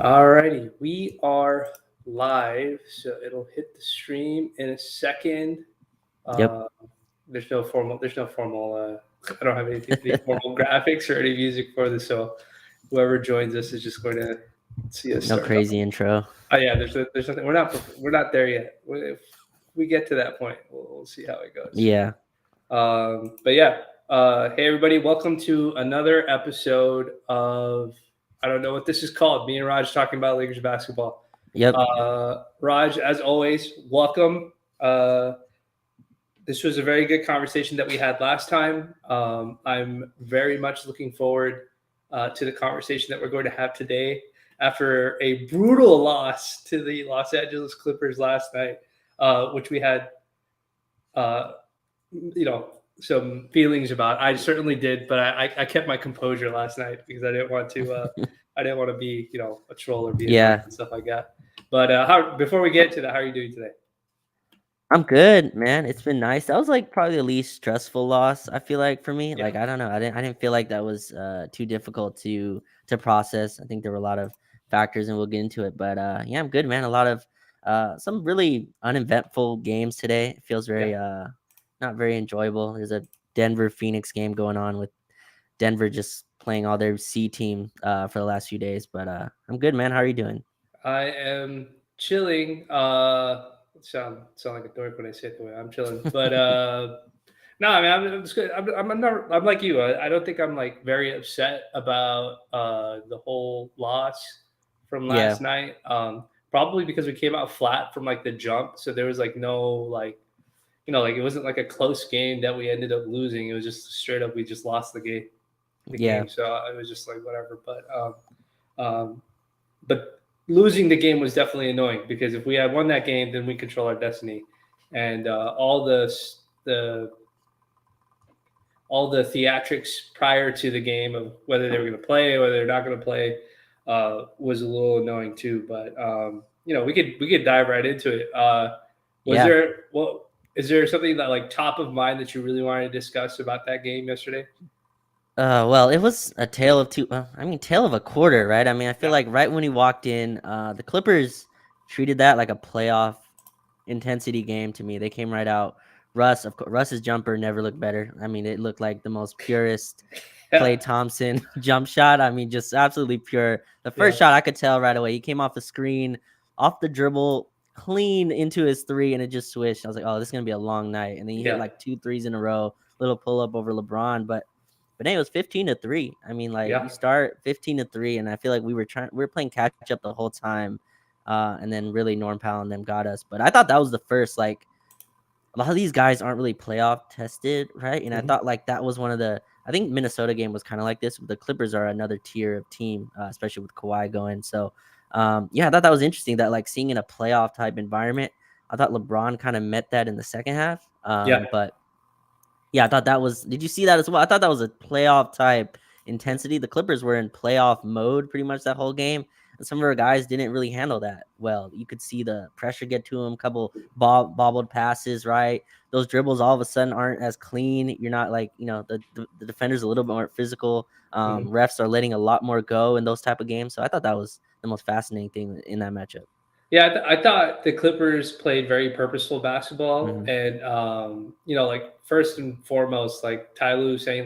Alrighty, we are live, so it'll hit the stream in a second. Yep. Uh, there's no formal. I don't have any formal graphics or any music for this, so whoever joins us is just going to see us No start talking. crazy intro. Oh yeah, there's nothing. We're not there yet. If we get to that point, we'll see how it goes. Yeah. But yeah, hey everybody, welcome to another episode of I don't know what this is called. Me and Raj talking about Lakers basketball. Yep. Raj, as always, welcome. Uh, this was a very good conversation that we had last time. I'm very much looking forward to the conversation that we're going to have today after a brutal loss to the Los Angeles Clippers last night, which we had uh, you know some feelings about. I certainly did, but I kept my composure last night because I didn't want to be a troll or be annoying Yeah. and stuff like that. But how before we get to that, how are you doing today? I'm good, man. It's been nice. That was like probably the least stressful loss, I feel like, for me. Yeah, Like I don't know. I didn't feel like that was too difficult to process. I think there were a lot of factors and we'll get into it. But yeah, I'm good, man. A lot of some really uneventful games today. It feels yeah. very not very enjoyable. There's a Denver Phoenix game going on with Denver just playing all their C team for the last few days. But I'm good, man. How are you doing? I am chilling. Sound like a dork when I say it the way I'm chilling, but no, I mean I'm just good. I'm not. I'm like you. I don't think I'm like very upset about the whole loss from Yeah. last night. Probably because we came out flat from like the jump, so there was like no like like it wasn't like a close game that we ended up losing. It was just straight up we just lost the game. The Yeah. game, so it was just like whatever. But losing the game was definitely annoying because if we had won that game, then we control our destiny, and the all the theatrics prior to the game of whether they were going to play, whether they're not going to play, was a little annoying too. But we could dive right into it. Was Yeah. there what is there something that like top of mind that you really wanted to discuss about that game yesterday? Well, it was a tale of two. I mean, tale of a quarter, right? I mean, I feel Yeah, like right when he walked in, the Clippers treated that like a playoff intensity game to me. They came right out. Russ, of course, Russ's jumper never looked better. I mean, it looked like the most purest yeah, Klay Thompson jump shot. I mean, just absolutely pure. The yeah, first shot, I could tell right away. He came off the screen, off the dribble, clean into his three, and it just swished. I was like, oh, this is gonna be a long night. And then he hit yeah, like 2 threes in a row, little pull up over LeBron, but then it was 15-3. I mean, like yeah. you start 15-3, and I feel like we were playing catch up the whole time, and then really Norm Powell and them got us. But I thought that was the first like a lot of these guys aren't really playoff tested, right? And I Mhm. thought like that was one of the. I think Minnesota game was kind of like this. The Clippers are another tier of team, especially with Kawhi going. So, yeah, I thought that was interesting that like seeing in a playoff type environment. I thought LeBron kind of met that in the second half. Yeah, But yeah, I thought that was. Did you see that as well? I thought that was a playoff type intensity. The Clippers were in playoff mode pretty much that whole game, and some of our guys didn't really handle that well. You could see the pressure get to them. Couple bobbled passes, right? Those dribbles all of a sudden aren't as clean. You're not like the defenders a little bit more physical. mhm. Refs are letting a lot more go in those type of games. So I thought that was the most fascinating thing in that matchup. Yeah, I thought the Clippers played very purposeful basketball, Hmm. and like first and foremost, like Ty Lue saying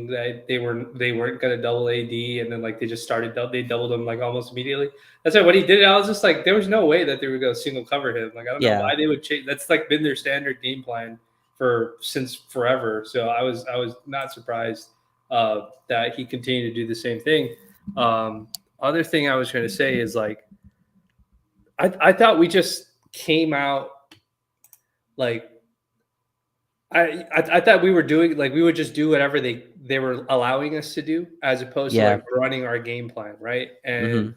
that they weren't gonna double AD, and then like they just they doubled him like almost immediately. That's why when he did it, I was just like, there was no way that they were gonna single cover him. Like I don't know Yeah, why they would change. That's like been their standard game plan for since forever. So I was not surprised that he continued to do the same thing. Other thing I was going to say is like I thought we just came out like I thought we were doing like we would just do whatever they were allowing us to do as opposed to yeah, like running our game plan, right? And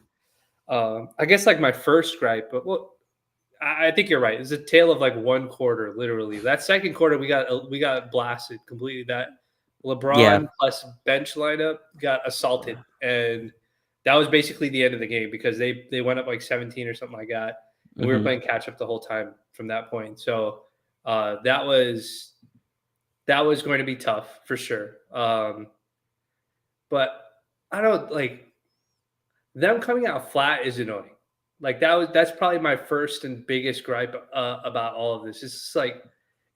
hmm, I guess like my first gripe, but well, I think you're right. It's a tale of like one quarter, literally. That second quarter, we got blasted completely. That yeah, LeBron plus bench lineup got assaulted, and that was basically the end of the game because they went up like 17 or something like that, and we were hmm, playing catch up the whole time from that point. So that was going to be tough for sure. But I don't like them coming out flat is annoying. Like that's probably my first and biggest gripe about all of this. It's just like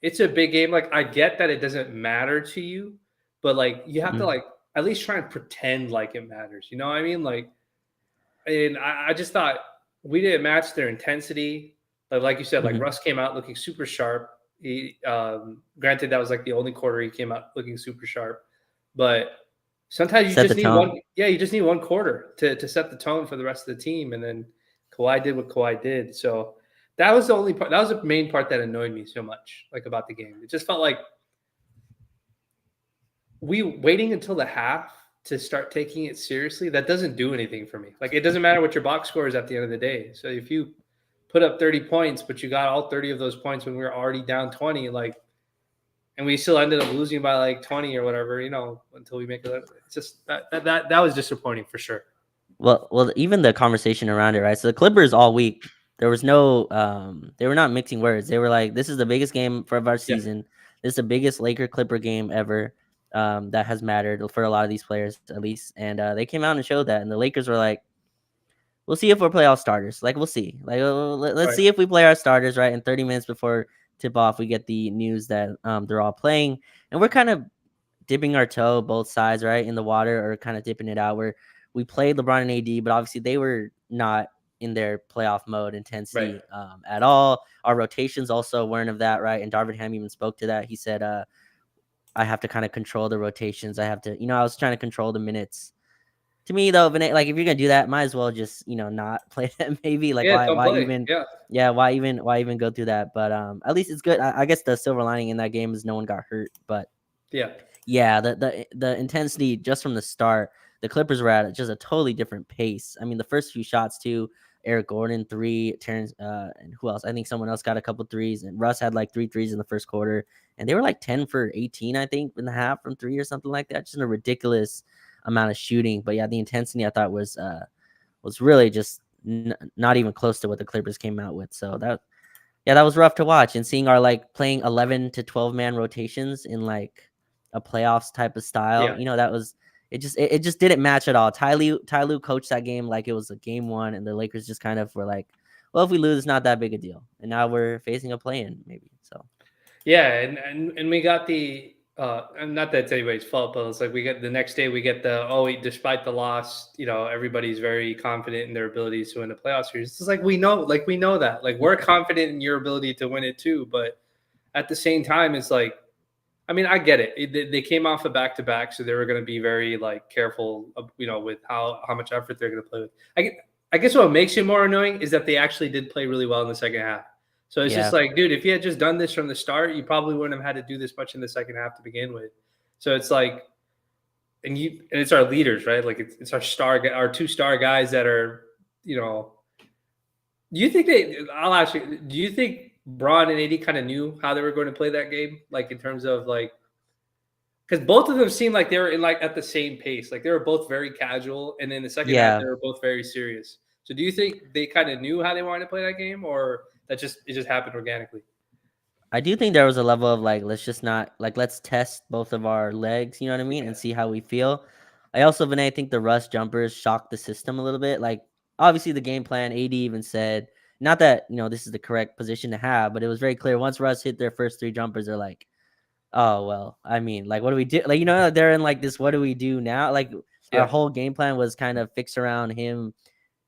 it's a big game. Like I get that it doesn't matter to you, but like you have to Mhm. like at least try and pretend like it matters. You know what I mean? Like, and I just thought we didn't match their intensity. Like you said, like Mhm. Russ came out looking super sharp. He, granted, that was like the only quarter he came out looking super sharp, but sometimes you Set the just need one. tone. Yeah, you just need one quarter to set the tone for the rest of the team, and then Kawhi did what Kawhi did. So that was the only part. That was the main part that annoyed me so much, like about the game. It just felt like we waiting until the half to start taking it seriously. That doesn't do anything for me. Like it doesn't matter what your box score is at the end of the day. So if you put up 30 points, but you got all 30 of those points when we were already down 20, like, and we still ended up losing by like 20 or whatever, until we make it. It's just that was disappointing for sure. Well, even the conversation around it, right? So the Clippers all week, there was no, they were not mixing words. They were like, "This is the biggest game of our Yeah. season. This is the biggest Laker Clipper game ever, that has mattered for a lot of these players, at least." And they came out and showed that, and the Lakers were like, "We'll see if we're playoff starters. Like, we'll see. Like, let's Right. see if we play our starters, right?" And 30 minutes before tip off, we get the news that they're all playing, and we're kind of dipping our toe both sides, right, in the water, or kind of dipping it out, where we played LeBron and AD, but obviously they were not in their playoff mode Right. intensity at all. Our rotations also weren't of that, right? And Darvin Ham even spoke to that. He said, I have to kind of control the rotations. I have to, I was trying to control the minutes. To me, though, like if you're gonna do that, might as well just not play that. Maybe like Yeah. Don't why play. even, Yeah. yeah, why even go through that? But at least it's good. I guess the silver lining in that game is no one got hurt, but Yeah. yeah, the intensity just from the start, the Clippers were at just a totally different pace. I mean, the first few shots too, Eric Gordon three, Terrence, and who else? I think someone else got a couple threes, and Russ had like three threes in the first quarter, and they were like 10 for 18, I think, in the half from three or something like that. Just a ridiculous amount of shooting. But yeah, the intensity I thought was really just not even close to what the Clippers came out with. So that was rough to watch, and seeing our like playing 11 to 12 man rotations in like a playoffs type of style, Yeah. that was it just didn't match at all. Ty Lue coached that game like it was a game one, and the Lakers just kind of were like, well, if we lose, it's not that big a deal. And now we're facing a play-in maybe. So Yeah, and we got the and not that it's anybody's fault, but it's like we get the next day we get the despite the loss, everybody's very confident in their abilities to win the playoff series. It's like we know that. Like we're confident in your ability to win it too, but at the same time, it's like I mean, I get it. They came off a back to back, so they were going to be very like careful, with how much effort they're going to play with. I guess what makes it more annoying is that they actually did play really well in the second half. So it's just yeah, like, dude, if you had just done this from the start, you probably wouldn't have had to do this much in the second half to begin with. So it's like, and it's our leaders, right? Like it's our two star guys that are, you know. Do you think they? I'll ask you. Do you think Braun and AD kind of knew how they were going to play that game, like in terms of like because both of them seemed like they were in like at the same pace. Like they were both very casual, and in the second half yeah. they were both very serious. So do you think they kind of knew how they wanted to play that game, or it just happened organically? I do think there was a level of like, let's just not like, let's test both of our legs, you know what I mean, Yeah, and see how we feel. I also, Vinay, think the rush jumpers shocked the system a little bit. Like, obviously, the game plan, AD even said, not that, this is the correct position to have, but it was very clear once Russ hit their first three jumpers, they're like, oh, well, I mean, like, what do we do? Like, they're in like this, what do we do now? Like, our yeah, whole game plan was kind of fixed around him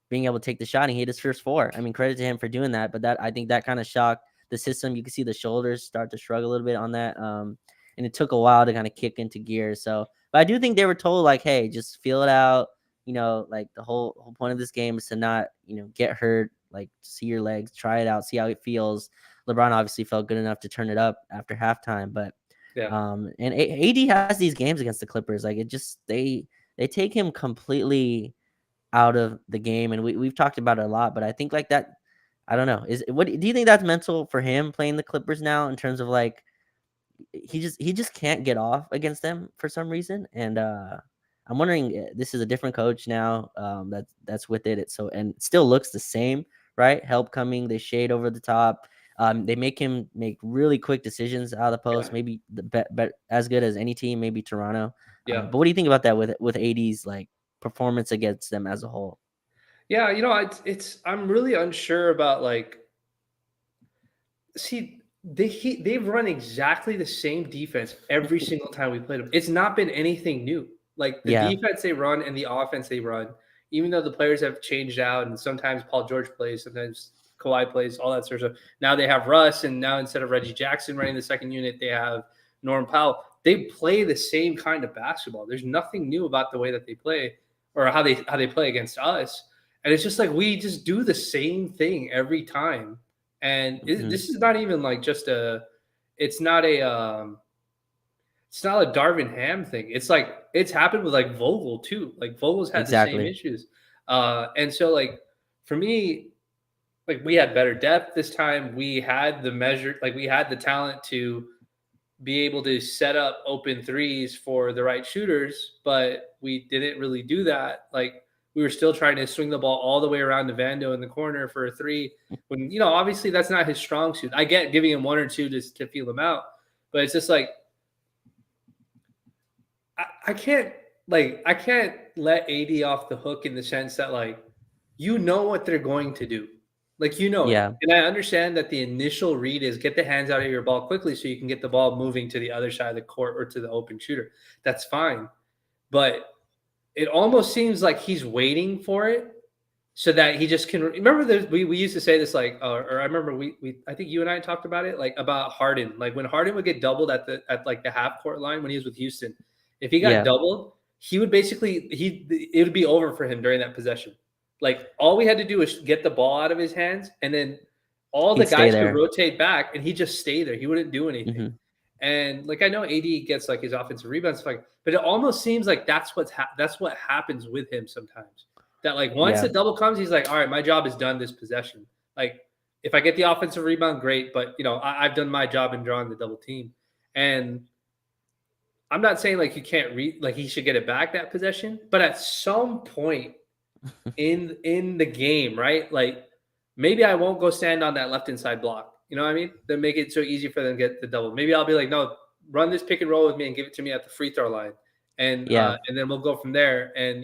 being able to take the shot, and he hit his first four. I mean, credit to him for doing that. But I think that kind of shocked the system. You can see the shoulders start to shrug a little bit on that. And it took a while to kind of kick into gear. So, but I do think they were told like, hey, just feel it out. Like the whole point of this game is to not, get hurt. Like see your legs, try it out, see how it feels. LeBron obviously felt good enough to turn it up after halftime, but yeah, and AD has these games against the Clippers. Like it just they take him completely out of the game, and we've talked about it a lot, but I think like that, I don't know. What do you think that's mental for him playing the Clippers now in terms of like he just can't get off against them for some reason, and I'm wondering, this is a different coach now, that's with it. So and it still looks the same, right? Help coming, they shade over the top. They make him make really quick decisions out of the yeah, post, maybe the bet as good as any team, maybe Toronto. yeah. But what do you think about that with AD's like performance against them as a whole? Yeah, I'm really unsure about like. See, they've run exactly the same defense every single time we played them. It's not been anything new. Like the Yeah, defense they run and the offense they run, even though the players have changed out and sometimes Paul George plays, sometimes Kawhi plays, all that sort of stuff. Now they have Russ, and now instead of Reggie Jackson running the second unit, they have Norm Powell. They play the same kind of basketball. There's nothing new about the way that they play or how they play against us. And it's just like we just do the same thing every time. And mhm, this is not even like just it's not a it's not a Darvin Ham thing. It's like it's happened with like Vogel too. Like Vogel's had the same exactly. issues. And so like for me, like we had better depth this time. We had the measure, like we had the talent to be able to set up open threes for the right shooters, but we didn't really do that. Like we were still trying to swing the ball all the way around to Vando in the corner for a three. When obviously that's not his strong suit. I get giving him one or two to feel him out, but it's just like I can't I can't let AD off the hook in the sense that like what they're going to do. Like it. Yeah, And I understand that the initial read is get the hands out of your ball quickly so you can get the ball moving to the other side of the court or to the open shooter. That's fine. But it almost seems like he's waiting for it so that he just can remember we used to say this like or I remember we I think you and I talked about it like about Harden. Like when Harden would get doubled at like the half court line when he was with Houston, if he got yeah, doubled, he would basically it would be over for him during that possession. Like all we had to do was get the ball out of his hands, and then all the he'd stay guys could there. rotate back, and he'd just stay there. He wouldn't do anything. Mhm. And like I know AD gets like his offensive rebounds, like, but it almost seems like that's what happens with him sometimes. That like once Yeah, the double comes, he's like, all right, my job is done this possession. Like if I get the offensive rebound, great, but I've done my job in drawing the double team. And I'm not saying like you can't read like he should get it back that possession, but at some point in the game, right? Like maybe I won't go stand on that left inside block. You know what I mean? Then make it so easy for them to get the double. Maybe I'll be like, no, run this pick and roll with me and give it to me at the free throw line, yeah, and then we'll go from there. And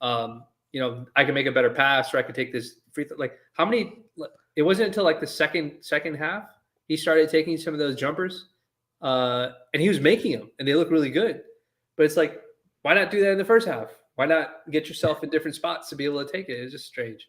I can make a better pass, or I could take this free throw. Like how many? It wasn't until like the second half he started taking some of those jumpers, and he was making them, and they look really good. But it's like, why not do that in the first half? Why not get yourself in different spots to be able to take it? It's just strange.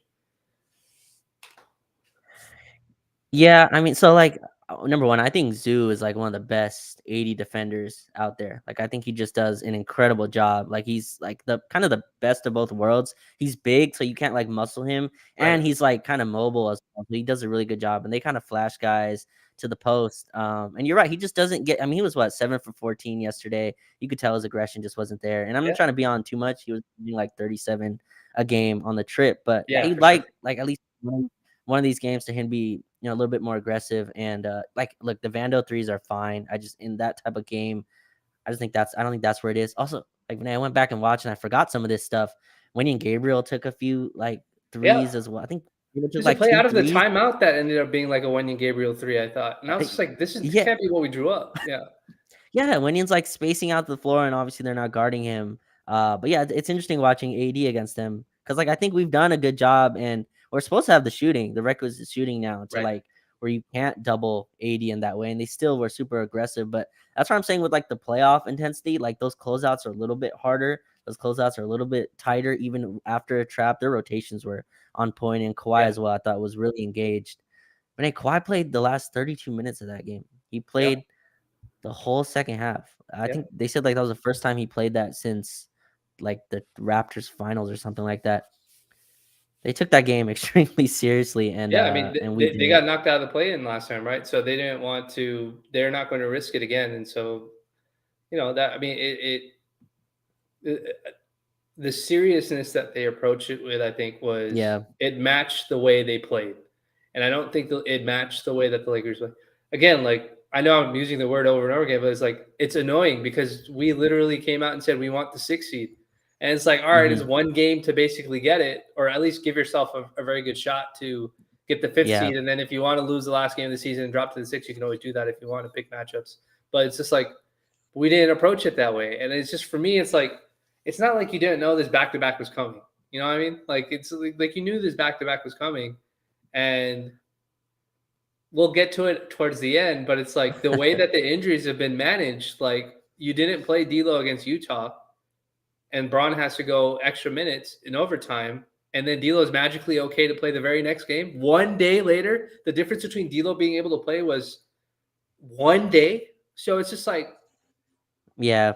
yeah. I mean, so like number one, I think Zoo is like one of the best 80 defenders out there. Like I think he just does an incredible job. Like he's like the kind of the best of both worlds. He's big, so you can't like muscle him, Right. and he's like kind of mobile as well. So he does a really good job, and they kind of flash guys to the post. And you're right, he just doesn't get. I mean, he was what 7 for 14 yesterday. You could tell his aggression just wasn't there. And I'm not Yeah. trying to be on too much. He was doing like 37 a game on the trip, but yeah, Yeah, he'd for sure. like at least one of these games to him be a little bit more aggressive and like look, the Vando threes are fine. I just in that type of game, I don't think that's where it is. Also, like when I went back and watched and I forgot some of this stuff. Wendy Gabriel took a few like Yeah. threes as well. I think he took There's a like play two out of the threes. timeout that ended up being like a Wenyan Gabriel three, I thought. And I I was think just like, this yeah, can't be what we drew up. Yeah. yeah, Wenyan's like spacing out the floor, and obviously they're not guarding him. But yeah, it's interesting watching AD against them because like I think we've done a good job, and we're supposed to have the shooting, the requisite shooting now to Right. like where you can't double AD in that way, and they still were super aggressive. But that's what I'm saying with like the playoff intensity, like those closeouts are a little bit harder. Those closeouts are a little bit tighter, even after a trap. Their rotations were on point, and Kawhi Yeah. as well. I thought was really engaged. But hey, Kawhi played the last 32 minutes of that game. He Yeah. played the whole second half. I Yeah. think they said like that was the first time he played that since like the Raptors finals or something like that. They took that game extremely seriously Yeah. I mean, and we they didn't. got knocked out of the play in last time, right? So they didn't want to, they're not going to risk it again. And so, that, I mean, the seriousness that they approached it with, I think, was Yeah. it matched the way they played, and I don't think it matched the way that the Lakers played. Again, like I know I'm using the word over and over again, but it's like it's annoying because we literally came out and said we want the 6 seed, and it's like all right, it's Mhm. one game to basically get it, or at least give yourself a very good shot to get the fifth Yeah. seed, and then if you want to lose the last game of the season and drop to the six, you can always do that if you want to pick matchups. But it's just like we didn't approach it that way, and it's just for me, it's like it's not like you didn't know this back to back was coming. You know what I mean? Like it's like you knew this back to back was coming, and we'll get to it towards the end. But it's like the way that the injuries have been managed. Like you didn't play D'Lo against Utah, and Braun has to go extra minutes in overtime, and then D'Lo's magically okay to play the very next game. 1 day later, the difference between D'Lo being able to play was 1 day. So it's just like, Yeah.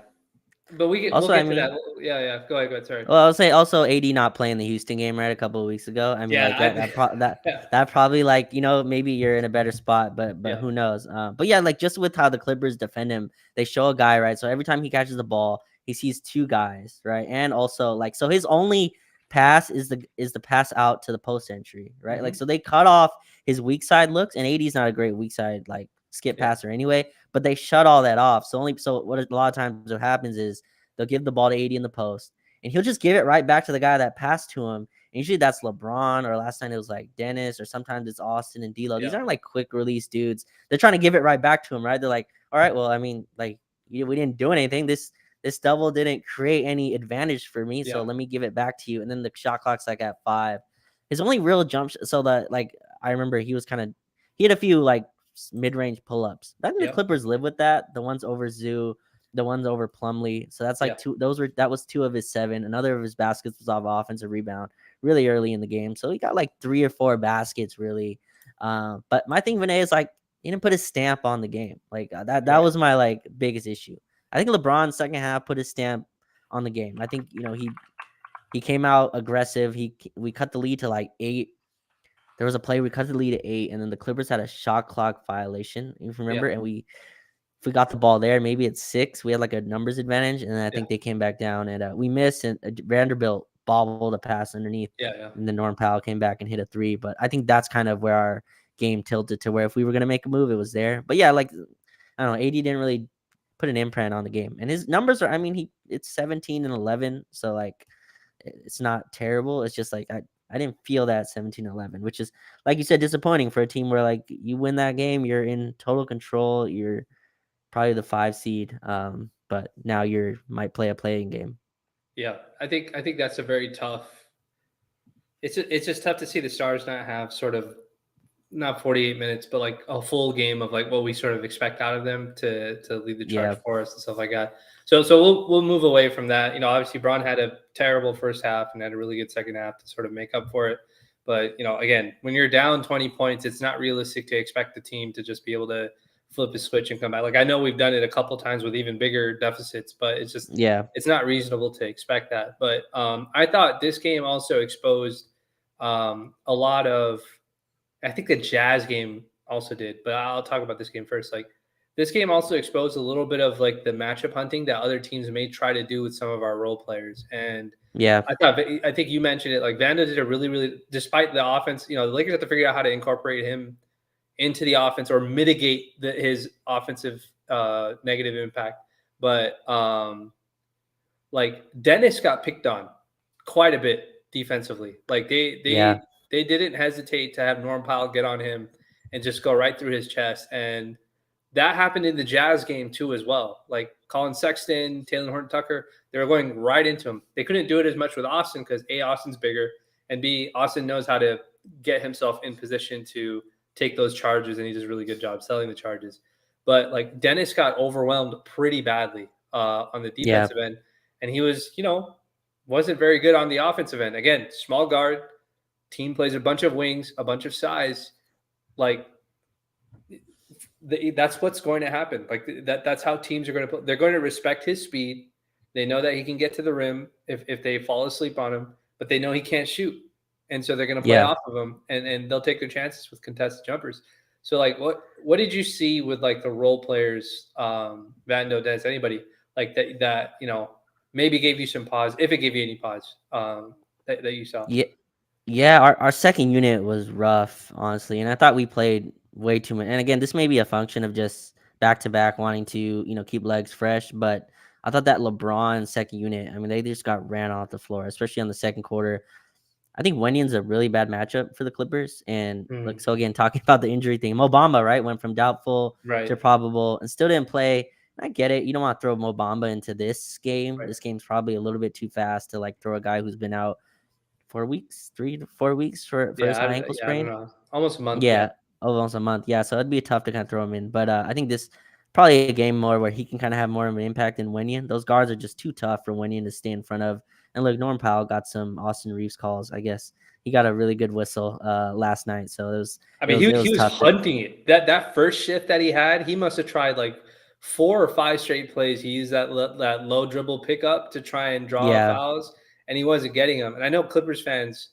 but we'll Also, I get to mean, that. Yeah, yeah. Go ahead, go ahead. Sorry. well, I'll say also AD not playing the Houston game right a couple of weeks ago. I mean, Yeah, like that yeah, that probably like maybe you're in a better spot, but yeah, who knows? But yeah, like just with how the Clippers defend him, they show a guy right. So every time he catches the ball, he sees two guys right, and also like so his only pass is the pass out to the post entry right. Like hmm so they cut off his weak side looks, and AD's not a great weak side like skip yeah, passer anyway, but they shut all that off. So what a lot of times what happens is they'll give the ball to AD in the post, and he'll just give it right back to the guy that passed to him. And usually that's LeBron, or last time it was like Dennis, or sometimes it's Austin and D'Lo. These yeah, aren't like quick release dudes. They're trying to give it right back to him, right? They're like, all right, well, I mean, like we didn't do anything. This double didn't create any advantage for me, so yeah, let me give it back to you. And then the shot clock's like at 5. His only real so that like I remember he had a few like mid range pull ups. I think the yeah, Clippers live with that. The ones over Zoo, the ones over Plumlee. So that's like yeah, two. That was 2 of his 7. Another of his baskets was off offensive rebound really early in the game. So he got like 3 or 4 baskets really. But my thing, Vinay, is like he didn't put his stamp on the game. Like that right. was my like biggest issue. I think LeBron second half put his stamp on the game. I think he came out aggressive. We cut the lead to like 8. There was a play we cut the lead to 8, and then the Clippers had a shot clock violation. If you Yeah, remember, and if we got the ball there, maybe it's 6. We had like a numbers advantage, and then I yeah, think they came back down, and we missed, and Vanderbilt bobbled a pass underneath, yeah, yeah, and then Norm Powell came back and hit a 3. But I think that's kind of where our game tilted to, where if we were gonna make a move, it was there. But yeah, like I don't know, AD didn't really put an imprint on the game, and his numbers are, I mean, it's 17 and 11, so like it's not terrible. It's just like I didn't feel that 17-11, which is, like you said, disappointing for a team where like you win that game, you're in total control, you're probably the 5 seed, but now you're might play a playing game. yeah. I think that's a very tough. It's just tough to see the Stars not have sort of not 48 minutes, but like a full game of like what we sort of expect out of them to lead the charge Yeah, for us and stuff like that. So we'll move away from that. You know, obviously Braun had a terrible first half and had a really good second half to sort of make up for it. But you know, again, when you're down 20 points, it's not realistic to expect the team to just be able to flip a switch and come back. Like I know we've done it a couple times with even bigger deficits, but yeah, it's not reasonable to expect that. But I thought this game also exposed a lot of I think the Jazz game also did, but I'll talk about this game first. Like this game also exposed a little bit of like the matchup hunting that other teams may try to do with some of our role players. And yeah, I think you mentioned it. Like Vando did a really, despite the offense, you know, the Lakers have to figure out how to incorporate him into the offense or mitigate his offensive negative impact. But like Dennis got picked on quite a bit defensively. Like yeah, they didn't hesitate to have Norm Powell get on him and just go right through his chest. And that happened in the Jazz game too, as well. Like Colin Sexton, Taylor Horton Tucker, they were going right into him. They couldn't do it as much with Austin because A, Austin's bigger, and B, Austin knows how to get himself in position to take those charges, and he does a really good job selling the charges. But like Dennis got overwhelmed pretty badly on the yeah, defensive end, and he was, you know, wasn't very good on the offensive end. Again, small guard, team plays a bunch of wings, a bunch of size. Like that's what's going to happen. Like that's how teams are going to play. They're going to respect his speed. They know that he can get to the rim if they fall asleep on him, but they know he can't shoot. And so they're going to play yeah. off of him and they'll take their chances with contested jumpers. So like what did you see with like the role players, Vando, Dennis, anybody like that, you know, maybe gave you some pause, if it gave you any pause, that you saw? Yeah, yeah, our second unit was rough, honestly, and I thought we played way too much. And again, this may be a function of just back to back wanting to, keep legs fresh. But I thought that LeBron second unit, I mean, they just got ran off the floor, especially on the second quarter. I think Wenyan's a really bad matchup for the Clippers. And like Mm, so again, talking about the injury thing, Mo Bamba, right, went from doubtful right, to probable and still didn't play. I get it. You don't want to throw Mo Bamba into this game. right. This game's probably a little bit too fast to like throw a guy who's been out 4 weeks, 3 to 4 weeks for his Yeah, high ankle I don't sprain. know. Almost a month. Yeah. Yeah, almost a month. Yeah, so it'd be tough to kind of throw him in. But I think this probably a game more where he can kind of have more of an impact than Wenyan. Those guards are just too tough for Wenyan to stay in front of. And look, Norm Powell got some Austin Reeves calls. I guess he got a really good whistle last night. So I mean, it he was was tough to. hunting it. That first shift that he had, he must have tried like 4 or 5 straight plays. He used that low dribble pickup to try and draw Yeah, fouls, and he wasn't getting them. And I know Clippers fans,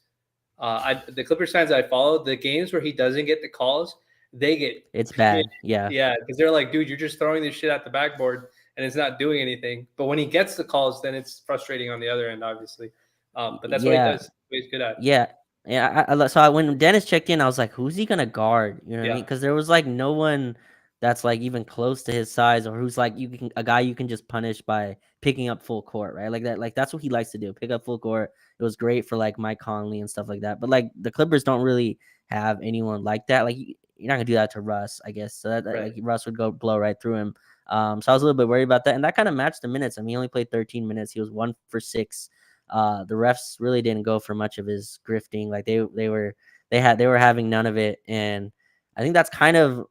the Clippers fans I follow, the games where he doesn't get the calls, they get it's pissed. bad. Yeah. Yeah, because they're like, dude, you're just throwing this shit at the backboard and it's not doing anything. But when he gets the calls, then it's frustrating on the other end, obviously. But that's what he Yeah. does. What he's good at. Yeah. Yeah. When Dennis checked in, I was like, who's he gonna guard? You know what I Yeah, mean? Because there was like no one that's like even close to his size, or who's like a guy you can just punish by picking up full court, right? Like that, like that's what he likes to do, pick up full court. It was great for like Mike Conley and stuff like that. But like the Clippers don't really have anyone like that. Like you're not gonna do that to Russ, I guess. So right. like Russ would go blow right through him. So I was a little bit worried about that, and that kind of matched the minutes. I mean, he only played 13 minutes. He was 1 for 6. The refs really didn't go for much of his grifting. Like they were having none of it, and I think that's kind of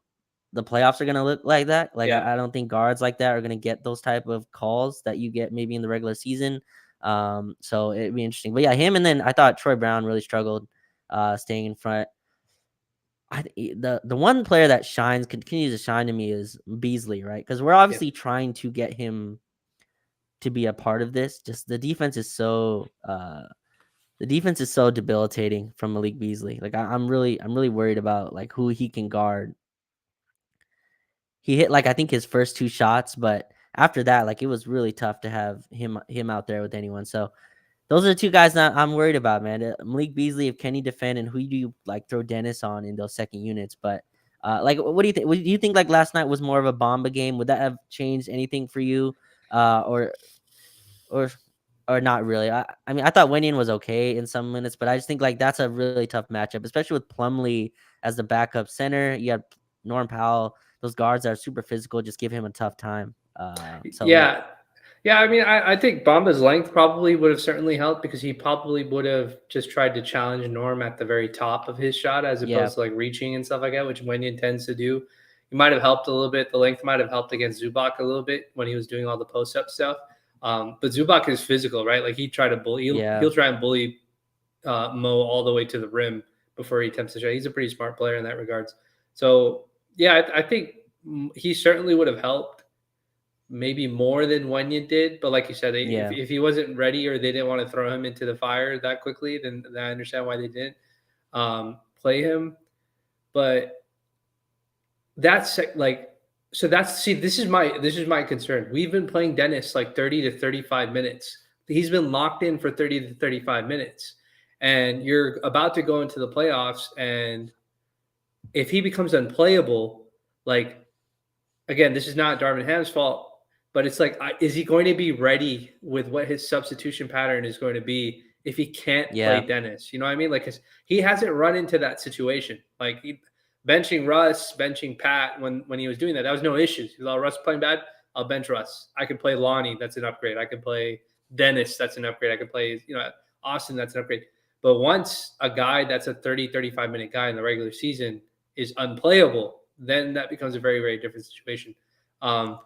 the playoffs are gonna look like that. Like Yeah. I don't think guards like that are gonna get those type of calls that you get maybe in the regular season. So it'd be interesting. But yeah, him, and then I thought Troy Brown really struggled staying in front. The one player that continues to shine to me is Beasley, right? Because we're Yeah. obviously trying to get him to be a part of this. Just the defense is so debilitating from Malik Beasley. Like I'm really worried about like who he can guard. He hit like I think his first 2 shots, but after that, like it was really tough to have him out there with anyone. So those are the two guys that I'm worried about, man. Malik Beasley, if Kenny defend, and who do you like throw Dennis on in those second units? But like, what do you think? Do you think like last night was more of a Bomba game? Would that have changed anything for you, or or not really? I mean, I thought Wenyan was okay in some minutes, but I just think like that's a really tough matchup, especially with Plumlee as the backup center. You have Norm Powell; those guards that are super physical just give him a tough time. So yeah, Yeah. Yeah, I mean, I think Bamba's length probably would have certainly helped because he probably would have just tried to challenge Norm at the very top of his shot as yeah, opposed to like reaching and stuff like that, which Wenyan tends to do. He might have helped a little bit. The length might have helped against Zubac a little bit when he was doing all the post up stuff. But Zubac is physical, right? Like he try to bully, yeah, he'll try and bully Mo all the way to the rim before he attempts to shot. He's a pretty smart player in that regards. So yeah, I think he certainly would have helped maybe more than Wenyan did. But like you said, yeah, if he wasn't ready or they didn't want to throw him into the fire that quickly, then I understand why they didn't play him. But that's like so that's see this is my concern. We've been playing Dennis like 30 to 35 minutes. He's been locked in for 30 to 35 minutes. And you're about to go into the playoffs, and if he becomes unplayable, like again, this is not Darvin Ham's fault, but it's like, is he going to be ready with what his substitution pattern is going to be if he can't play yeah, Dennis? You know what I mean? Like, 'cause he hasn't run into that situation. Like benching Russ, benching Pat when he was doing that, that was no issues. He's like, Russ playing bad, I'll bench Russ. I can play Lonnie, that's an upgrade. I can play Dennis, that's an upgrade. I can play, Austin, that's an upgrade. But once a guy that's a 30, 35-minute guy in the regular season is unplayable, then that becomes a very, very different situation. Um,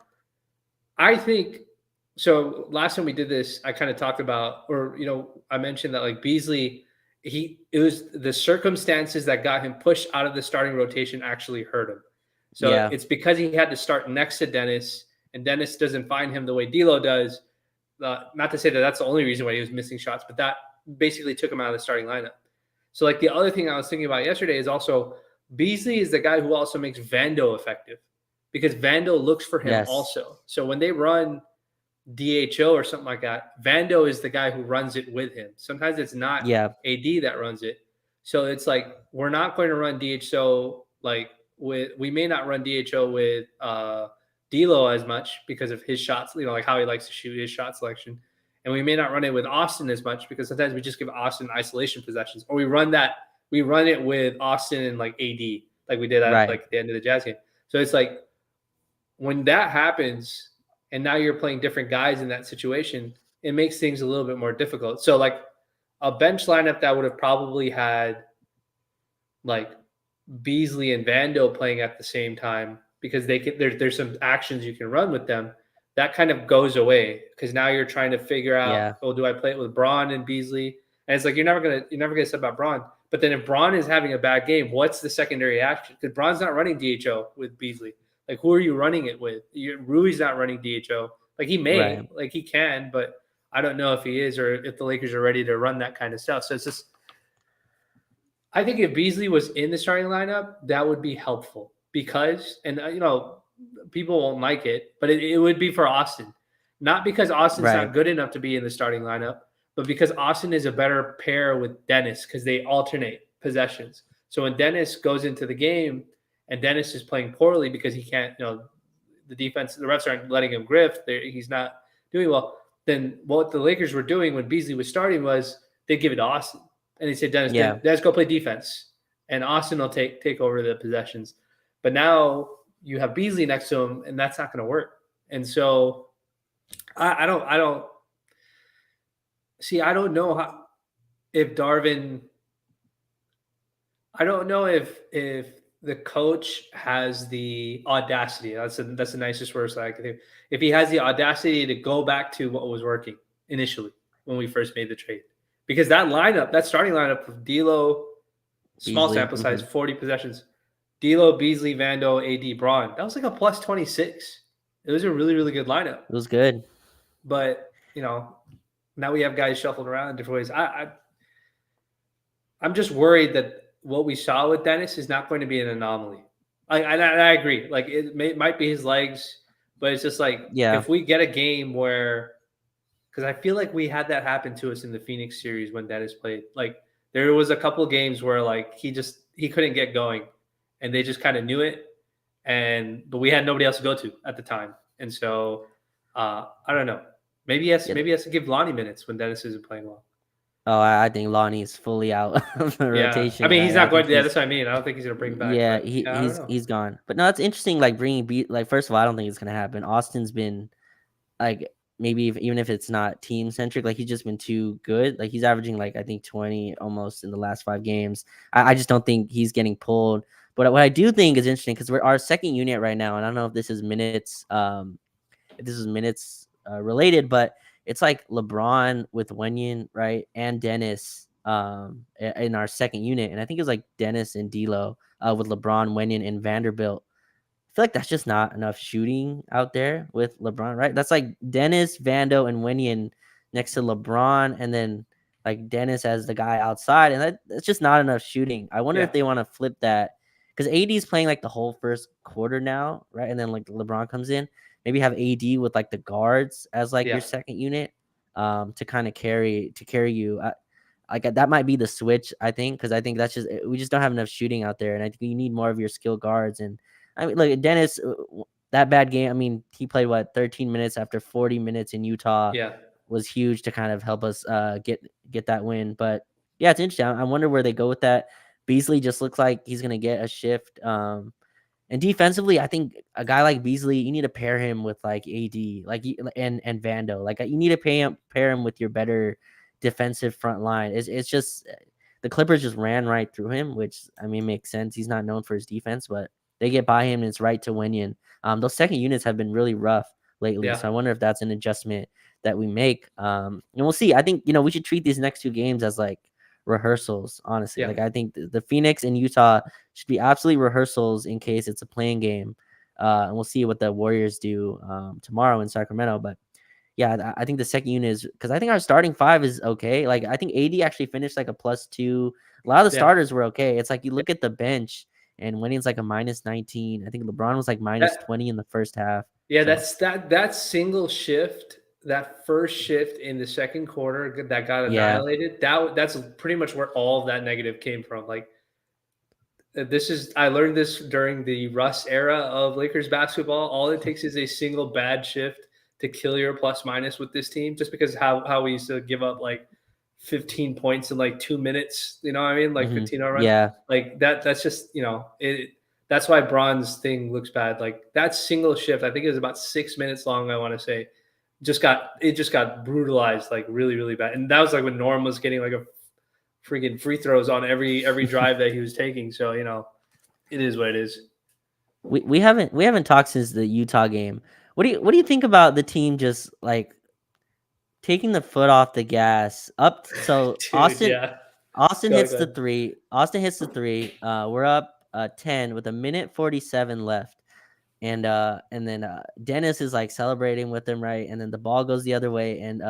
I think so. Last time we did this, I kind of talked about, or I mentioned that like Beasley, it was the circumstances that got him pushed out of the starting rotation actually hurt him. So yeah, it's because he had to start next to Dennis, and Dennis doesn't find him the way D'Lo does. Not to say that that's the only reason why he was missing shots, but that basically took him out of the starting lineup. So like the other thing I was thinking about yesterday is also Beasley is the guy who also makes Vando effective because Vando looks for him yes, also. So when they run DHO or something like that, Vando is the guy who runs it with him. Sometimes it's not yeah, AD that runs it. So it's like we're not going to run DHO like we may not run DHO with D'Lo as much because of his shots, like how he likes to shoot, his shot selection. And we may not run it with Austin as much because sometimes we just give Austin isolation possessions, or we run it with Austin and like AD, like we did at right, like the end of the Jazz game. So it's like when that happens, and now you're playing different guys in that situation, it makes things a little bit more difficult. So like a bench lineup that would have probably had like Beasley and Vando playing at the same time because there's some actions you can run with them. That kind of goes away because now you're trying to figure out, Yeah. oh, do I play it with Braun and Beasley? And it's like you're never gonna sub out Braun. But then if Braun is having a bad game, what's the secondary action? Because Braun's not running DHO with Beasley. Like who are you running it with? Rui's not running DHO. Like he Right. may, like he can, but I don't know if he is or if the Lakers are ready to run that kind of stuff. So it's just I think if Beasley was in the starting lineup, that would be helpful because, and people won't like it, but it would be for Austin. Not because Austin's Right. not good enough to be in the starting lineup, but because Austin is a better pair with Dennis because they alternate possessions. So when Dennis goes into the game and Dennis is playing poorly because he can't, the defense, the refs aren't letting him grift, he's not doing well. Then what the Lakers were doing when Beasley was starting was they give it to Austin and they said, Yeah. Dennis, go play defense, and Austin will take over the possessions. But now you have Beasley next to him, and that's not going to work. And so I don't see. I don't know how if Darvin. I don't know if the coach has the audacity. That's the nicest words that I can think. If he has the audacity to go back to what was working initially when we first made the trade, because that starting lineup of D'Lo, small Beasley. sample size, 40 possessions, D'Lo, Beasley, Vando, AD, Braun. That was like a plus 26. It was a really, really good lineup. It was good. But now we have guys shuffled around in different ways. I'm just worried that what we saw with Dennis is not going to be an anomaly. I agree. Like might be his legs, but it's just like Yeah. if we get a game where, because I feel like we had that happen to us in the Phoenix series when Dennis played. Like there was a couple of games where like he couldn't get going, and they just kind of knew it, but we had nobody else to go to at the time, and so I don't know. Maybe he has to give Lonnie minutes when Dennis isn't playing well. Oh, I think Lonnie is fully out of the Yeah, I rotation. mean he's I not going think to. Yeah, that's what I mean. I don't think he's going to bring back. yeah, But yeah, I don't know. he's gone. But no, it's interesting. Like like first of all, I don't think it's gonna happen. Austin's been like maybe even if it's not team centric, like he's just been too good. Like he's averaging like I think 20 almost in the last 5 games. I just don't think he's getting pulled. But what I do think is interesting because we're our second unit right now, and I don't know if this is minutes. If this is minutes related, but it's like LeBron with Wenyen, right, and Dennis in our second unit, and I think it was like Dennis and D'Lo with LeBron, Wenyen, and Vanderbilt. I feel like that's just not enough shooting out there with LeBron, right? That's like Dennis, Vando, and Wenyen next to LeBron, and then like Dennis as the guy outside, and that's just not enough shooting. I wonder if Yeah, they want to flip that because AD is playing like the whole first quarter now, right? And then like LeBron comes in, maybe have AD with like the guards as like your yeah, second unit, to kind of carry you. Like that might be the switch, I think, because I think that's just we just don't have enough shooting out there, and I think you need more of your skill guards. And I mean, look, Dennis, that bad game. I mean, he played 13 minutes after 40 minutes in Utah yeah, was huge to kind of help us get that win. But yeah, it's interesting. I wonder where they go with that. Beasley just looks like he's gonna get a shift. And defensively, I think a guy like Beasley, you need to pair him with like AD, like and Vando. Like you need to pair him with your better defensive front line. It's just the Clippers just ran right through him, which I mean makes sense. He's not known for his defense, but they get by him and it's right to Wenyen. Those second units have been really rough lately, yeah, so I wonder if that's an adjustment that we make. And we'll see. I think we should treat these next 2 games as like rehearsals. Honestly, yeah, like I think the Phoenix and Utah should be absolutely rehearsals in case it's a playing game. And we'll see what the Warriors do tomorrow in Sacramento. But yeah, I think the second unit is because I think our starting 5 is okay. Like I think AD actually finished like a +2. A lot of the yeah. starters were okay. It's like you look at the bench and Winning's like a -19. I think LeBron was like That -20 in the first half. Yeah, So that single shift, that first shift in the second quarter that got yeah, annihilated. That's pretty much where all of that negative came from. Like I learned this during the Russ era of Lakers basketball. All it takes is a single bad shift to kill your plus minus with this team, just because how we used to give up like 15 points in like 2 minutes. You know what I mean? Like 15 hour run. yeah, Like that's just it. That's why Braun's thing looks bad. Like that single shift, I think it was about 6 minutes long. I want to say just got brutalized like really, really bad. And that was like when Norm was getting like a freaking free throws on every drive that he was taking. So, it is what it is. We haven't talked since the Utah game. What do you think about the team just like taking the foot off the gas up? So Dude, yeah. Austin Go hits ahead. the three. Austin hits the three. We're up 10 with a minute 47 left. And then Dennis is like celebrating with him, right? And then the ball goes the other way, and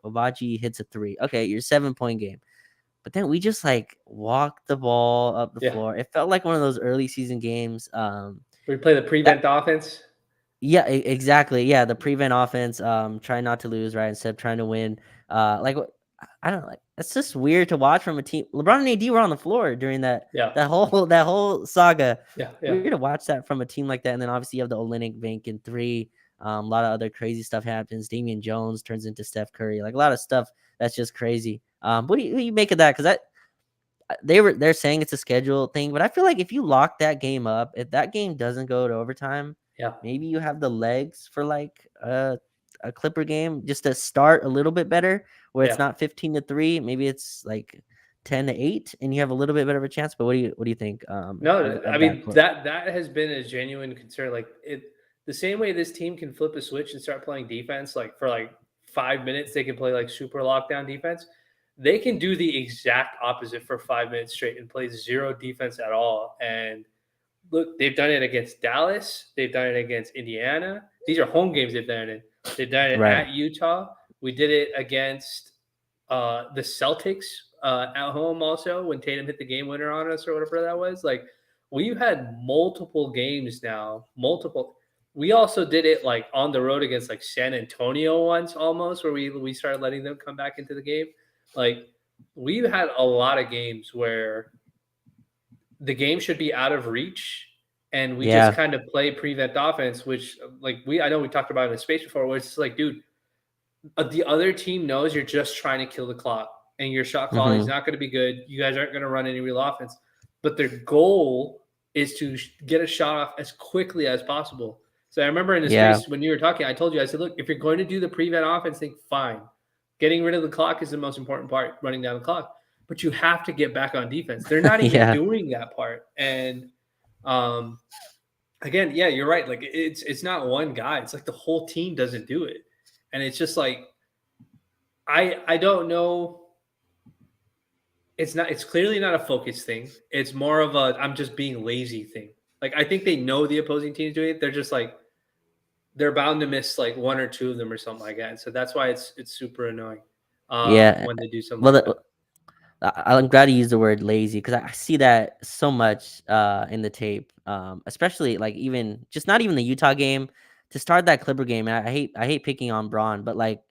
Obaji hits a three. Okay, your 7-point game. But then we just like walked the ball up the Yeah. floor. It felt like one of those early season games. We play the That prevent offense. Yeah, exactly. Yeah, the prevent offense, trying not to lose, right, instead of trying to win. I don't know, like it's just weird to watch from a team. LeBron and AD were on the floor during that Yeah. that whole that whole saga. Yeah. Yeah. Weird to watch that from a team like that, and then obviously you have the Olynyk bank in three. A lot of other crazy stuff happens. Damian Jones turns into Steph Curry, like a lot of stuff that's just crazy. What do you make of that? Because that they're saying it's a schedule thing, but I feel like if you lock that game up, if that game doesn't go to overtime, Yeah. maybe you have the legs for like a Clipper game just to start a little bit better, where it's Yeah. not 15-3, maybe it's like 10-8, and you have a little bit better of a chance. But what do you think No, I of that mean play? that has been a genuine concern. Like the same way this team can flip a switch and start playing defense, like for like 5 minutes, they can play like super lockdown defense. They can do the exact opposite for 5 minutes straight and play zero defense at all. And look, they've done it against Dallas. They've done it against Indiana. These are home games they've done it in. They've done it Right. at Utah. We did it against the Celtics at home also when Tatum hit the game winner on us or whatever that was. Like we've had multiple games now, multiple. We also did it like on the road against like San Antonio once almost, where we started letting them come back into the game. Like we've had a lot of games where the game should be out of reach and we just Yeah. kind of play prevent offense, which like I know we talked about it in space before, where it's like, dude, the other team knows you're just trying to kill the clock and your shot quality is Hmm. not going to be good. You guys aren't going to run any real offense, but their goal is to get a shot off as quickly as possible. So I remember in the Yeah. space when you were talking, I told you, I said, look, if you're going to do the prevent offense thing, fine. Getting rid of the clock is the most important part, running down the clock. But you have to get back on defense. They're not even Yeah. doing that part. And um, again, yeah, you're right. Like it's not one guy. It's like the whole team doesn't do it. And it's just like I don't know. It's clearly not a focus thing. It's more of a I'm just being lazy thing. Like I think they know the opposing team's doing it. They're just like they're bound to miss like one or two of them or something like that. And so that's why it's super annoying Yeah. when they do something Well, like that. I'm glad you used the word lazy because I see that so much in the tape, especially like even just not even the Utah game to start that Clipper game. And I hate picking on Braun, but like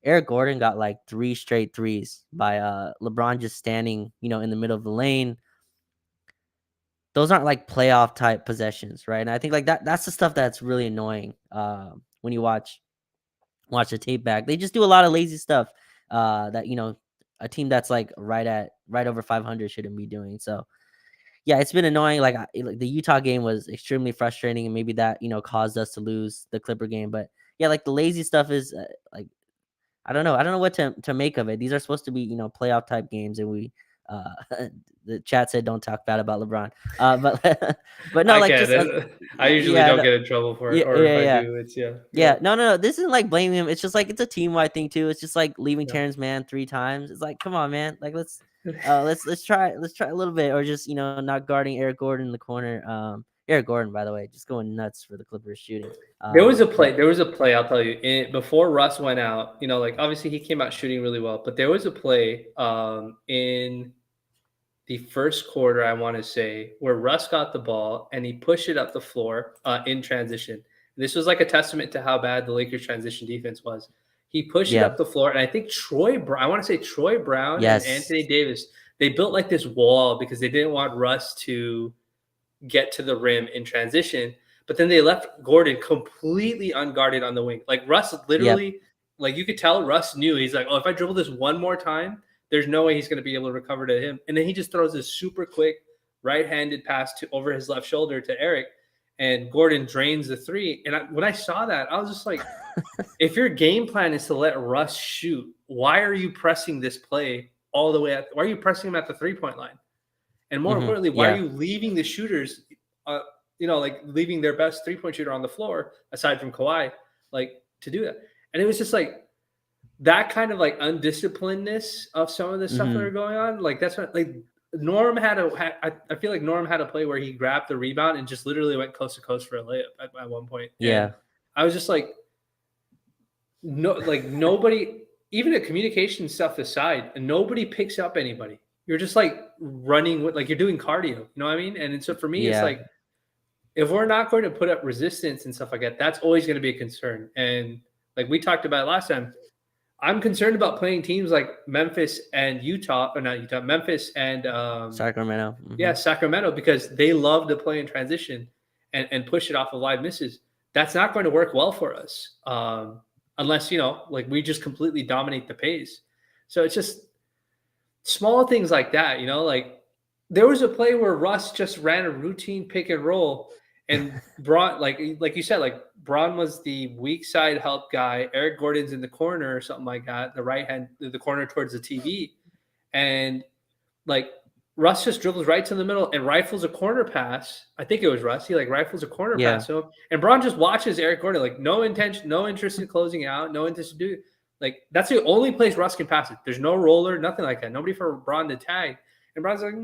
Eric Gordon got like three straight threes by LeBron just standing, in the middle of the lane. Those aren't like playoff type possessions, right? And I think like that's the stuff that's really annoying when you watch the tape back. They just do a lot of lazy stuff that a team that's like right over 500 shouldn't be doing. So yeah, it's been annoying. Like the Utah game was extremely frustrating, and maybe that caused us to lose the Clipper game. But yeah, like the lazy stuff is like I don't know what to make of it. These are supposed to be playoff type games, and we uh the chat said don't talk bad about LeBron. But but no, I like can. just I usually yeah don't no, get in trouble for it, yeah or if yeah I yeah. do, it's yeah. Go Yeah, ahead. no. This isn't like blaming him. It's just like it's a team wide thing too. It's just like leaving Yeah. Terrence Mann 3 times. It's like, come on, man. Like let's try a little bit, or just not guarding Eric Gordon in the corner. Eric Gordon, by the way, just going nuts for the Clippers shooting. There was a play. But There was a play. I'll tell you. Before Russ went out, like obviously he came out shooting really well, but there was a play in the first quarter, I want to say, where Russ got the ball and he pushed it up the floor in transition. This was like a testament to how bad the Lakers transition defense was. He pushed it yeah, up the floor, and I think I want to say Troy Brown and yes, Anthony Davis, they built like this wall because they didn't want Russ to get to the rim in transition. But then they left Gordon completely unguarded on the wing. Like Russ yep, literally, like you could tell Russ knew he's like, oh, if I dribble this one more time, there's no way he's going to be able to recover to him. And then he just throws this super quick right-handed pass to over his left shoulder to Eric. and Gordon drains the three. And when I saw that, I was just like, if your game plan is to let Russ shoot, why are you pressing this play all the way at? Why are you pressing him at the 3-point line? And more importantly, why are Yeah. you leaving the shooters, like leaving their best 3-point shooter on the floor aside from Kawhi, like to do that? And it was just like that kind of like undisciplinedness of some of the stuff that are going on. Like that's what like Norm I feel like Norm had a play where he grabbed the rebound and just literally went coast to coast for a layup at one point. And Yeah. I was just like, no, like nobody, even the communication stuff aside, nobody picks up anybody. You're just like running with, like you're doing cardio. You know what I mean? And so for me, it's Yeah. like if we're not going to put up resistance and stuff like that, that's always going to be a concern. And like we talked about last time, I'm concerned about playing teams like Memphis and Utah, or not Utah, Memphis and Sacramento. yeah, Sacramento, because they love to play in transition and push it off of live misses. That's not going to work well for us unless, like we just completely dominate the pace. So it's just small things like that, like there was a play where Russ just ran a routine pick and roll and Braun, like you said, like Braun was the weak side help guy. Eric Gordon's in the corner or something like that, the corner towards the TV. And like Russ just dribbles right to the middle and rifles a corner pass. I think it was Russ. He like rifles a corner pass. So, and Braun just watches Eric Gordon, like no intention, no interest in closing out, no interest to do. Like that's the only place Russ can pass it. There's no roller, nothing like that. Nobody for Braun to tag. And Braun's like,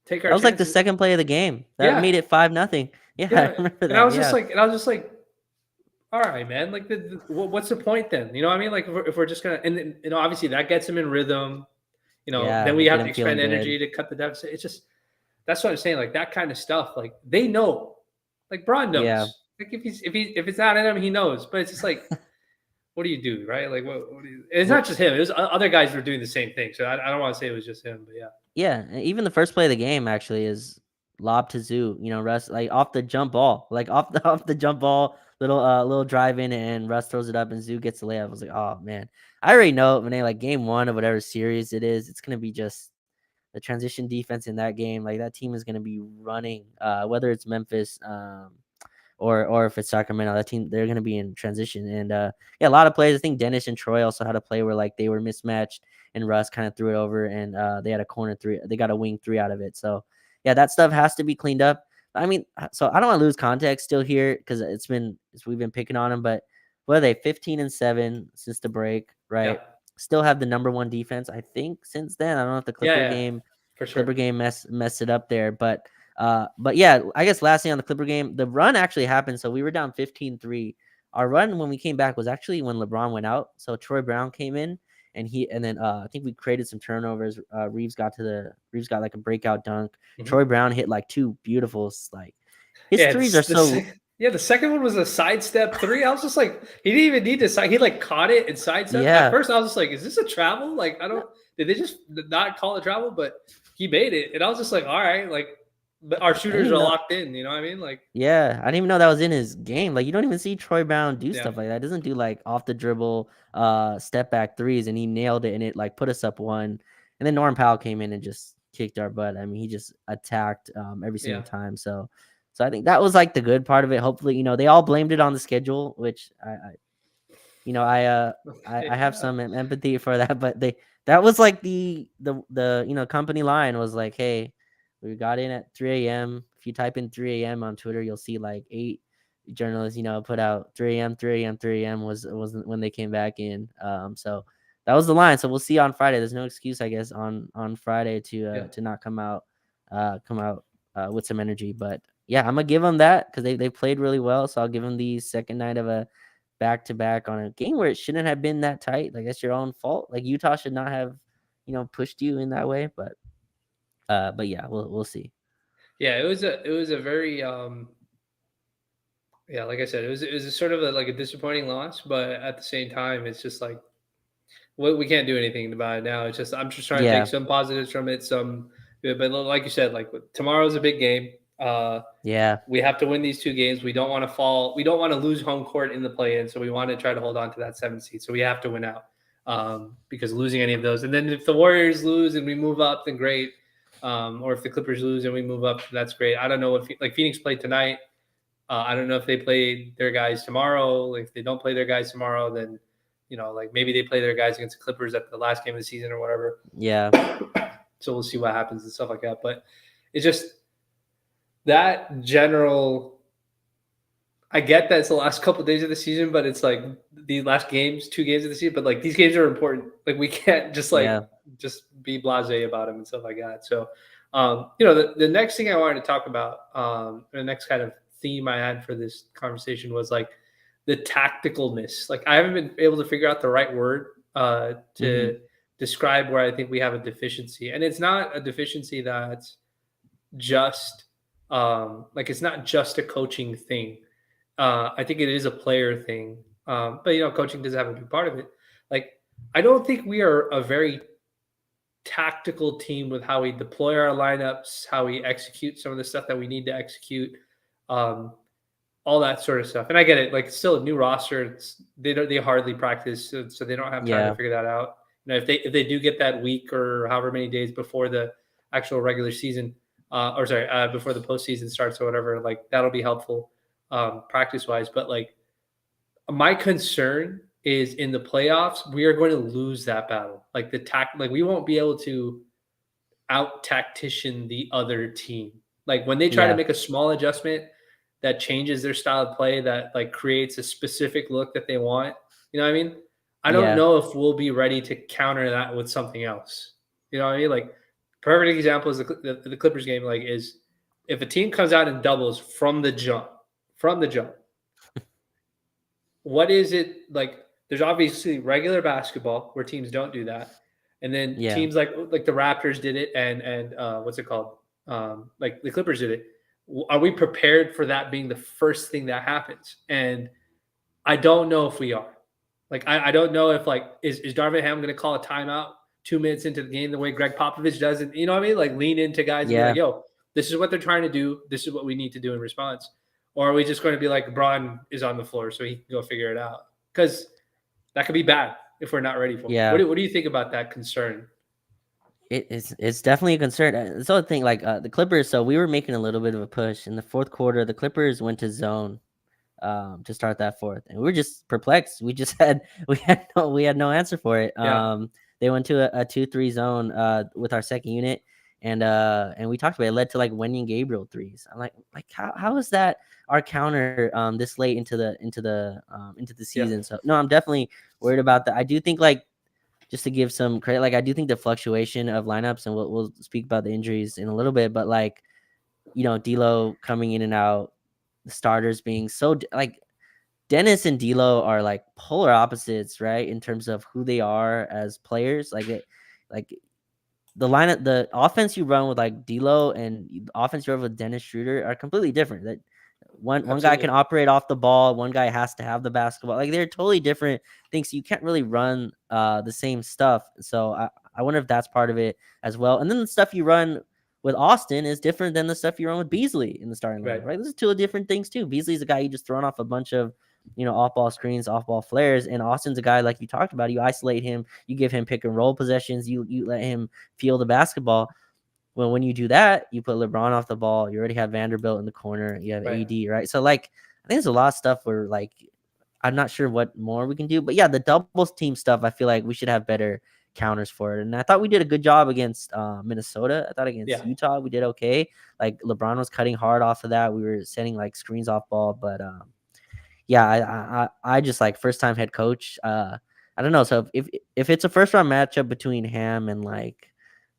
take our. That was chances. like the second play of the game. That made it 5-0. Yeah, I remember that. And I was just like, all right, man. Like, what's the point then? You know what I mean? Like, if we're just gonna, and obviously that gets him in rhythm. Then we have to expend energy to cut the deficit. It's just that's what I'm saying. Like that kind of stuff. Like they know, like Braun knows. Yeah. Like if it's not in him, he knows. But it's just like, what do you do, right? Like what do you? It's not just him. It was other guys were doing the same thing. So I don't want to say it was just him, but yeah. Yeah, even the first play of the game actually is lob to Zoo. Russ like off the jump ball, like off the jump ball, little drive in, and Russ throws it up, and Zoo gets the layup. I was like, oh man, I already know when they like game one of whatever series it is, it's gonna be just the transition defense in that game. Like that team is gonna be running, whether it's Memphis, or if it's Sacramento, that team they're gonna be in transition. And a lot of plays. I think Dennis and Troy also had a play where like they were mismatched and Russ kind of threw it over, and they had a corner three. They got a wing three out of it. So yeah, that stuff has to be cleaned up. I mean, so I don't want to lose context still here because we've been picking on them, but what are they 15-7 since the break, right? Yeah. Still have the number one defense, I think, since then. I don't know if the Clipper game, for sure. Clipper game messed it up there, but yeah, I guess lastly on the Clipper game, the run actually happened. So we were down 15-3. Our run when we came back was actually when LeBron went out. So Troy Brown came in. And then I think we created some turnovers. Reeves got like a breakout dunk. Mm-hmm. Troy Brown hit like two beautiful, like his threes are so. The second one was a sidestep three. I was just like, he didn't even need to side. He like caught it and sidestep. Yeah. At first, I was just like, is this a travel? Like, did they just not call it travel? But he made it, and I was just like, all right, like. But our shooters are locked in, you know what I mean? Like, yeah, I didn't even know that was in his game. Like, you don't even see Troy Brown do stuff like that. Doesn't do like off the dribble, step back threes, and he nailed it, and it like put us up one. And then Norm Powell came in and just kicked our butt. I mean, he just attacked every single time. So I think that was like the good part of it. Hopefully, they all blamed it on the schedule, which I have some empathy for that. But that was like the company line was like, hey. We got in at 3 a.m. If you type in 3 a.m. on Twitter, you'll see like 8 journalists, put out 3 a.m. 3 a.m. 3 a.m. was when they came back in. So that was the line. So we'll see on Friday. There's no excuse, I guess, on Friday to not come out with some energy. But yeah, I'm gonna give them that because they played really well. So I'll give them the second night of a back-to-back on a game where it shouldn't have been that tight. Like that's your own fault. Like Utah should not have pushed you in that way, but yeah, we'll see. Yeah, it was a very like I said, it was a sort of like a disappointing loss, but at the same time, it's just like we can't do anything about it now. It's just I'm just trying to take some positives from it, but like you said, like tomorrow's a big game. We have to win these two games. We don't want to fall. We don't want to lose home court in the play-in, so we want to try to hold on to that 7th seed. So we have to win out because losing any of those, and then if the Warriors lose and we move up, then great. Or if the Clippers lose and we move up, that's great. I don't know if Phoenix played tonight. I don't know if they play their guys tomorrow. Like, if they don't play their guys tomorrow, then like maybe they play their guys against the Clippers at the last game of the season or whatever. Yeah. So we'll see what happens and stuff like that. But it's just that general. I get that it's the last couple of days of the season, but it's like the last games, 2 games of the season. But like these games are important. Like we can't just Yeah. just be blasé about them and stuff like that. So, the next thing I wanted to talk about, the next kind of theme I had for this conversation was like the tacticalness. Like I haven't been able to figure out the right word to Mhm. describe where I think we have a deficiency, and it's not a deficiency that's just like it's not just a coaching thing. I think it is a player thing, but coaching does have a big part of it. Like I don't think we are a very tactical team with how we deploy our lineups, how we execute some of the stuff that we need to execute, um, all that sort of stuff. And I get it; like it's still a new roster. They hardly practice, so they don't have time to Yeah. figure that out. If they do get that week or however many days before the actual regular season, or sorry, before the postseason starts or whatever, like that'll be helpful practice wise. But like my concern is in the playoffs, we are going to lose that battle. Like like we won't be able to out tactician the other team. Like when they try to Yeah. make a small adjustment that changes their style of play, that like creates a specific look that they want. You know what I mean? I don't Yeah. know if we'll be ready to counter that with something else. You know what I mean? Like perfect example is the Clippers game. Like is if a team comes out and doubles from the jump, what is it like? There's obviously regular basketball where teams don't do that, and then Yeah. teams like the Raptors did it, and what's it called? Like the Clippers did it. Are we prepared for that being the first thing that happens? And I don't know if we are. Like I don't know if like is Darvin Ham going to call a timeout 2 minutes into the game the way Greg Popovich does, and you know what I mean? Like lean into guys and be like, Yeah. "Yo, this is what they're trying to do. This is what we need to do in response." Or are we just going to be like LeBron is on the floor, so he can go figure it out? Because that could be bad if we're not ready for it. Yeah. What do you think about that concern? It's definitely a concern. This other thing, like the Clippers. So we were making a little bit of a push in the fourth quarter. The Clippers went to zone to start that fourth, and we were just perplexed. We just had we had no answer for it. Yeah, They went to a 2-3 zone with our second unit, and we talked about it. It led to like Wendy and Gabriel threes. I'm like how is that our counter this late into the yeah, season? So no, I'm definitely worried about that. I do think like just to give some credit, like I do think the fluctuation of lineups, and we'll speak about the injuries in a little bit, but like D'Lo coming in and out, the starters being like Dennis and D'Lo are like polar opposites, right? In terms of who they are as players, like the offense you run with like D'Lo and the offense you run with Dennis Schroeder are completely different. That one guy can absolutely. operate off the ball, one guy has to have the basketball. Like they're totally different things. You can't really run the same stuff. So I wonder if that's part of it as well. And then the stuff you run with Austin is different than the stuff you run with Beasley in the starting lineup, Right. right? Those are two different things too. Beasley's a guy you just thrown off a bunch of off ball screens, off ball flares, and Austin's a guy like you talked about. You isolate him, you give him pick and roll possessions, you let him feel the basketball. Well, when you do that, you put LeBron off the ball. You already have Vanderbilt in the corner. You have Right. AD, right? So like, I think there's a lot of stuff where like I'm not sure what more we can do, but yeah, the doubles team stuff. I feel like we should have better counters for it. And I thought we did a good job against Minnesota. I thought against Yeah. Utah we did okay. Like LeBron was cutting hard off of that. We were setting like screens off ball, but yeah, I just like first time head coach. I don't know. So if it's a first round matchup between Ham and like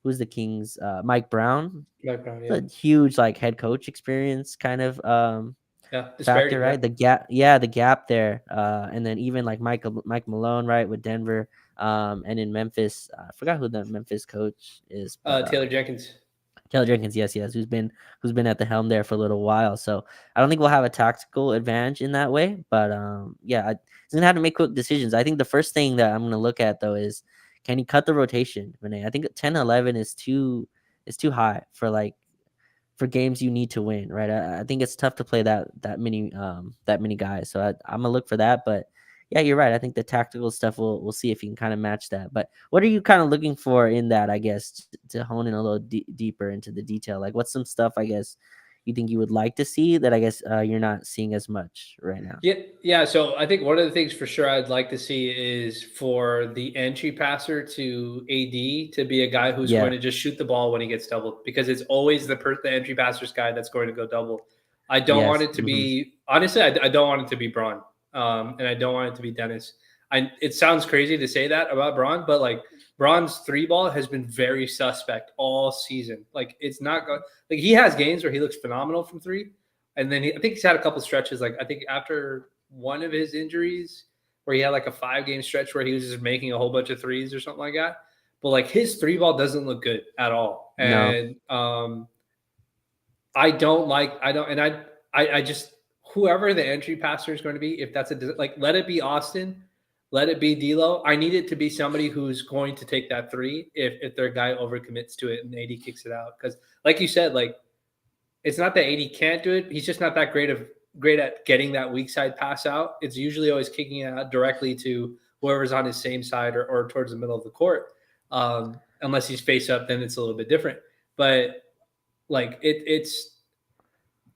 who's the Kings, Mike Brown, Mike Brown. it's Yeah. a huge like head coach experience kind of Yeah. Disparity. factor, Yeah. right? The gap there, and then even like Mike Malone, right, with Denver, and in Memphis, I forgot who the Memphis coach is, but Taylor Jenkins. Taylor Jenkins, yes, who's been at the helm there for a little while. So I don't think we'll have a tactical advantage in that way. But yeah, he's gonna have to make quick decisions. I think the first thing that I'm gonna look at though is can he cut the rotation, Renee? I think 10-11 is too high for games you need to win, right? I think it's tough to play that many guys. So I'm gonna look for that. But yeah, you're right. I think the tactical stuff we'll see if you can kind of match that. But what are you kind of looking for in that? I guess to hone in a little deeper into the detail. Like what's some stuff I guess you think you would like to see that I guess you're not seeing as much right now? Yeah. So I think one of the things for sure I'd like to see is for the entry passer to AD to be a guy who's going Yeah. to just shoot the ball when he gets doubled, because it's always the entry passer's guy that's going to go double. I don't want Yes. it to be, honestly, I don't want it to be Braun, and I don't want it to be Dennis. It sounds crazy to say that about Braun, but like Braun's three ball has been very suspect all season. Like it's not going. Like he has games where he looks phenomenal from three, and then I think he's had a couple stretches. Like I think after one of his injuries, where he had like a 5-game stretch where he was just making a whole bunch of threes or something like that. But like his three ball doesn't look good at all, No. and I don't like. I don't, and I just whoever the entry passer is going to be, if that's like, let it be Austin, let it be D'Lo. I need it to be somebody who's going to take that three if their guy overcommits to it and AD kicks it out. Because like you said, like it's not that AD can't do it. He's just not that great at getting that weak side pass out. It's usually always kicking it out directly to whoever's on his same side or towards the middle of the court. Unless he's face up, then it's a little bit different. But like it's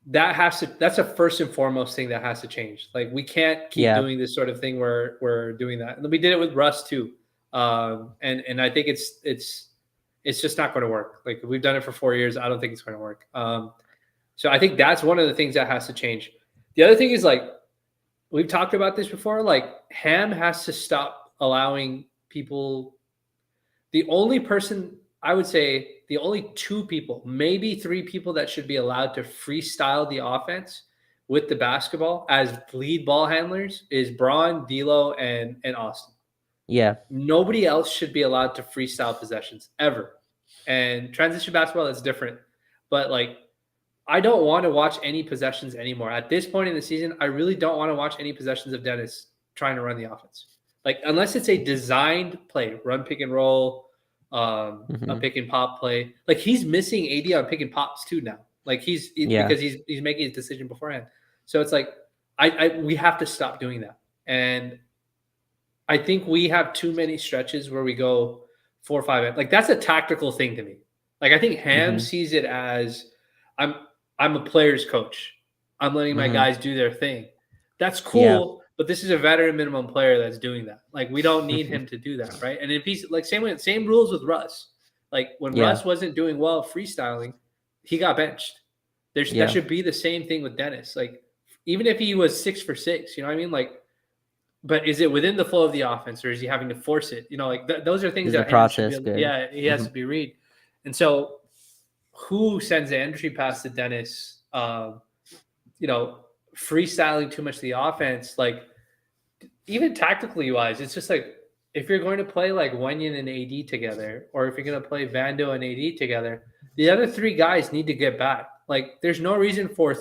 that's a first and foremost thing that has to change. Like we can't keep Yeah. doing this sort of thing where we're doing that. And we did it with Russ too. And I think it's just not going to work. Like we've done it for 4 years. I don't think it's going to work. So I think that's one of the things that has to change. The other thing is, like, we've talked about this before, like Ham has to stop allowing people. The only person, I would say, the only 2 people, maybe 3 people that should be allowed to freestyle the offense with the basketball as lead ball handlers is Braun, D'Lo, and Austin. Yeah. Nobody else should be allowed to freestyle possessions ever. And transition basketball, that's different. But like, I don't want to watch any possessions anymore. At this point in the season, I really don't want to watch any possessions of Dennis trying to run the offense. Like, unless it's a designed play, run pick and roll, a pick and pop play. Like he's missing AD on pick and pops too now. Like because he's making his decision beforehand. So it's like we have to stop doing that. And I think we have too many stretches where we go 4 or 5. Like that's a tactical thing to me. Like I think Ham sees it as I'm a player's coach. I'm letting my guys do their thing. That's cool, but this is a veteran minimum player that's doing that. Like we don't need him to do that, right? And if he's like same rules with Russ. Like when Russ wasn't doing well freestyling, he got benched. That should be the same thing with Dennis. Like even if he was 6 for 6, you know what I mean? Like, but is it within the flow of the offense, or is he having to force it? You know, like those are things Is that the process should be, good? yeah, he has to be read. And so who sends the entry pass to Dennis, freestyling too much of the offense, like even tactically wise, it's just like if you're going to play like Wenyan and AD together, or if you're going to play Vando and AD together, the other 3 guys need to get back. Like there's no reason for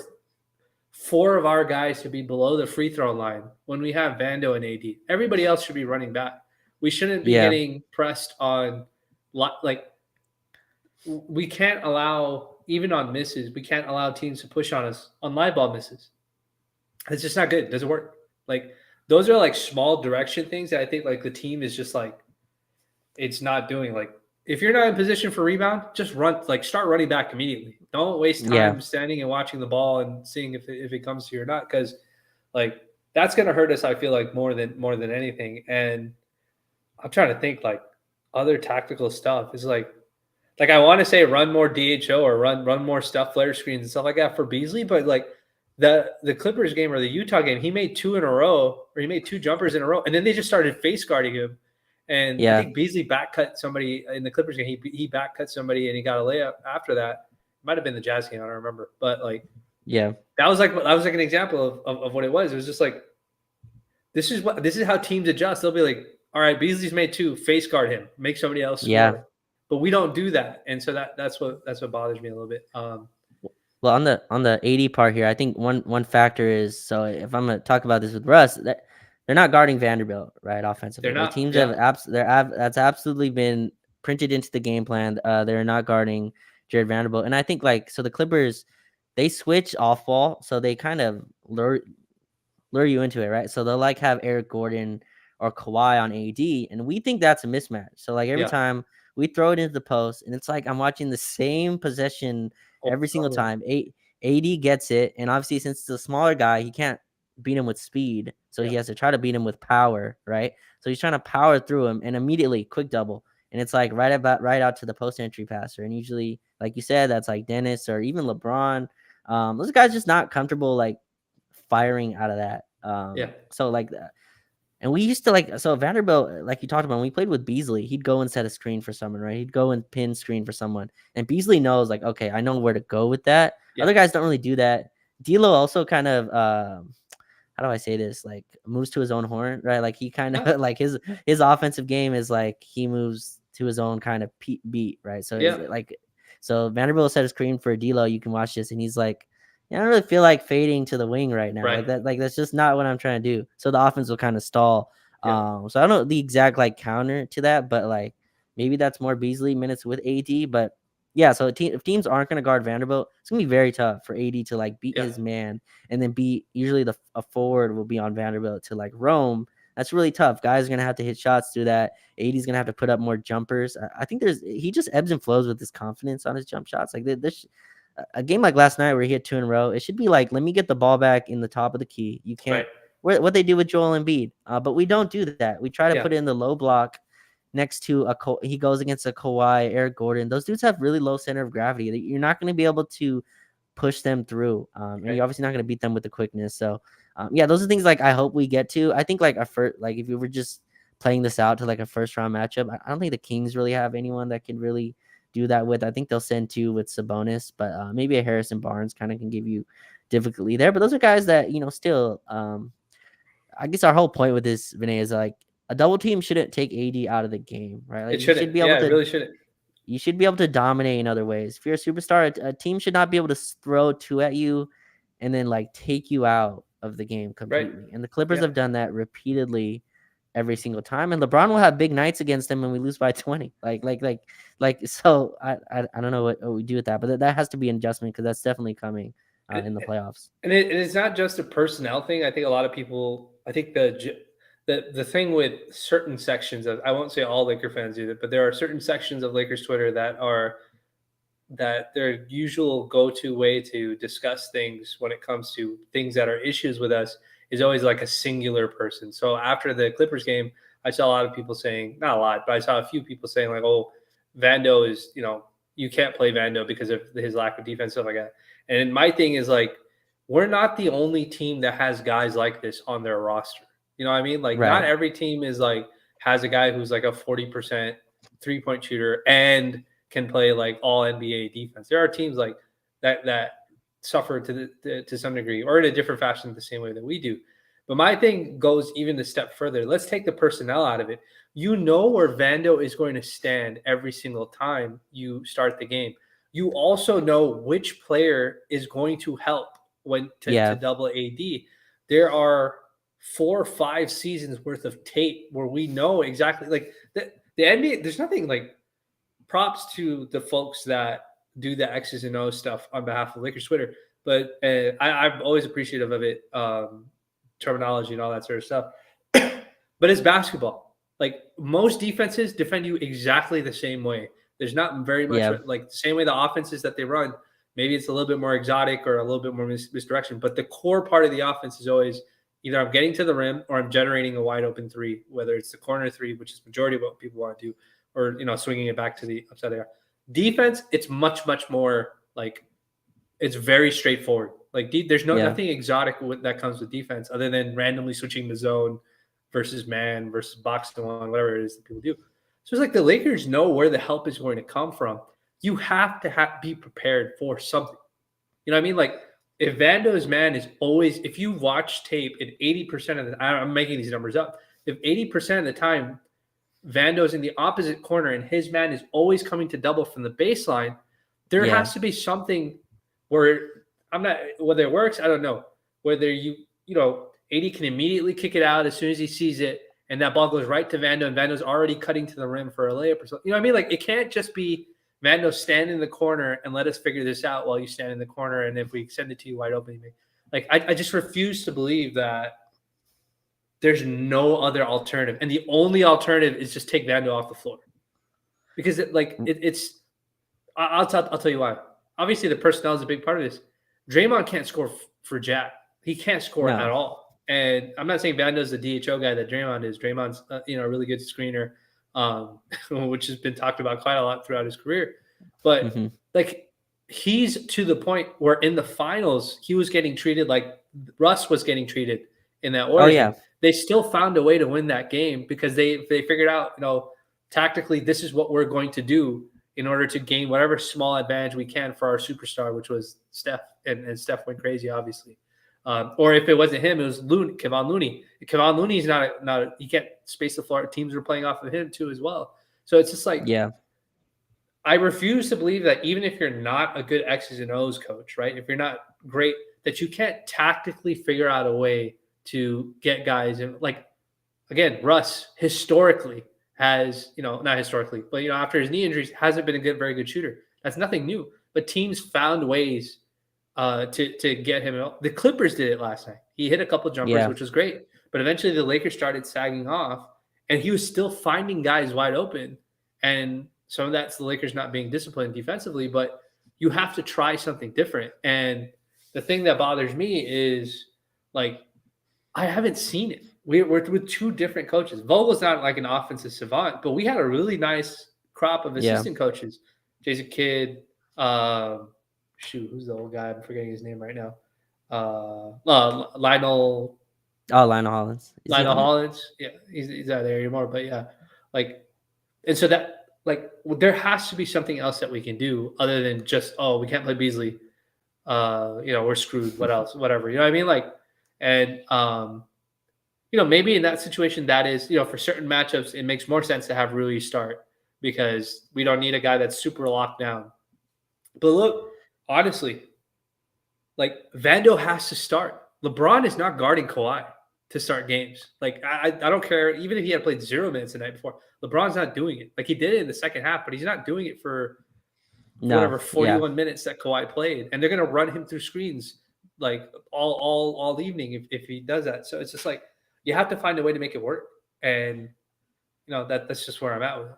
4 of our guys to be below the free throw line when we have Vando and AD. Everybody else should be running back. We shouldn't be getting pressed on, like, we can't allow, even on misses, we can't allow teams to push on us on live ball misses. It's just not good. It doesn't work. Like those are like small direction things that I think like the team is just like, it's not doing. Like if you're not in position for rebound, just run, like start running back immediately. Don't waste time standing and watching the ball and seeing if it comes to you or not. Cause like that's going to hurt us. I feel like more than anything. And I'm trying to think like other tactical stuff is like I want to say run more DHO or run more stuff, flare screens and stuff like that for Beasley. But like the Clippers game or the Utah game, he made 2 in a row, or he made 2 jumpers in a row. And then they just started face guarding him. And I think Beasley back cut somebody in the Clippers game. He back cut somebody and he got a layup after that. It might have been the Jazz game, I don't remember. But like, that was like an example of what it was. It was just like, this is how teams adjust. They'll be like, all right, Beasley's made 2, face guard him, make somebody else score. But we don't do that. And so that's what bothers me a little bit. Well, on the AD part here, I think one factor is, so if I'm gonna talk about this with Russ, that they're not guarding Vanderbilt, right? Offensively, They're not. Teams that's absolutely been printed into the game plan. They're not guarding Jared Vanderbilt, and I think like so the Clippers, they switch off ball, so they kind of lure you into it, right? So they'll like have Eric Gordon or Kawhi on AD, and we think that's a mismatch. So like every time we throw it into the post, and it's like I'm watching the same possession every single time. AD gets it, and obviously since it's a smaller guy, he can't beat him with speed, so he has to try to beat him with power, right? So he's trying to power through him, and immediately quick double, and it's like right out to the post entry passer, and usually, like you said, that's like Dennis or even LeBron. Those guys just not comfortable like firing out of that. Yeah. So like and we used to like, so Vanderbilt, like you talked about, when we played with Beasley, he'd go and set a screen for someone, right? He'd go and pin screen for someone. And Beasley knows, like, okay, I know where to go with that. Yeah. Other guys don't really do that. D'Lo also kind of, how do I say this? Like, moves to his own horn, right? Like, he kind of, like, his offensive game is like, he moves to his own kind of beat, right? So, Yeah. it's like, so Vanderbilt set a screen for D'Lo. You can watch this, and he's like, yeah, I don't really feel like fading to the wing right now. Right. Like that's just not what I'm trying to do. So the offense will kind of stall. Yeah. So I don't know the exact like counter to that, but like maybe that's more Beasley minutes with AD. But yeah, so if teams aren't going to guard Vanderbilt, it's gonna be very tough for AD to like beat Yeah. his man, and then usually a forward will be on Vanderbilt to like roam. That's really tough. Guys are gonna have to hit shots through that. AD's gonna have to put up more jumpers. I think he just ebbs and flows with his confidence on his jump shots. Like this a game like last night where he hit 2 in a row, it should be like, let me get the ball back in the top of the key. You can't what they do with Joel Embiid, but we don't do that. We try to put it in the low block next to he goes against a Kawhi, Eric Gordon. Those dudes have really low center of gravity. You're not going to be able to push them through, and you're obviously not going to beat them with the quickness. So, yeah, those are things like I hope we get to. I think like if you were just playing this out to like a first round matchup, I don't think the Kings really have anyone that can really do that with. I think they'll send 2 with Sabonis, but maybe a Harrison Barnes kind of can give you difficulty there. But those are guys that, still, I guess our whole point with this, Vinay, is like a double team shouldn't take AD out of the game, right? Like It shouldn't. It really shouldn't. You should be able to dominate in other ways. If you're a superstar, a team should not be able to throw 2 at you and then like take you out of the game completely. Right. And the Clippers have done that repeatedly every single time. And LeBron will have big nights against them when we lose by 20. So I don't know what we do with that, but that has to be an adjustment because that's definitely coming in the playoffs. And it's not just a personnel thing. I think a lot of people, I think the thing with certain sections of, I won't say all Laker fans do it, but there are certain sections of Lakers Twitter that their usual go-to way to discuss things when it comes to things that are issues with us is always like a singular person. So after the Clippers game, I saw a lot of people saying, not a lot, but I saw a few people saying like, oh, Vando is, you can't play Vando because of his lack of defense, stuff like that. And my thing is like, we're not the only team that has guys like this on their roster. You know what I mean? Like not every team is like, has a guy who's like a 40% 3-point shooter and can play like all NBA defense. There are teams like that suffer to some degree or in a different fashion the same way that we do. But my thing goes even a step further. Let's take the personnel out of it. You know where Vando is going to stand every single time you start the game. You also know which player is going to help to double AD. There are 4 or 5 seasons worth of tape where we know exactly like the NBA. There's nothing like, props to the folks that do the X's and O's stuff on behalf of Lakers Twitter. But I'm always appreciative of it, terminology and all that sort of stuff. But it's basketball. Like most defenses defend you exactly the same way. There's not very much like the same way the offenses that they run. Maybe it's a little bit more exotic or a little bit more misdirection. But the core part of the offense is always either I'm getting to the rim or I'm generating a wide open 3, whether it's the corner 3, which is majority of what people want to do, or swinging it back to the upside there. Defense, it's much more like it's very straightforward. Like there's nothing exotic that comes with defense other than randomly switching the zone versus man versus box to one, whatever it is that people do. So it's like the Lakers know where the help is going to come from. You have to be prepared for something. You know what I mean? Like if Vando's man is always, if you watch tape and 80% of the, I'm making these numbers up, if 80% of the time Vando's in the opposite corner and his man is always coming to double from the baseline, there has to be something where whether it works, I don't know. Whether AD can immediately kick it out as soon as he sees it and that ball goes right to Vando and Vando's already cutting to the rim for a layup or something. You know what I mean? Like it can't just be Vando stand in the corner and let us figure this out while you stand in the corner. And if we send it to you wide open, like I just refuse to believe that there's no other alternative. And the only alternative is just take Vando off the floor. Because I'll tell you why. Obviously the personnel is a big part of this, Draymond can't score for Jack. He can't score at No. all. And I'm not saying Vando's the DHO guy that Draymond is. Draymond's a really good screener, which has been talked about quite a lot throughout his career. But Mm-hmm. like he's to the point where in the finals he was getting treated like Russ was getting treated in that Oh Warriors yeah. game. They still found a way to win that game because they figured out, tactically this is what we're going to do in order to gain whatever small advantage we can for our superstar, which was Steph, and Steph went crazy, obviously. Or if it wasn't him, it was Kevon Looney. Kevon Looney's not he can't space the floor. Teams were playing off of him too as well. So it's just like Yeah. I refuse to believe that even if you're not a good X's and O's coach, right? If you're not great, that you can't tactically figure out a way to get guys in. Like again, Russ historically has, not historically, but after his knee injuries, hasn't been a very good shooter. That's nothing new. But teams found ways to get him. The Clippers did it last night. He hit a couple jumpers, Yeah. which was great. But eventually the Lakers started sagging off, and he was still finding guys wide open. And some of that's the Lakers not being disciplined defensively, but you have to try something different. And the thing that bothers me is like I haven't seen it. We're with two different coaches. Vogel's not like an offensive savant, but we had a really nice crop of Yeah. assistant coaches. Jason Kidd, who's the old guy? I'm forgetting his name right now. Lionel Oh, Lionel Hollins. Is he Lionel on it? Hollins. Yeah, he's out there anymore. But yeah, like, and so that there has to be something else that we can do other than just we can't play Beasley. We're screwed. What else? Whatever. You know what I mean? Like, and maybe in that situation, that is, for certain matchups, it makes more sense to have Rui start because we don't need a guy that's super locked down. But look, honestly, like Vando has to start. LeBron is not guarding Kawhi to start games. Like I don't care, even if he had played 0 minutes the night before, LeBron's not doing it. Like he did it in the second half, but he's not doing it for No. whatever Yeah. 41 minutes that Kawhi played, and they're gonna run him through screens like all evening if he does that. So it's just like you have to find a way to make it work, and that's just where I'm at with it.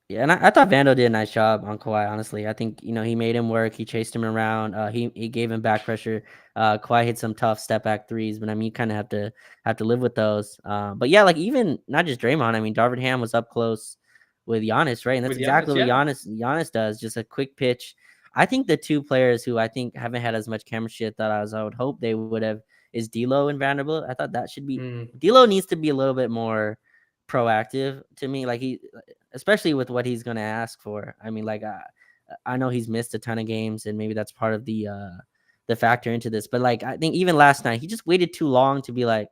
Yeah, and I thought Vando did a nice job on Kawhi, honestly. I think, he made him work. He chased him around. He gave him back pressure. Kawhi hit some tough step back threes, but I mean, you kind of have to live with those. But yeah, like even not just Draymond. I mean, Darvin Ham was up close with Giannis, right? And that's With exactly Giannis, what yeah. Giannis does. Just a quick pitch. I think the two players who I think haven't had as much chemistry as I would hope they would have is D'Lo and Vanderbilt. I thought that should be D'Lo needs to be a little bit more proactive to me. Like especially with what he's going to ask for. I mean, like I know he's missed a ton of games, and maybe that's part of the factor into this. But like I think even last night, he just waited too long to be like,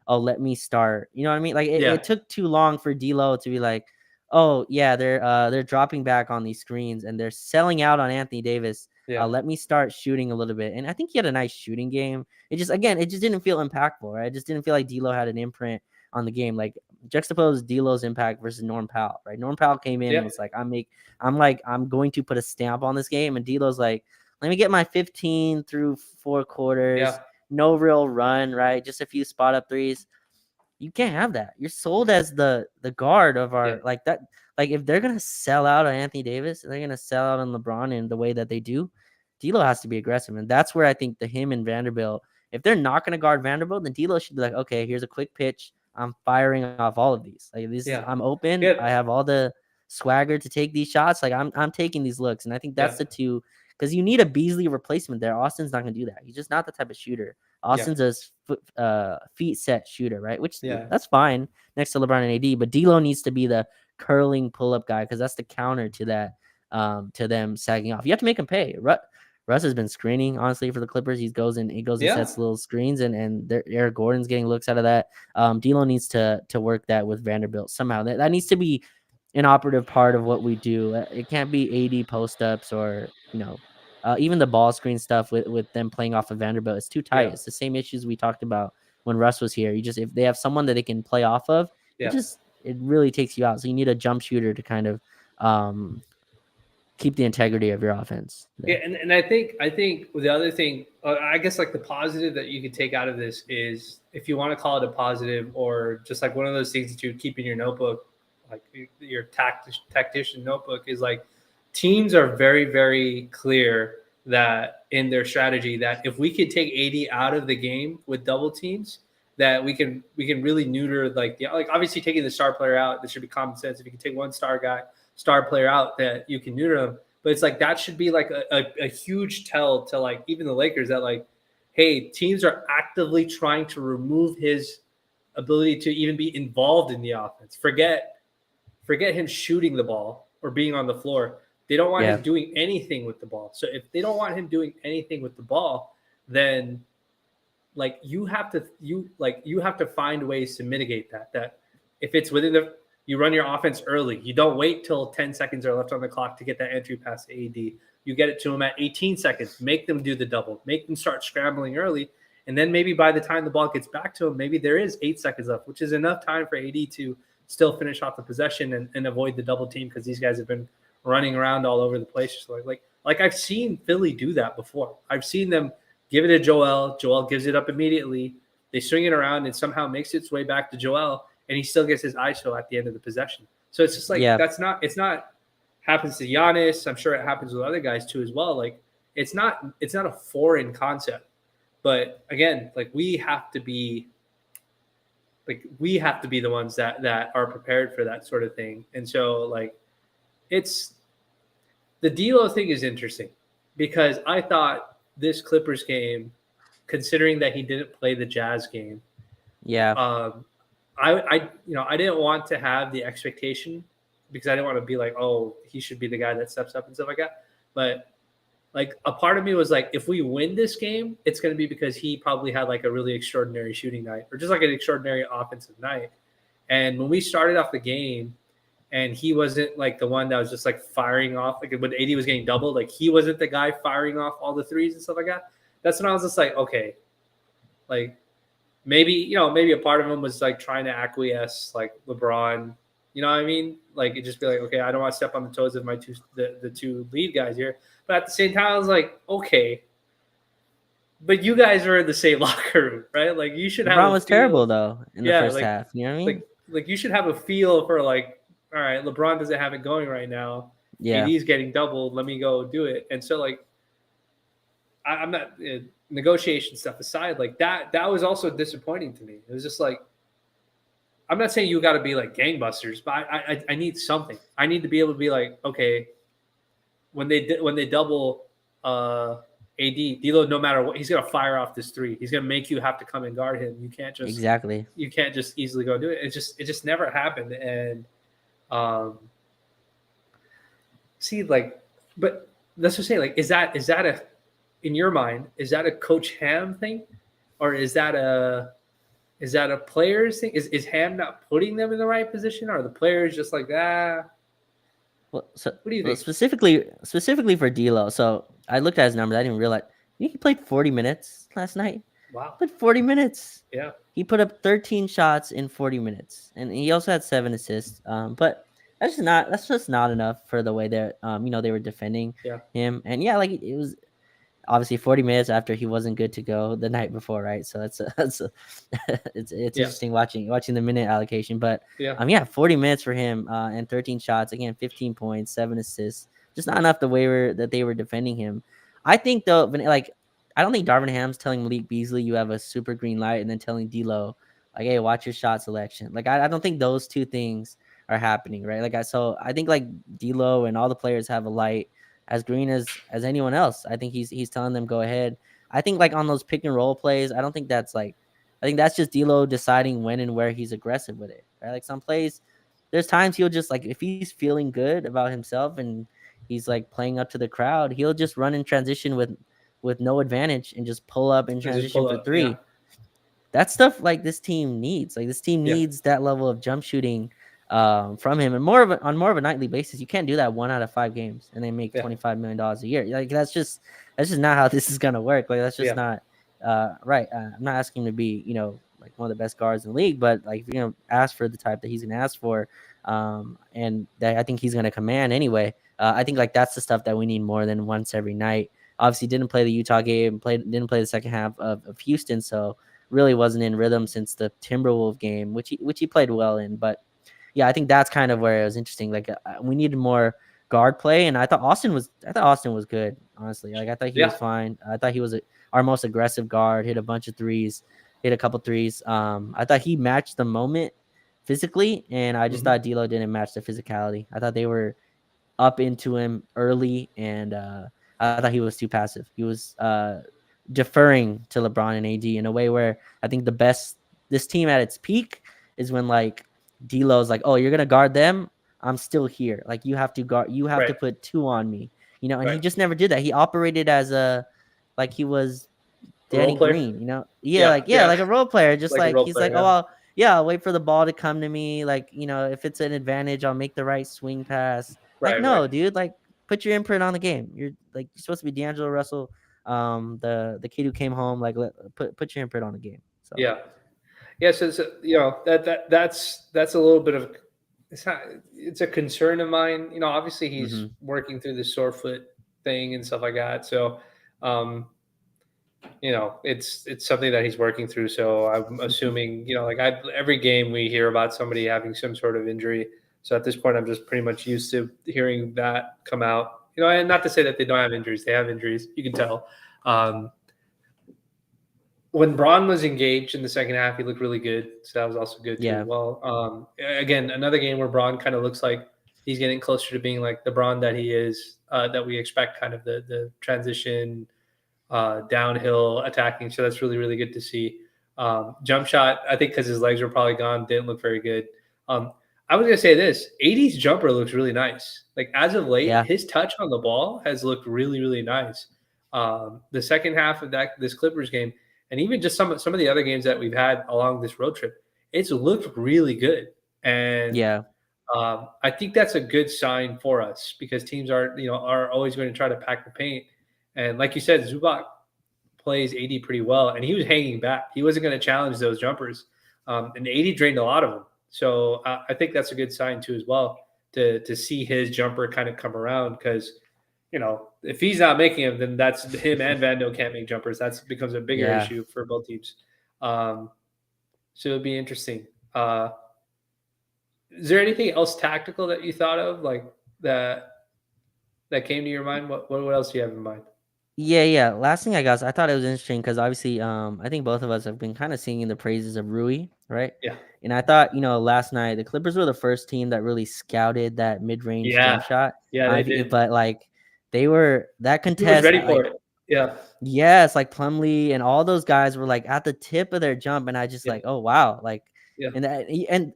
"Oh, let me start." You know what I mean? Like it took too long for D'Lo to be like, "Oh yeah, they're dropping back on these screens and they're selling out on Anthony Davis. Yeah. Let me start shooting a little bit." And I think he had a nice shooting game. It just didn't feel impactful, right? It just didn't feel like D'Lo had an imprint on the game. Like juxtapose D'Lo's impact versus Norm Powell, right? Norm Powell came in and was like, I'm going to put a stamp on this game. And D'Lo's like, let me get my 15 through 4 quarters, no real run, right? Just a few spot up threes. You can't have that. You're sold as the guard of our like that. Like if they're gonna sell out on Anthony Davis, they're gonna sell out on LeBron in the way that they do. D'Lo has to be aggressive, and that's where I think him and Vanderbilt. If they're not gonna guard Vanderbilt, then D'Lo should be like, okay, here's a quick pitch. I'm firing off all of these. Like I'm open. I have all the swagger to take these shots. Like I'm taking these looks, and I think that's the two. Because you need a Beasley replacement there. Austin's not gonna do that. He's just not the type of shooter. Austin's a feet set shooter, right? Which that's fine next to LeBron and AD, but D'Lo needs to be the curling pull up guy because that's the counter to that, to them sagging off. You have to make him pay. Russ has been screening honestly for the Clippers. He goes and sets little screens, and Eric Gordon's getting looks out of that. D'Lo needs to work that with Vanderbilt somehow. That needs to be an operative part of what we do. It can't be AD post ups or even the ball screen stuff with them playing off of Vanderbilt. It's too tight. It's the same issues we talked about when Russ was here. If they have someone that they can play off of, it really takes you out. So you need a jump shooter to kind of keep the integrity of your offense there. Yeah, and I think the other thing, I guess like the positive that you could take out of this is, if you want to call it a positive, or just like one of those things that you keep in your notebook, like your tactician notebook, is like teams are very, very clear that in their strategy that if we could take AD out of the game with double teams, that we can really neuter like obviously taking the star player out, that should be common sense. If you can take one star player out, that you can neuter them. But it's like that should be like a huge tell to like even the Lakers that like, hey, teams are actively trying to remove his ability to even be involved in the offense. Forget him shooting the ball or being on the floor. They don't want Yeah. him doing anything with the ball. So if they don't want him doing anything with the ball, then like you have to find ways to mitigate that. That if it's within the you run your offense early. You don't wait till 10 seconds are left on the clock to get that entry pass to AD. You get it to them at 18 seconds. Make them do the double. Make them start scrambling early. And then maybe by the time the ball gets back to him, maybe there is 8 seconds left, which is enough time for AD to still finish off the possession and avoid the double team because these guys have been running around all over the place. So like I've seen Philly do that before. I've seen them give it to Joel. Joel gives it up immediately. They swing it around and somehow makes its way back to Joel, and he still gets his ISO at the end of the possession. So it's just like it's not happens to Giannis. I'm sure it happens with other guys too as well. Like it's not a foreign concept. But again, like we have to be the ones that are prepared for that sort of thing. And so like it's the D'Lo thing is interesting because I thought this Clippers game, considering that he didn't play the Jazz game, I didn't want to have the expectation because I didn't want to be like, oh, he should be the guy that steps up and stuff like that. But like a part of me was like, if we win this game, it's going to be because he probably had like a really extraordinary shooting night or just like an extraordinary offensive night. And when we started off the game and he wasn't like the one that was just like firing off, like when AD was getting doubled, like he wasn't the guy firing off all the threes and stuff like that. That's when I was just like, okay, like maybe a part of him was like trying to acquiesce like LeBron, you know what I mean? Like it just be like, okay, I don't want to step on the toes of my the two lead guys here. But at the same time, I was like, okay, but you guys are in the same locker room, right? Like you should have. LeBron was terrible though in the first like, half. You know what I mean? Like you should have a feel for like, all right, LeBron doesn't have it going right now. Yeah, AD's getting doubled. Let me go do it. And so like, I'm not negotiation stuff aside. Like that was also disappointing to me. It was just like, I'm not saying you got to be like gangbusters, but I need something. I need to be able to be like, okay, when they double AD, D'Lo, no matter what, he's gonna fire off this three. He's gonna make you have to come and guard him. You can't just easily go do it. It just never happened. And see, like, but let's just say, like, is that a in your mind, is that a Coach Ham thing, or is that a players thing? Is Ham not putting them in the right position, or are the players just like that? Well, so what do you think? Specifically for D'Lo, so I looked at his numbers. I didn't realize he played 40 minutes last night. Wow, played 40 minutes. Yeah, he put up 13 shots in 40 minutes, and he also had 7 assists. But that's just not enough for the way that they were defending him. And yeah, like it was obviously 40 minutes after he wasn't good to go the night before, right? So it's interesting watching the minute allocation. But 40 minutes for him and 13 shots, again 15 points, 7 assists, just not enough the way that they were defending him. I think though, like I don't think Darvin Ham's telling Malik Beasley you have a super green light and then telling D'Lo like, hey, watch your shot selection. Like I don't think those two things are happening, right? Like I think like D'Lo and all the players have a light as green as anyone else. I think he's telling them go ahead. I think like on those pick and roll plays, I think that's just D'Lo deciding when and where he's aggressive with it. Right? Like some plays, there's times he'll just like if he's feeling good about himself and he's like playing up to the crowd, he'll just run in transition with no advantage and just pull up in transition for three. Yeah. That's stuff like this team needs. Like this team needs that level of jump shooting from him, and on more of a nightly basis. You can't do that 1 out of 5 games and they make $25 million a year. Like that's just not how this is gonna work. Like that's just not right. I'm not asking him to be like one of the best guards in the league, but like if you're gonna ask for the type that he's gonna ask for, and that I think he's gonna command anyway. I think like that's the stuff that we need more than once every night. Obviously, didn't play the Utah game, didn't play the second half of Houston, so really wasn't in rhythm since the Timberwolves game, which he played well in, but. Yeah, I think that's kind of where it was interesting. Like we needed more guard play, and I thought Austin was good. Honestly, like I thought he was Yeah. fine. I thought he was our most aggressive guard. Hit a bunch of threes, hit a couple threes. I thought he matched the moment physically, and I just Mhm. thought D'Lo didn't match the physicality. I thought they were up into him early, and I thought he was too passive. He was deferring to LeBron and AD in a way where I think this team at its peak is when like D'Lo's like, oh, you're gonna guard them. I'm still here. Like you have to guard. You have to Right. put two on me. And he Right. just never did that. He operated as like he was A role Danny player. Green. Yeah. Yeah. Like a role player. Just Like a like role he's player. like, oh, Yeah. I'll wait for the ball to come to me. Like if it's an advantage, I'll make the right swing pass. Like Right. Right. no, dude. Like put your imprint on the game. You're supposed to be D'Angelo Russell, the kid who came home. Like put your imprint on the game. So Yeah. Yeah. So that's a little bit of it's a concern of mine. Obviously he's mhm. working through the sore foot thing and stuff like that. So, um, it's something that he's working through. So I'm assuming, like every game we hear about somebody having some sort of injury. So at this point, I'm just pretty much used to hearing that come out. And not to say that they don't have injuries; they have injuries. You can tell. Um, when Braun was engaged in the second half, he looked really good. So that was also good too as Yeah, well. Again, another game where Braun kind of looks like he's getting closer to being like the Braun that he is, that we expect, kind of the transition, downhill attacking. So that's really, really good to see. Jump shot, I think because his legs were probably gone, didn't look very good. Um, I was going to say this, 80's jumper looks really nice. Like as of late, yeah, his touch on the ball has looked really, really nice. The second half of this Clippers game, and even just some of the other games that we've had along this road trip, it's looked really good. And yeah, I think that's a good sign for us because teams are always going to try to pack the paint. And like you said, Zubac plays AD pretty well, and he was hanging back. He wasn't going to challenge those jumpers, and AD drained a lot of them. So I think that's a good sign too as well to see his jumper kind of come around because if he's not making them, then that's him and Vando can't make jumpers. That becomes a bigger yeah. issue for both teams. Um, so it'll be interesting. Is there anything else tactical that you thought of like that came to your mind? What else do you have in mind? Yeah. Last thing I got, I thought it was interesting because obviously, I think both of us have been kind of singing the praises of Rui, right? Yeah. And I thought, last night the Clippers were the first team that really scouted that mid-range jump Yeah. shot. Yeah, they did. But like they were that He was contest, ready for like it. Yeah. yes, like Plumlee and all those guys were like at the tip of their jump, and I just Yeah. like, oh wow, like, Yeah. and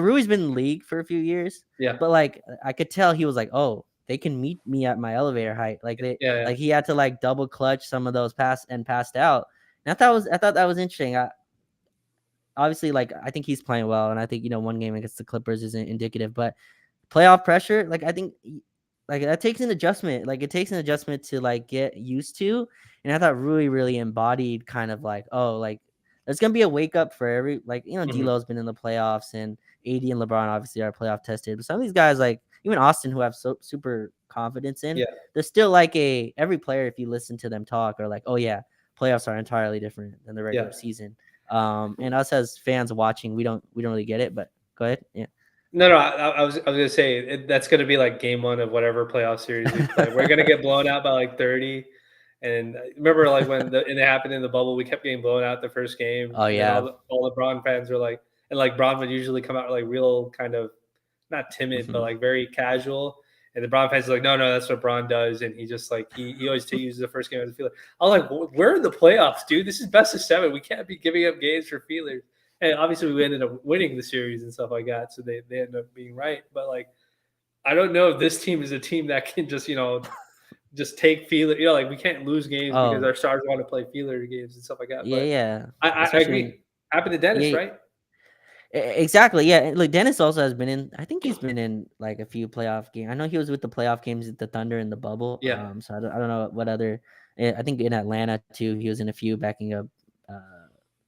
Rui's been in the league for a few years, Yeah. but like I could tell he was like, oh, they can meet me at my elevator height, Yeah. Yeah. like he had to like double clutch some of those passed out, and I thought that was interesting. Obviously, like I think he's playing well, and I think one game against the Clippers isn't indicative, but playoff pressure, like I think like that takes an adjustment. Like it takes an adjustment to like get used to. And I thought Rui really embodied kind of like, oh, like there's gonna be a wake up for every like Mhm. D'Lo's been in the playoffs and AD and LeBron obviously are playoff tested. But some of these guys like even Austin who have super confidence in, Yeah. they're still like every player, if you listen to them talk, are like, oh yeah, playoffs are entirely different than the Yeah. regular season. And us as fans watching, we don't really get it, but go ahead. Yeah. No. I was gonna say that's gonna be like game one of whatever playoff series we play. We're gonna get blown out by like 30. And remember, like when it happened in the bubble, we kept getting blown out the first game, Oh and then yeah. all the Braun fans were like, and like Braun would usually come out like real kind of not timid, but Mhm. like very casual. And the Braun fans are like, no, that's what Braun does, and he just like he always uses the first game as a feeler. I was like, we're in the playoffs, dude. This is best of 7. We can't be giving up games for feelers. And obviously, we ended up winning the series and stuff like that, so they ended up being right. But like, I don't know if this team is a team that can just take feeler. Like we can't lose games because Oh our stars want to play feeler games and stuff like that. yeah, But yeah. I Especially when agree. Happened to Dennis, yeah, right? exactly. Yeah, and, like Dennis also has been in. I think he's been in like a few playoff games. I know he was with the playoff games at the Thunder in the bubble. Yeah. So I don't know what other. I think in Atlanta too, he was in a few uh,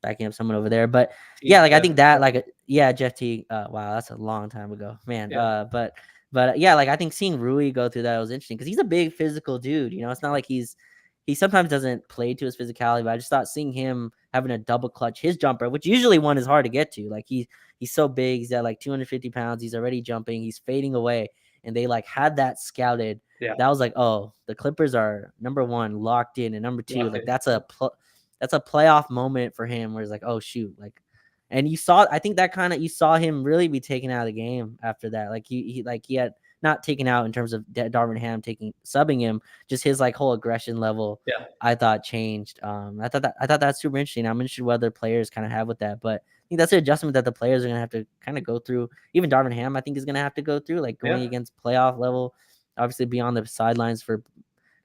backing up someone over there. But yeah, like I Yeah. think that like yeah, Jeff T. Wow, that's a long time ago, man. Yeah. But yeah, like I think seeing Rui go through that was interesting because he's a big physical dude. It's not like he sometimes doesn't play to his physicality, but I just thought seeing him having a double clutch his jumper, which usually one is hard to get to. Like he's so big, he's at like 250 pounds, he's already jumping, he's fading away. and they like had that scouted, Yeah, that was like, oh, the Clippers are number one locked in, and number two, locked like in. that's a playoff moment for him where it's like, oh shoot, like, and you saw, I think that kind of, you saw him really be taken out of the game after that. Like he had not taken out in terms of Darvin Ham subbing him, just his like whole aggression level. Yeah, I thought changed. I thought that's super interesting. I'm interested what other players kind of have with that, but I think that's an adjustment that the players are gonna have to kind of go through. Even Darvin Ham, I think, is gonna have to go through, like going yeah. against playoff level. Obviously, be on the sidelines for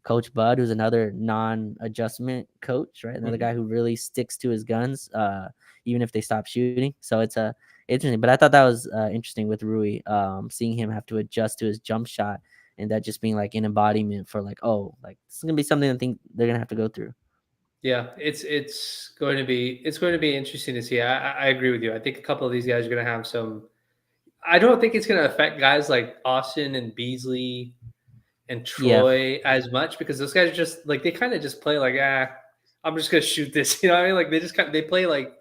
Coach Bud, who's another non-adjustment coach, right? Another Mhm. guy who really sticks to his guns, even if they stop shooting. So it's interesting. But I thought that was interesting with Rui, seeing him have to adjust to his jump shot, and that just being like an embodiment for like, oh, like this is gonna be something I think they're gonna have to go through. Yeah, it's going to be interesting to see. I agree with you. I think a couple of these guys are going to have some. I don't think it's going to affect guys like Austin and Beasley and Yeah, Troy as much because those guys are just like they kind of just play like I'm just going to shoot this. You know what I mean? Like they just kind of, they play like like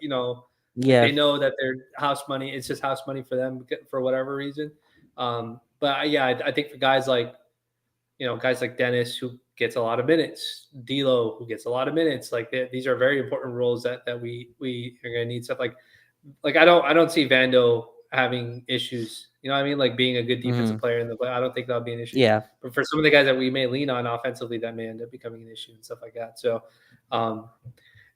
yeah, they know that their house money. It's just house money for them for whatever reason. But yeah, I think for guys like guys like Dennis who gets a lot of minutes, D'Lo who gets a lot of minutes. Like these are very important roles that we are going to need stuff like I don't see Vando having issues. You know what I mean? Like being a good defensive hmm, player in the play. I don't think that'll be an issue. yeah. But for some of the guys that we may lean on offensively, that may end up becoming an issue and stuff like that. So, um,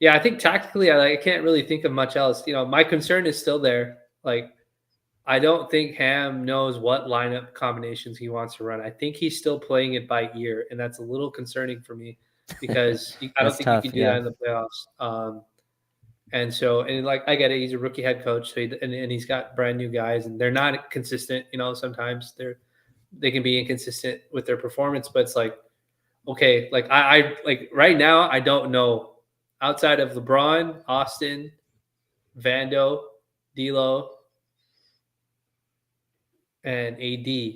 yeah, I think tactically, I can't really think of much else. My concern is still there. Like I don't think Ham knows what lineup combinations he wants to run. I think he's still playing it by ear, and that's a little concerning for me because I don't That's think you tough. can do that Yeah. in the playoffs. And so, and like I get it, he's a rookie head coach, so and he's got brand new guys, and they're not consistent. Sometimes they can be inconsistent with their performance, but it's like okay, like I like right now I don't know outside of LeBron, Austin, Vando, D'Lo, and AD.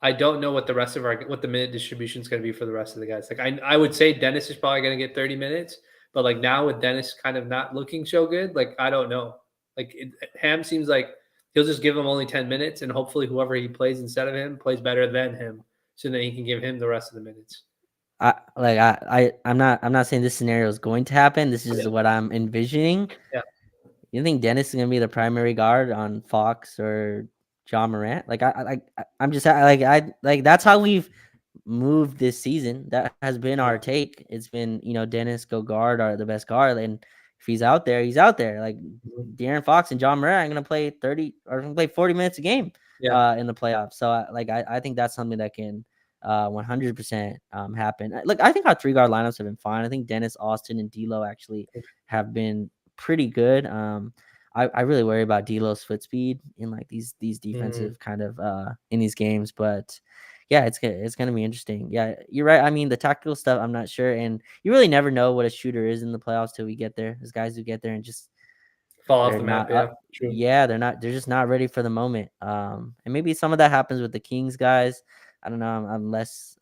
I don't know what the rest of what the minute distribution is going to be for the rest of the guys. Like I would say Dennis is probably going to get 30 minutes, but like now with Dennis kind of not looking so good, like I don't know. Like Ham seems like he'll just give him only 10 minutes, and hopefully whoever he plays instead of him plays better than him, so then he can give him the rest of the minutes. I'm not saying this scenario is going to happen. This is Yeah, what I'm envisioning. yeah. You think Dennis is gonna be the primary guard on Fox or John Morant? Like I'm just like that's how we've moved this season. That has been Yeah. our take. It's been, Dennis go guard are the best guard, and if he's out there, he's out there. Like Mhm. De'Aaron Fox and John Morant are gonna play 30 or gonna play 40 minutes a game Yeah. in the playoffs. So I think that's something that can 100% happen. Look, I think our three guard lineups have been fine. I think Dennis, Austin, and D'Lo actually have been pretty good. I really worry about D'Lo's foot speed in like these Mhm. defensive kind of in these games, but yeah, it's gonna be interesting. Yeah, you're right. I mean, the tactical stuff, I'm not sure, and you really never know what a shooter is in the playoffs till we get there. There's guys who get there and just Fall off they're the map. not Yeah. up. True. Yeah, they're just not ready for the moment. And maybe some of that happens with the Kings guys. I don't know. I'm less.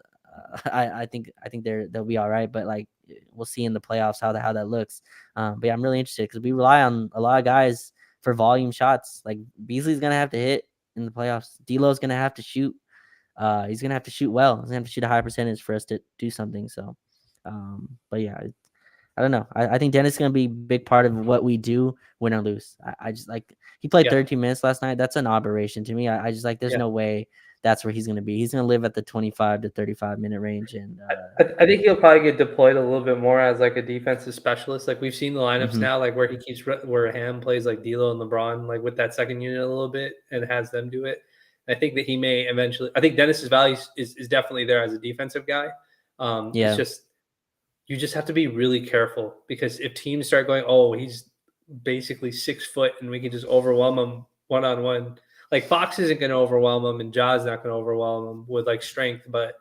I think they'll be all right, but like we'll see in the playoffs how that looks. But yeah, I'm really interested because we rely on a lot of guys for volume shots. Like Beasley's gonna have to hit in the playoffs. D'Lo's gonna have to shoot. He's gonna have to shoot well. He's gonna have to shoot a high percentage for us to do something. So, but yeah, I don't know. I think Dennis is gonna be a big part of what we do, win or lose. I just like he played Yeah. 13 minutes last night. That's an aberration to me. I just like there's Yeah. no way that's where he's gonna be. He's gonna live at the 25 to 35 minute range, and I think he'll probably get deployed a little bit more as like a defensive specialist. Like we've seen the lineups mhm. now, like where he keeps where Ham plays like D'Lo and LeBron, like with that second unit a little bit and has them do it. I think that he may eventually. I think Dennis's value is definitely there as a defensive guy. It's Yeah, just you just have to be really careful because if teams start going, oh, he's basically 6 foot and we can just overwhelm him one on one. Like Fox isn't going to overwhelm him and Ja's not going to overwhelm him with like strength, but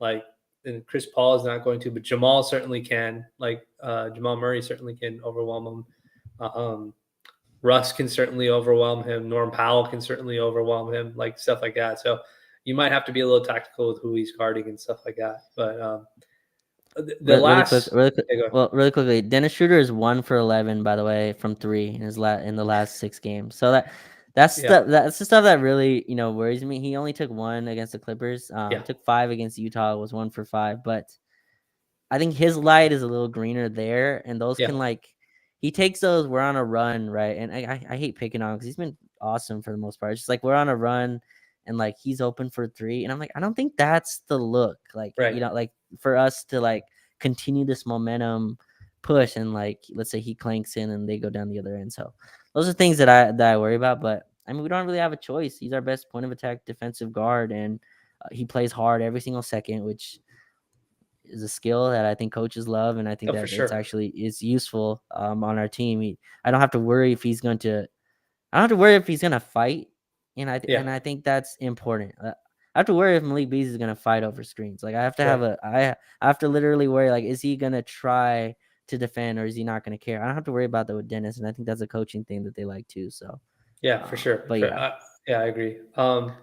like and Chris Paul is not going to, but Jamal certainly can. Like Jamal Murray certainly can overwhelm him. Russ can certainly overwhelm him. Norm Powell can certainly overwhelm him, like stuff like that. So you might have to be a little tactical with who he's guarding and stuff like that. But the really quick, last, yeah, go. really quickly. Dennis Schroeder is 1 for 11, by the way, from three in the last 6 games. So Yeah. That's the stuff that really, worries me. He only took 1 against the Clippers. Yeah. Took 5 against Utah, was 1 for 5. But I think his light is a little greener there, and those Yeah. can he takes those. We're on a run, right? And I hate picking on him because he's been awesome for the most part. It's just like we're on a run, and he's open for 3, and I'm like, I don't think that's the look. Right. For us to continue this momentum push, and let's say he clanks in and they go down the other end. So those are things that I worry about. But I mean, we don't really have a choice. He's our best point of attack defensive guard, and he plays hard every single second, which is a skill that I think coaches love, and I think Oh, for that it's sure. actually is useful on our team. I don't have to worry if he's going to. I don't have to worry if he's going to fight, and Yeah. I think that's important. I have to worry if Malik Beasley is going to fight over screens. I have to have Right. I have to literally worry is he going to try to defend, or is he not going to care? I don't have to worry about that with Dennis, and I think that's a coaching thing that they like too. So, Yeah, for sure. but yeah, Yeah, I agree. So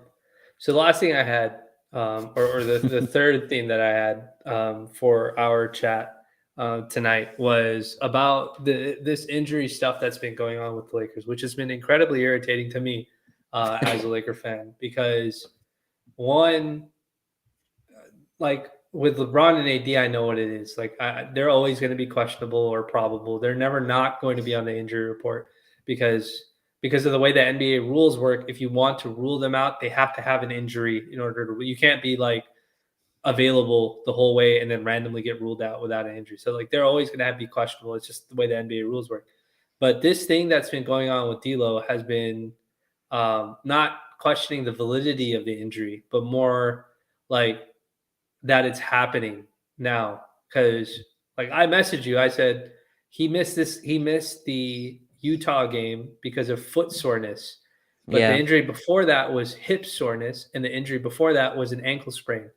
the last thing I had, or the third thing that I had for our chat tonight was about this injury stuff that's been going on with the Lakers, which has been incredibly irritating to me as a Laker fan because one, like with LeBron and AD, I know what it is. They're always going to be questionable or probable. They're never not going to be on the injury report because of the way the NBA rules work. If you want to rule them out, they have to have an injury in order to. You can't be available the whole way and then randomly get ruled out without an injury. So they're always going to have to be questionable. It's just the way the NBA rules work. But this thing that's been going on with D'Lo has been not questioning the validity of the injury, but more like that it's happening now. Because I messaged you, I said he missed the Utah game because of foot soreness, but the yeah, injury before that was hip soreness, and the injury before that was an ankle sprain.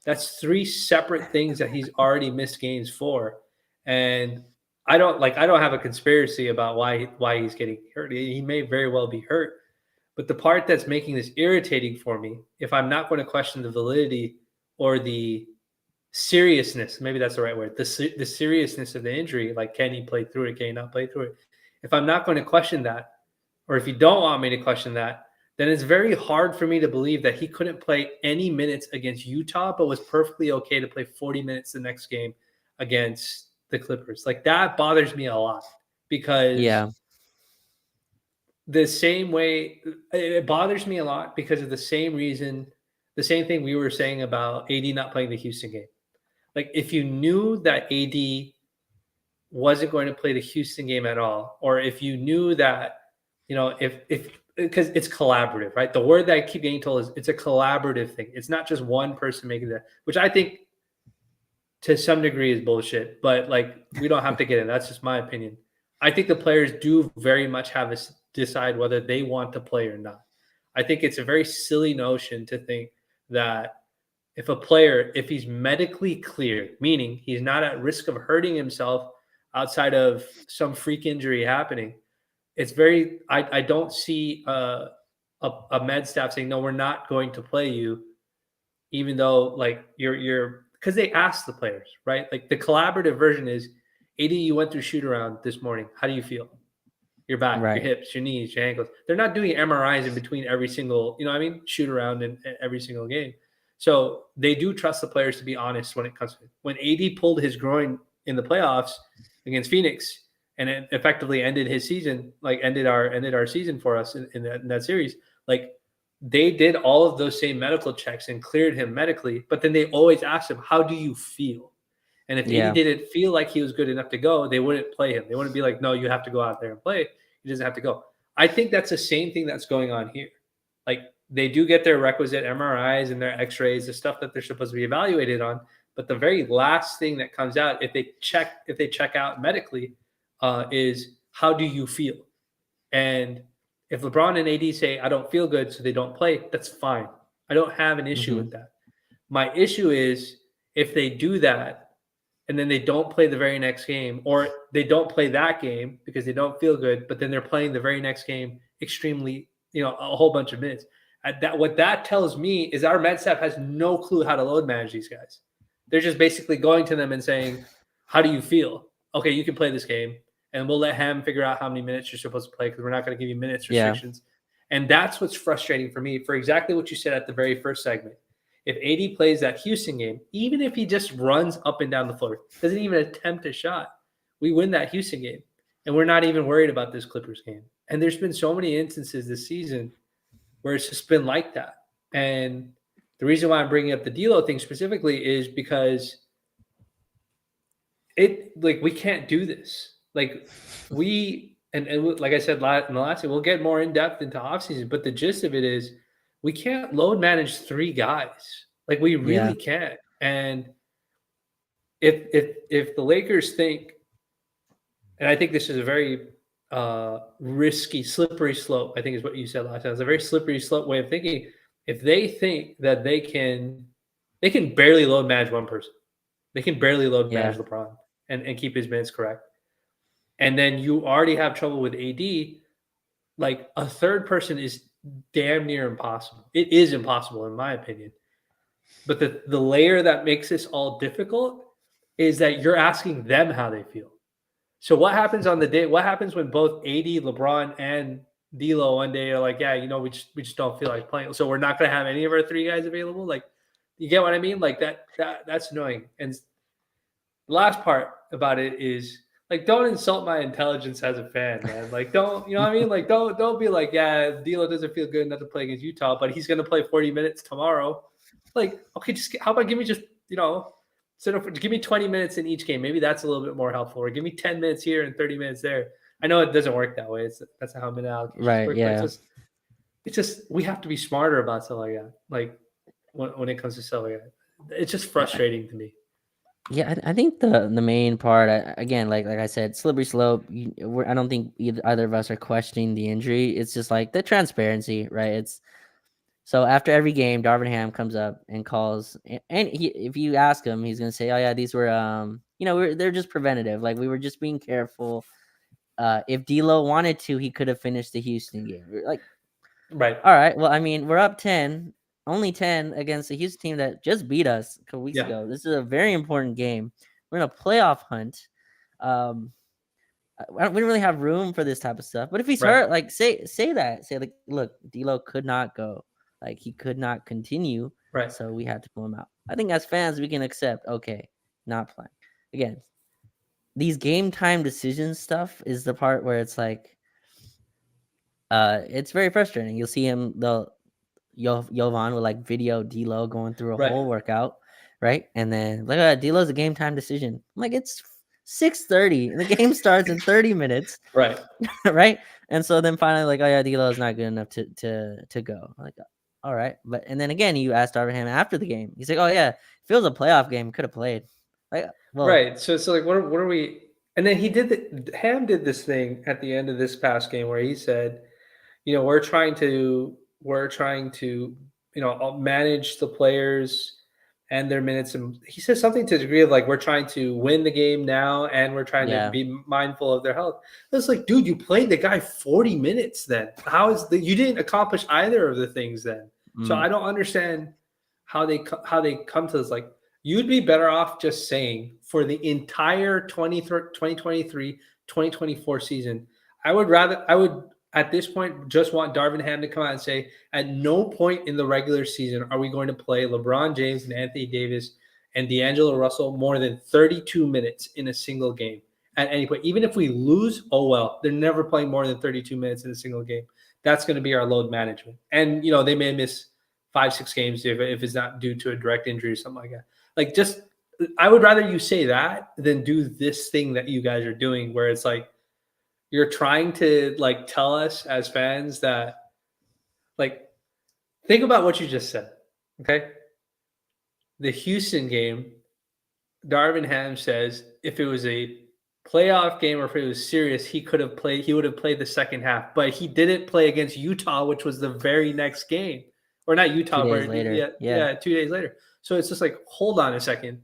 That's 3 separate things that he's already missed games for. And I don't have a conspiracy about why he's getting hurt. He may very well be hurt. But the part that's making this irritating for me, if I'm not going to question the validity or the seriousness, maybe that's the right word, the seriousness of the injury, can he play through it, can he not play through it? If I'm not going to question that, or if you don't want me to question that, then it's very hard for me to believe that he couldn't play any minutes against Utah, but was perfectly okay to play 40 minutes the next game against the Clippers. That bothers me a lot because yeah, the same way it bothers me a lot because of the same reason, the same thing we were saying about AD not playing the Houston game. If you knew that AD wasn't going to play the Houston game at all, or if you knew that, if because it's collaborative, right? The word that I keep getting told is it's a collaborative thing. It's not just one person making that, which I think to some degree is bullshit, but we don't have to get in. That's just my opinion. I think the players do very much have to decide whether they want to play or not. I think it's a very silly notion to think that if a player, if he's medically cleared, meaning he's not at risk of hurting himself outside of some freak injury happening, it's very, I don't see a med staff saying, no, we're not going to play you, even though you're, because they ask the players, right? The collaborative version is, AD, you went through shoot around this morning. How do you feel? Your back, your right, hips, your knees, your ankles. They're not doing MRIs in between every single, shoot around in every single game. So they do trust the players to be honest when it comes to it. When AD pulled his groin in the playoffs against Phoenix and it effectively ended his season, ended our season for us in that series, they did all of those same medical checks and cleared him medically, but then they always asked him, how do you feel? And if AD yeah, didn't feel like he was good enough to go, they wouldn't play him. They wouldn't be like, no, you have to go out there and play. He doesn't have to go. I think that's the same thing that's going on here. They do get their requisite MRIs and their X-rays, the stuff that they're supposed to be evaluated on. But the very last thing that comes out, if they check out medically, is how do you feel? And if LeBron and AD say, I don't feel good, so they don't play, that's fine. I don't have an issue hmm with that. My issue is if they do that and then they don't play the very next game, or they don't play that game because they don't feel good, but then they're playing the very next game extremely, a whole bunch of minutes. What that tells me is our med staff has no clue how to load manage these guys. They're just basically going to them and saying, how do you feel? Okay, you can play this game, and we'll let him figure out how many minutes you're supposed to play because we're not going to give you minutes yeah, restrictions. And that's what's frustrating for me, for exactly what you said at the very first segment. If AD plays that Houston game, even if he just runs up and down the floor, doesn't even attempt a shot, we win that Houston game. And we're not even worried about this Clippers game. And there's been so many instances this season where it's just been like that. And the reason why I'm bringing up the D'Lo thing specifically is because we can't do this. Like and like I said in the last, we'll get more in depth into offseason, but the gist of it is we can't load manage 3 guys. Like we Yeah. really can't. And if the Lakers think, and I think this is a very risky, slippery slope, I think is what you said last time. It's a very slippery slope way of thinking. If they think that they can barely load manage one person. They can barely load Yeah. manage LeBron and keep his minutes correct. And then you already have trouble with AD. Like a third person is damn near impossible. It is impossible in my opinion. But the layer that makes this all difficult is that you're asking them how they feel. So what happens on the day? What happens when both AD, LeBron, and D'Lo one day are like, yeah, we just don't feel like playing. So we're not going to have any of our 3 guys available. Like, you get what I mean? Like that's annoying. And the last part about it is like, don't insult my intelligence as a fan, man. Like, don't, you know what I mean? Like, don't be like, yeah, D'Lo doesn't feel good enough to play against Utah, but he's going to play 40 minutes tomorrow. Like, okay, how about give me just, give me 20 minutes in each game. Maybe that's a little bit more helpful. Or give me 10 minutes here and 30 minutes there. I know it doesn't work that way. That's how minute allocations Right. work. Yeah. But it's just we have to be smarter about stuff like that. Like when it comes to stuff like that, it's just frustrating to me. Yeah, I think the main part, again, like I said, slippery slope. I don't think either of us are questioning the injury. It's just like the transparency, right? It's so after every game, Darvin Ham comes up and calls, and if you ask him, he's gonna say, "Oh yeah, these were they're just preventative. Like we were just being careful. If D'Lo wanted to, he could have finished the Houston game. Like, Right. all right, well, I mean, we're up 10, only 10 against a Houston team that just beat us a couple weeks ago. This is a very important game. We're in a playoff hunt. We don't really have room for this type of stuff. But if he's hurt, like say that. Say like, look, D'Lo could not go. Like he could not continue. Right. So we had to pull him out. I think as fans we can accept, okay, not playing. Again, these game time decision stuff is the part where it's like it's very frustrating. You'll see him Jovan will like video D'Lo going through a whole workout, right? And then look at D'Lo's a game time decision. I'm like, it's 6:30 and the game starts in 30 minutes. Right. Right. And so then finally, like, oh yeah, D'Lo is not good enough to go. I'm like, all right. But and then again, you asked Abraham after the game. He's like, oh yeah, if it was a playoff game, could have played. Like, well, right. So like, what are we? And then Ham did this thing at the end of this past game where he said, we're trying to manage the players and their minutes. And he says something to the degree of like, we're trying to win the game now and we're trying to be mindful of their health. It's like, dude, you played the guy 40 minutes then. You didn't accomplish either of the things then. So I don't understand how they come to this. Like, you'd be better off just saying for the entire 2023, 2024 season, I would at this point just want Darvin Ham to come out and say, at no point in the regular season are we going to play LeBron James and Anthony Davis and D'Angelo Russell more than 32 minutes in a single game at any point. Even if we lose, oh well, they're never playing more than 32 minutes in a single game. That's going to be our load management. And, they may miss 5-6 games if it's not due to a direct injury or something like that. Like, just, I would rather you say that than do this thing that you guys are doing where it's like, you're trying to like tell us as fans that, like, think about what you just said. Okay. The Houston game, Darvin Ham says if it was a playoff game or if it was serious, he would have played the second half, but he didn't play against Utah, which was the very next game. Or not Utah, 2 but days later. Yeah, 2 days later. So it's just like, hold on a second.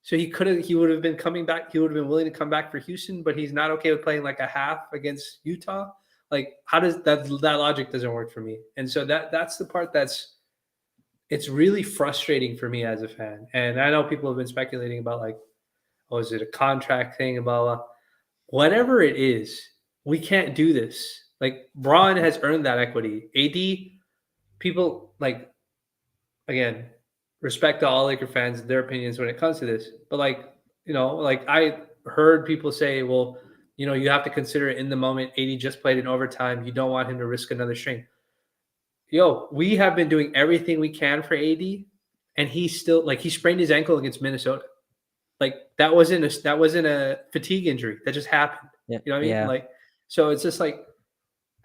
So he would have been coming back. He would have been willing to come back for Houston, but he's not okay with playing like a half against Utah. Like, how does that logic doesn't work for me? And so that's the part it's really frustrating for me as a fan. And I know people have been speculating about like, oh, is it a contract thing? Blah, blah. Whatever it is, we can't do this. Like Braun has earned that equity. AD, people like again, respect to all Laker fans, their opinions when it comes to this. But like, like I heard people say, well, you have to consider it in the moment. AD just played in overtime. You don't want him to risk another string. Yo, we have been doing everything we can for AD, and he's still like he sprained his ankle against Minnesota. Like that wasn't a fatigue injury. That just happened. Yeah, You know what I mean? yeah. Like, so it's just like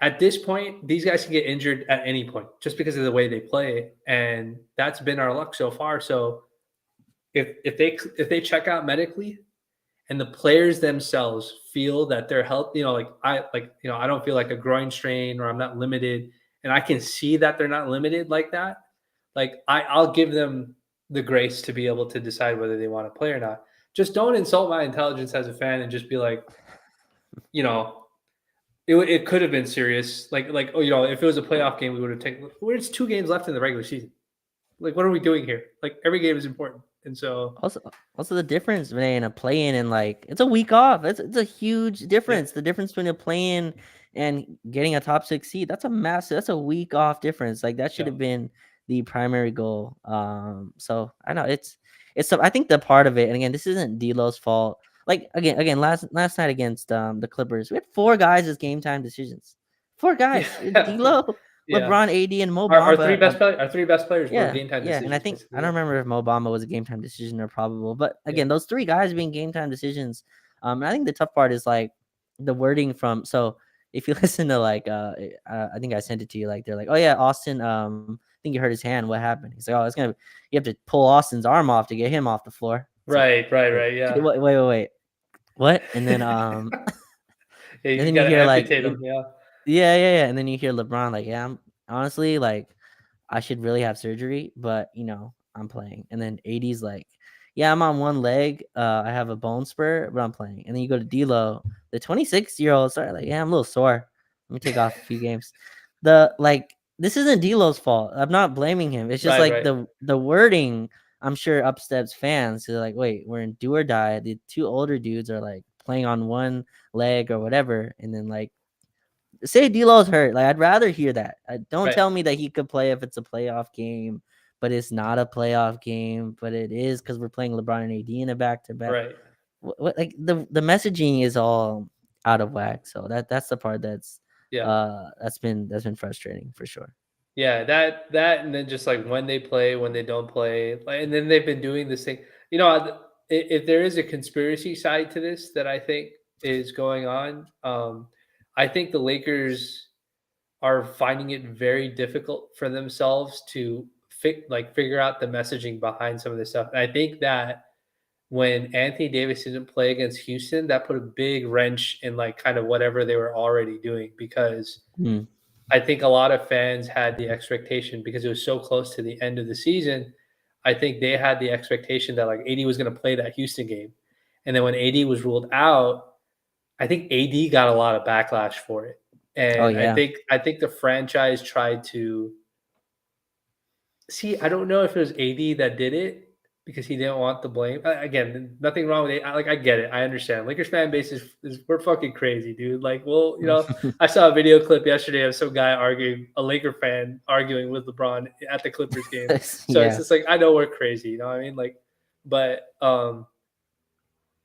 at this point, these guys can get injured at any point just because of the way they play, and that's been our luck so far. So if they check out medically and the players themselves feel that they're healthy, I don't feel like a groin strain or I'm not limited, and I can see that they're not limited like that. Like I'll give them the grace to be able to decide whether they want to play or not. Just don't insult my intelligence as a fan and just be like, you know, it could have been serious. Like if it was a playoff game, we would have taken. There's 2 games left in the regular season. Like, what are we doing here? Like, every game is important, and so Also the difference between a play-in and like it's a week off. It's a huge yeah, difference. The difference between a play-in and getting a top 6 seed. That's a week off difference. Like that should yeah, have been the primary goal. So I know I think the part of it, and again, this isn't D'Lo's fault. Like again, last night against the Clippers, we had 4 guys as game time decisions. 4 guys. yeah, D'Lo, yeah. LeBron, AD, and Mo Our three Bamba. best players, were Yeah, game time yeah, and I decisions, think basically. I Yeah, don't remember if Mo Bamba was a game time decision or probable, but yeah, again, those 3 guys being game time decisions. And I think the tough part is like the wording from. So if you listen to like, I think I sent it to you. Like they're like, oh yeah, Austin, I think you hurt his hand. What happened? He's like, oh, you have to pull Austin's arm off to get him off the floor. It's like, wait, right. Yeah, wait, what? And then yeah. and You then you got to hear like, amputate them. Yeah, yeah, and then you hear LeBron like, yeah, I'm honestly like. I should really have surgery, but I'm playing. And then AD's like, yeah, I'm on one leg. I have a bone spur, but I'm playing. And then you go to D'Lo, the 26-year-old, start like, yeah, I'm a little sore. Let me take off a few games. This isn't D'Lo's fault. I'm not blaming him. It's just like right. the wording. I'm sure upsteps fans. They're like, wait, we're in do or die. The 2 older dudes are like playing on one leg or whatever, and then like say D'Lo's hurt. Like I'd rather hear that. Don't Right, tell me that he could play if it's a playoff game, but it's not a playoff game. But it is because we're playing LeBron and AD in a back to back. right. What like the messaging is all out of whack. So that's the part Yeah, that's been frustrating for sure. yeah. That, and then just like when they play, when they don't play, like, and then they've been doing this thing. If there is a conspiracy side to this that I think is going on, I think the Lakers are finding it very difficult for themselves to figure out the messaging behind some of this stuff. And I think that when Anthony Davis didn't play against Houston, that put a big wrench in like kind of whatever they were already doing, because Hmm. I think a lot of fans had the expectation, because it was so close to the end of the season. I think they had the expectation that like AD was going to play that Houston game. And then when AD was ruled out, I think AD got a lot of backlash for it. Oh And I yeah. think I think the franchise tried to see. I don't know if it was AD that did it because he didn't want the blame. Again, nothing wrong with it. Like I get it. I understand. Lakers fan base is we're fucking crazy, dude. Like, well, I saw a video clip yesterday of some guy arguing, a Laker fan arguing with LeBron at the Clippers game. So it's Yeah. just like I know we're crazy, you know what I mean? Like, but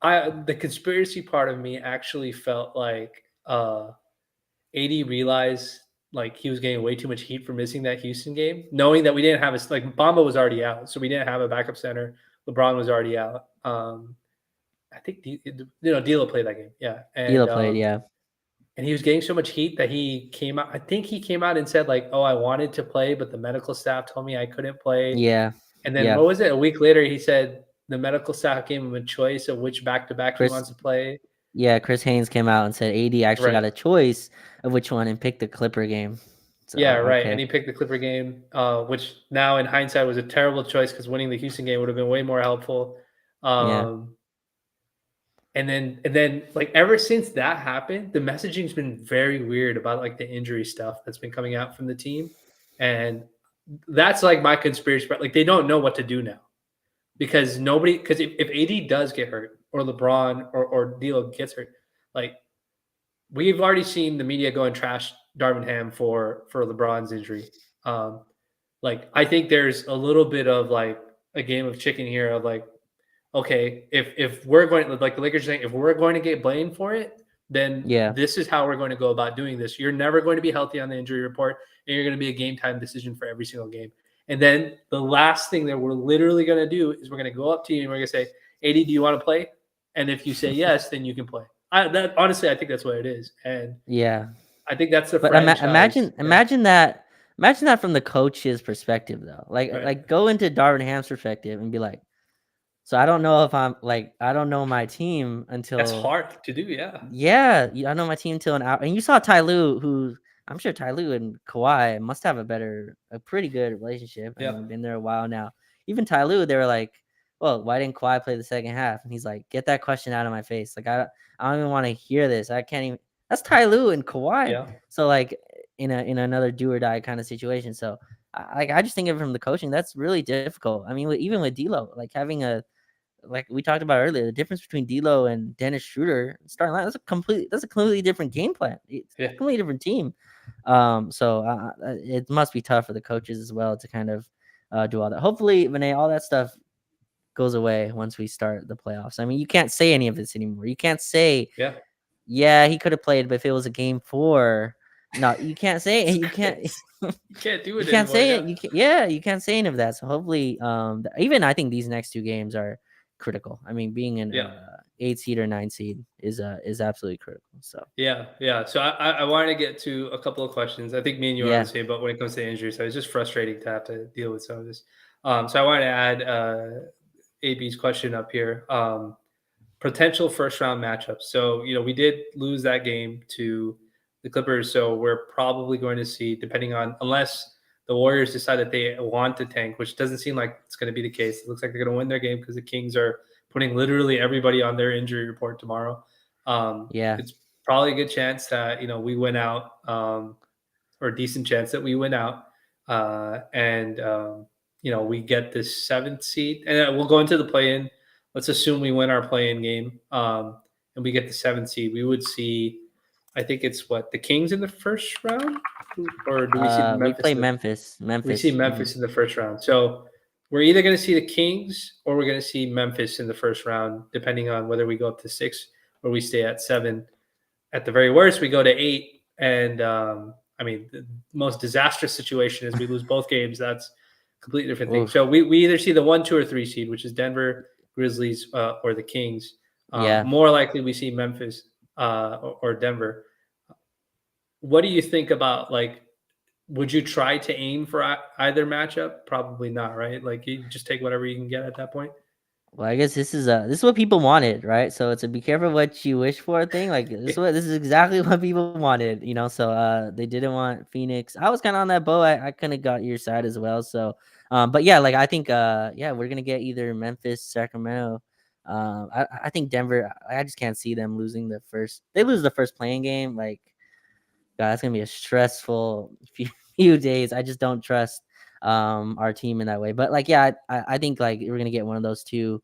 I the conspiracy part of me actually felt like AD realized like he was getting way too much heat for missing that Houston game, knowing that we didn't have a like Bamba was already out, so we didn't have a backup center. LeBron was already out. I think D'Lo played that game, yeah, D'Lo played. Yeah. and he was getting so much heat that he came out. I think he came out and said like, "Oh, I wanted to play, but the medical staff told me I couldn't play." Yeah. And then Yeah. what was it? A week later, he said the medical staff gave him a choice of which back to back he Chris. wants to play. Yeah. Chris Haynes came out and said AD actually Right. got a choice of which one and picked the Clipper game. So Yeah, right. okay. And he picked the Clipper game, which now in hindsight was a terrible choice because winning the Houston game would have been way more helpful. Yeah. Um, and then like ever since that happened, the messaging's been very weird about like the injury stuff that's been coming out from the team, and that's like my conspiracy. Like they don't know what to do now because if AD does get hurt or LeBron or D'Lo gets hurt, like we've already seen the media go and trash Darvin Ham for LeBron's injury. Um, like I think there's a little bit of like a game of chicken here of like, okay, if we're going like the Lakers are saying, if we're going to get blamed for it, then Yeah. this is how we're going to go about doing this. You're never going to be healthy on the injury report, and you're going to be a game time decision for every single game. And then the last thing that we're literally going to do is we're going to go up to you and we're going to say, "AD, do you want to play?" And if you say yes, then you can play. Honestly, I think that's what it is, and Yeah. I think that's the But franchise. imagine that. Imagine that from the coach's perspective, though. Right. Like go into Darvin Ham's perspective and be like, so I don't know if I'm like I don't know my team That's until hard to do. Yeah. I know my team until an hour. And you saw Ty Lue, who I'm sure Ty Lue and Kawhi must have a pretty good relationship. I Yeah. mean, been there a while now. Even Ty Lue, they were like, "Well, why didn't Kawhi play the second half?" And he's like, "Get that question out of my face. Like I don't even want to hear this. I can't even." That's Ty Lue and Kawhi. Yeah. So like in another do or die kind of situation. So I just think of it from the coaching. That's really difficult. I mean, even with D'Lo, like having a like we talked about earlier, the difference between D'Lo and Dennis Schroeder starting line, that's a completely different game plan. It's Yeah. a completely different team. So it must be tough for the coaches as well to kind of do all that. Hopefully, Vinay, all that stuff goes away once we start the playoffs. I mean, you can't say any of this anymore. You can't say, Yeah. yeah, he could have played, but if it was a game 4, no, you can't say it. You can't. You can't do You it can't anymore. say Yeah. it. You can't say any of that. So hopefully, even I think these next 2 games are critical. I mean, being an Yeah. 8 seed or 9 seed is absolutely critical. So Yeah. So I wanted to get to a couple of questions. I think me and you are on the yeah, same, but when it comes to injuries, so it's just frustrating to have to deal with some of this. So I wanted to add AB's question up here. Potential first round matchups. So, we did lose that game to the Clippers. So we're probably going to see, depending on, unless the Warriors decide that they want to tank, which doesn't seem like it's going to be the case. It looks like they're going to win their game because the Kings are putting literally everybody on their injury report tomorrow. yeah, It's probably a good chance that, we win out, or a decent chance that we win out. And, we get this 7th seed and we'll go into the play in. Let's assume we win our play-in game, and we get the 7th seed. We would see, I think it's what, the Kings in the first round, or do we see we Memphis? play Memphis. We see Memphis in the first round. So we're either going to see the Kings or we're going to see Memphis in the first round, depending on whether we go up to 6 or we stay at 7. At the very worst, we go to 8, and I mean, the most disastrous situation is we lose both games. That's a completely different thing. Oof. So we either see the 1, 2, or 3 seed, which is Denver, Grizzlies, or the Kings. Yeah. More likely, we see Memphis or Denver. What do you think about, like? Would you try to aim for either matchup? Probably not, right? Like you just take whatever you can get at that point. Well, I guess this is what people wanted, right? So it's a be careful what you wish for thing. Like this is exactly what people wanted, So they didn't want Phoenix. I was kind of on that boat. I kind of got your side as well. So but yeah, like I think we're gonna get either Memphis, Sacramento. I think Denver. I just can't see them losing the first. They lose the first playing game. Like God, that's gonna be a stressful few days. I just don't trust our team in that way. But like, yeah, I think like we're gonna get one of those two.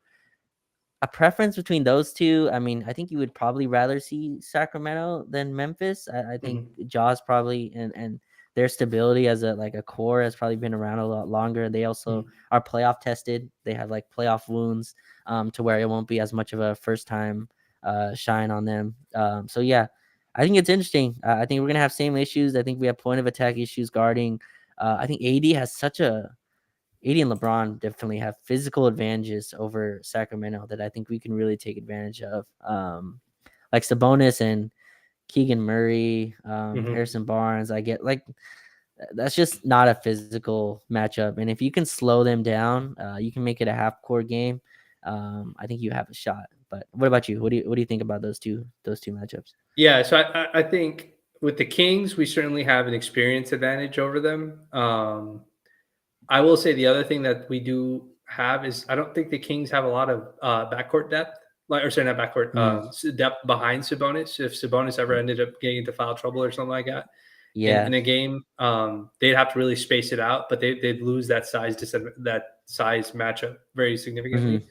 A preference between those two. I mean, I think you would probably rather see Sacramento than Memphis. I think Mhm. Jaws probably and their stability as a core has probably been around a lot longer. They also Mhm. are playoff tested. They have like playoff wounds to where it won't be as much of a first time shine on them. So yeah, I think it's interesting. I think we're gonna have same issues. I think we have point of attack issues guarding. I think AD and LeBron definitely have physical advantages over Sacramento that I think we can really take advantage of. Like Sabonis and Keegan Murray, Mhm. Harrison Barnes. I get like that's just not a physical matchup. And if you can slow them down, you can make it a half court game. I think you have a shot. But what about you? What do you think about those two matchups? Yeah, so I think with the Kings, we certainly have an experience advantage over them. I will say the other thing that we do have is I don't think the Kings have a lot of backcourt depth, like or sorry, not backcourt Mm, depth behind Sabonis. If Sabonis ever ended up getting into foul trouble or something like that yeah. in a game, they'd have to really space it out, but they'd lose that size matchup very Hmm. significantly.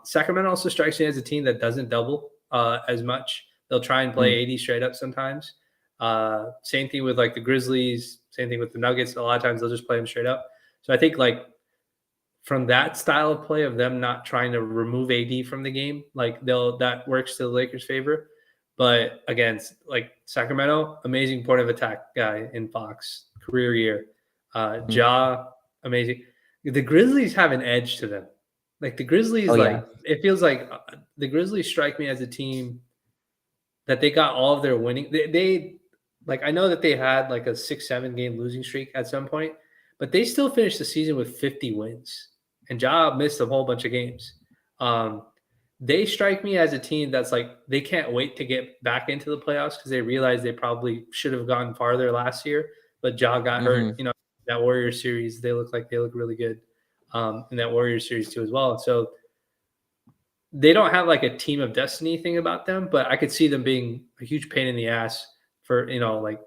Sacramento also strikes me as a team that doesn't double as much. They'll try and play AD straight up sometimes. Same thing with like the Grizzlies. Same thing with the Nuggets. A lot of times they'll just play them straight up. So I think like from that style of play of them not trying to remove AD from the game, like that works to the Lakers' favor. But against like Sacramento, amazing point of attack guy in Fox, career year. Ja, amazing. The Grizzlies have an edge to them. Like the Grizzlies, Oh yeah. it feels like the Grizzlies strike me as a team that they got all of their winning. They like I know that they had like a 6-7 game losing streak at some point, but they still finished the season with 50 wins. And Ja missed a whole bunch of games. They strike me as a team that's like they can't wait to get back into the playoffs because they realize they probably should have gone farther last year, but Ja got hurt. You know, that Warriors series, they look really good in that Warriors series too as well. So they don't have like a team of destiny thing about them, but I could see them being a huge pain in the ass for, you know, like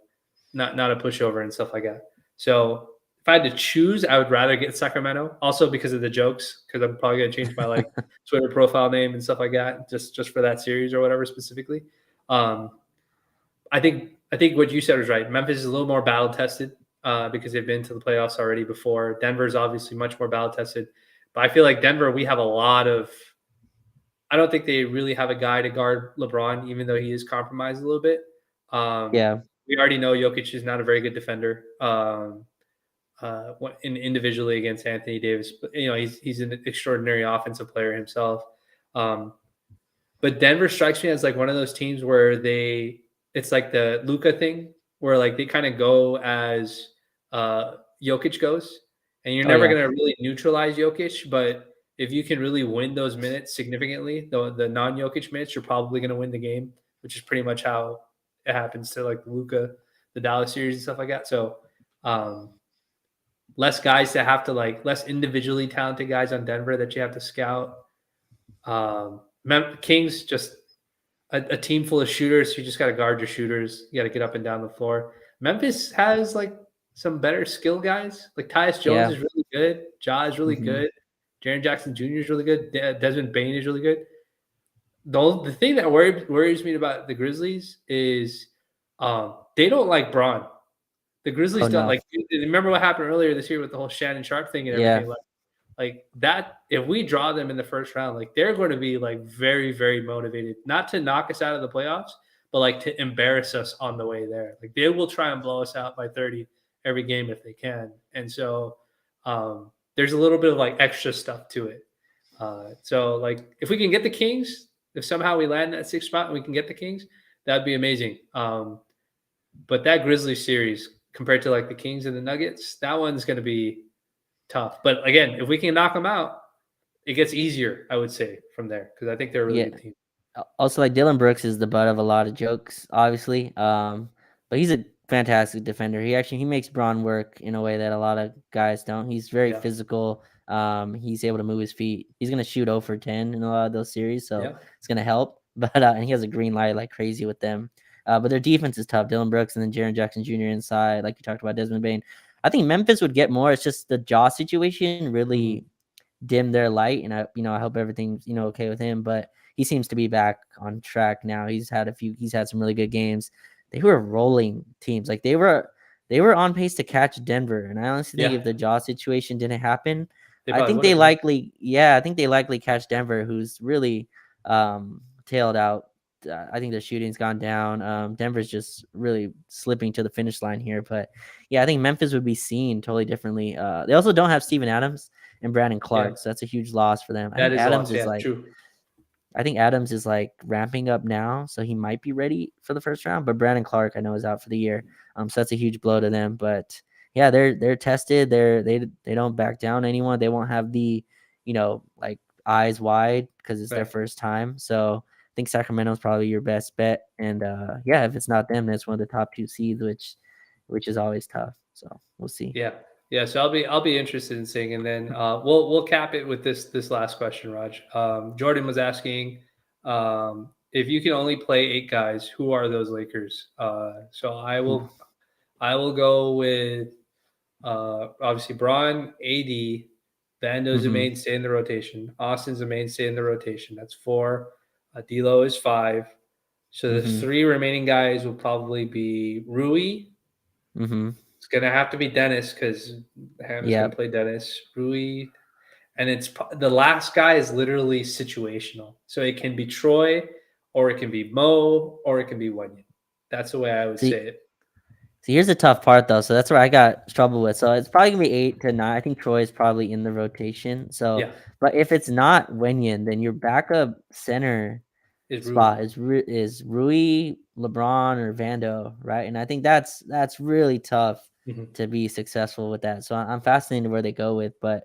not a pushover and stuff like that. So if I had to choose, I would rather get Sacramento, also because of the jokes, because I'm probably gonna change my like Twitter profile name and stuff like that, just for that series or whatever specifically. I think what you said was right. Memphis is a little more battle tested because they've been to the playoffs already before. Denver's obviously much more battle tested, but I feel like Denver, we have a lot of. I don't think they really have a guy to guard LeBron, even though he is compromised a little bit. Yeah. We already know Jokic is not a very good defender. Individually against Anthony Davis, but you know he's an extraordinary offensive player himself. But Denver strikes me as like one of those teams where it's like the Luka thing, where like they kind of go as Jokic goes, and you're never going to really neutralize Jokic, but if you can really win those minutes significantly, the non-Jokic minutes, you're probably going to win the game, which is pretty much how it happens to like Luka, the Dallas series and stuff like that. So less guys to have to like less individually talented guys on Denver that you have to scout. Kings just a team full of shooters. You just got to guard your shooters. You got to get up and down the floor. Memphis has like some better skill guys. Like Tyus Jones is really good. Ja is really good. Jaren Jackson Jr. is really good. Desmond Bane is really good. The thing that worries me about the Grizzlies is they don't like Braun. The Grizzlies don't like. Remember what happened earlier this year with the whole Shannon Sharp thing and everything. Like that. If we draw them in the first round, like they're going to be like very, very motivated, not to knock us out of the playoffs, but like to embarrass us on the way there. Like they will try and blow us out by 30 every game if they can. And so there's a little bit of like extra stuff to it. So like if we can get the Kings, if somehow we land that 6th spot and we can get the Kings, that'd be amazing. But that Grizzlies series compared to like the Kings and the Nuggets, that one's going to be tough. But again, if we can knock them out, it gets easier, I would say, from there because I think they're a really good team. Also, like Dylan Brooks is the butt of a lot of jokes, obviously. But he's a fantastic defender. He makes Braun work in a way that a lot of guys don't. He's very physical. He's able to move his feet. He's gonna shoot 0 for 10 in a lot of those series, so it's gonna help. But and he has a green light like crazy with them. But their defense is tough. Dylan Brooks and then Jaren Jackson Jr. inside, like you talked about, Desmond Bane. I think Memphis would get more. It's just the Jaw situation really dimmed their light, and I hope everything's okay with him. But he seems to be back on track now. He's had some really good games. They were rolling teams. Like they were on pace to catch Denver. And I honestly think if the Jaw situation didn't happen, I think they likely catch Denver, who's really tailed out. I think their shooting's gone down. Denver's just really slipping to the finish line here. But yeah, I think Memphis would be seen totally differently. They also don't have Steven Adams and Brandon Clark, so that's a huge loss for them. I think Adams is like ramping up now, so he might be ready for the first round. But Brandon Clark, I know, is out for the year, so that's a huge blow to them. But yeah, they're tested. They don't back down anyone. They won't have the like eyes wide because it's their first time. So I think Sacramento is probably your best bet. And if it's not them, that's one of the top 2 seeds, which is always tough. So we'll see. Yeah, so I'll be interested in seeing, and then we'll cap it with this last question, Raj. Jordan was asking if you can only play 8 guys, who are those Lakers? So I will go with obviously Braun, AD, Vando's a mainstay in the rotation, Austin's a mainstay in the rotation. That's 4. D'Lo is 5. So the Mm-hmm. three remaining guys will probably be Rui. Mm-hmm. It's gonna have to be Dennis because Ham is gonna Yep. play Dennis. Rui, and it's the last guy is literally situational. So it can be Troy, or it can be Mo, or it can be Wenyan. That's the way I would say See, it. see, here's the tough part though. So that's where I got trouble with. So it's probably gonna be 8 to 9. I think Troy is probably in the rotation. So, Yeah, but if it's not Wenyan, then your backup center is Rui. spot is Rui, LeBron, or Vando, right? And I think that's really tough Mm-hmm. to be successful with that. So I'm fascinated where they go with. But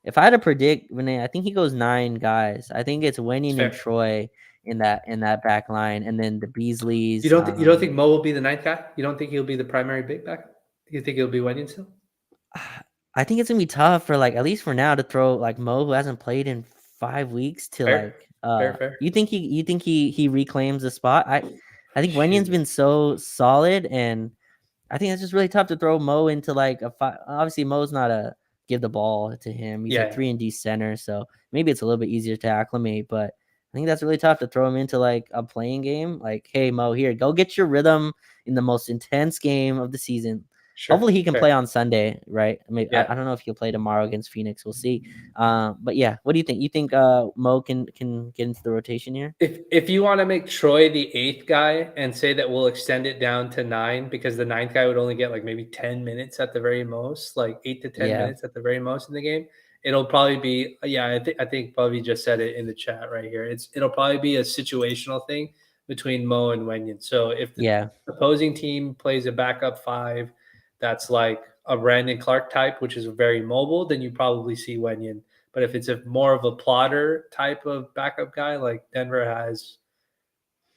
if I had to predict, I think he goes 9 guys. I think it's It's Wenyan and fair. Troy in that back line, and then the You Beasleys. don't think Mo will be the ninth guy? You don't think he'll be the primary big back? You think it'll be Wenyan still? I think it's gonna be tough for like at least for now to throw like Mo who hasn't played in 5 weeks to Fair, like fair. you think he reclaims the spot. I think Wenyan's Shoot. been so solid, and I think it's just really tough to throw Mo into like a five. Obviously, Mo's not a give the ball to him. He's a Yeah, 3-and-D center, so maybe it's a little bit easier to acclimate. But I think that's really tough to throw him into like a playing game. Like, hey Mo, here, go get your rhythm in the most intense game of the season. sure, Hopefully, he can fair. play on Sunday, right? I mean, I Yeah. don't know if he'll play tomorrow against Phoenix. We'll see. But yeah, what do you think? You think Mo can get into the rotation here? If you want to make Troy the eighth guy and say that we'll extend it down to 9 because the ninth guy would only get like maybe 10 minutes at the very most, like 8 to 10 Yeah, minutes at the very most in the game, it'll probably be I think Bubby just said it in the chat right here. It'll probably be a situational thing between Mo and Wenyan. So if the yeah, opposing team plays a backup five that's like a Brandon Clark type, which is very mobile, then you probably see Wenyan. But if it's a more of a plotter type of backup guy, like Denver has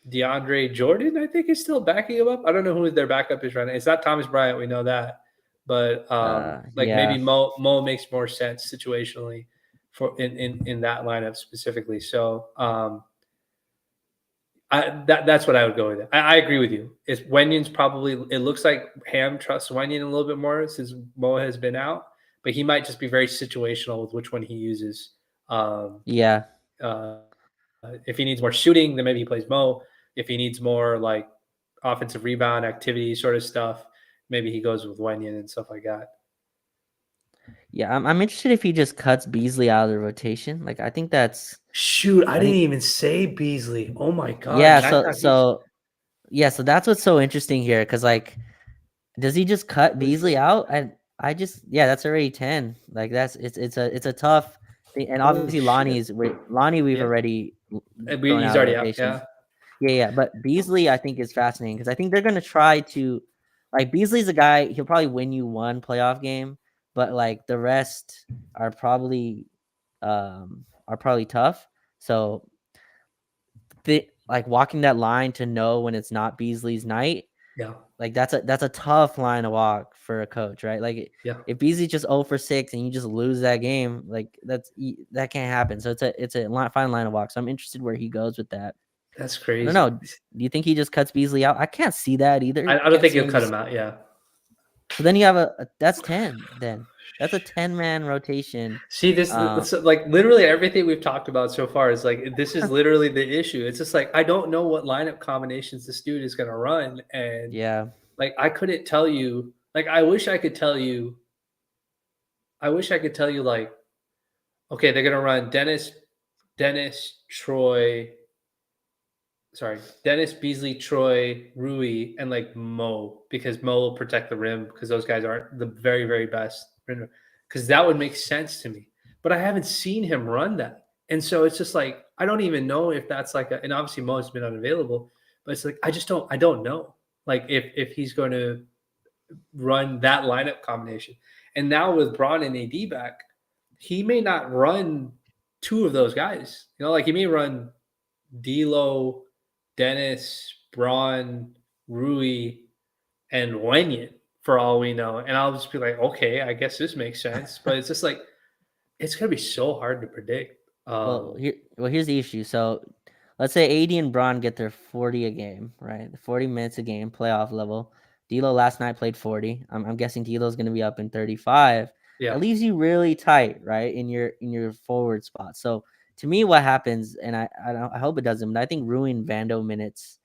DeAndre Jordan, I think is still backing him up. I don't know who their backup is right now. It's not Thomas Bryant, we know that. But like maybe yeah. Mo makes more sense situationally for in that lineup specifically. So that's what I would go with. I agree with you. It's Wenyan's probably. It looks like Ham trusts Wenyan a little bit more since Mo has been out, but he might just be very situational with which one he uses. Um, Yeah. if he needs more shooting, then maybe he plays Mo. If he needs more like offensive rebound activity sort of stuff, maybe he goes with Wenyan and stuff like that. Yeah, I'm interested if he just cuts Beasley out of the rotation. Like I think that's Shoot, I I didn't think even say Beasley. Oh my god, yeah, yeah, I so thought he's. so yeah, so that's what's so interesting here cuz like does he just cut Beasley out? I just yeah, that's already 10. Like that's it's a tough thing. And Oh obviously shit. Lonnie we've Yeah, already thrown he's out of already out. rotation. Yeah, Yeah, yeah, but Beasley I think is fascinating cuz I think they're going to try to like Beasley's a guy he'll probably win you one playoff game, but like the rest are probably tough. So like walking that line to know when it's not Beasley's night, yeah, like that's a tough line to walk for a coach, right? Like yeah. if Beasley's just 0 for 6 and you just lose that game, like that can't happen. So it's a fine line to walk. So I'm interested where he goes with that. That's I don't crazy. know. Do you think he just cuts Beasley out? I can't see that either. I I don't can't think see he'll him cut just. him out. Yeah. So then you have that's 10. Then that's a 10-man rotation. See this, Uh, like literally everything we've talked about so far is like this is literally the issue. It's just like I don't know what lineup combinations this dude is going to run, and yeah, like I couldn't tell you. Like I wish I could tell you. I wish I could tell you like okay, they're going to run Dennis, Troy. Sorry, Dennis, Beasley, Troy, Rui, and like Mo because Mo will protect the rim because those guys aren't the very very best. Because that would make sense to me, but I haven't seen him run that, and so it's just like I don't even know if that's like a. And obviously Mo's been unavailable, but it's like I don't know like if he's going to run that lineup combination. And now with Braun and AD back, he may not run two of those guys. You know, like he may run D'Lo, Dennis, Braun, Rui, and Wenyan for all we know. And I'll just be like, okay, I guess this makes sense. But it's just like it's gonna be so hard to predict. here's the issue. So let's say AD and Braun get their 40 a game, right? 40 minutes a game, playoff level. D'Lo last night played 40. I'm guessing D'Lo's going to be up in 35. Yeah, That leaves you really tight, right, in your forward spot. So to me, what happens, and I hope it doesn't, but I think ruin Vando minutes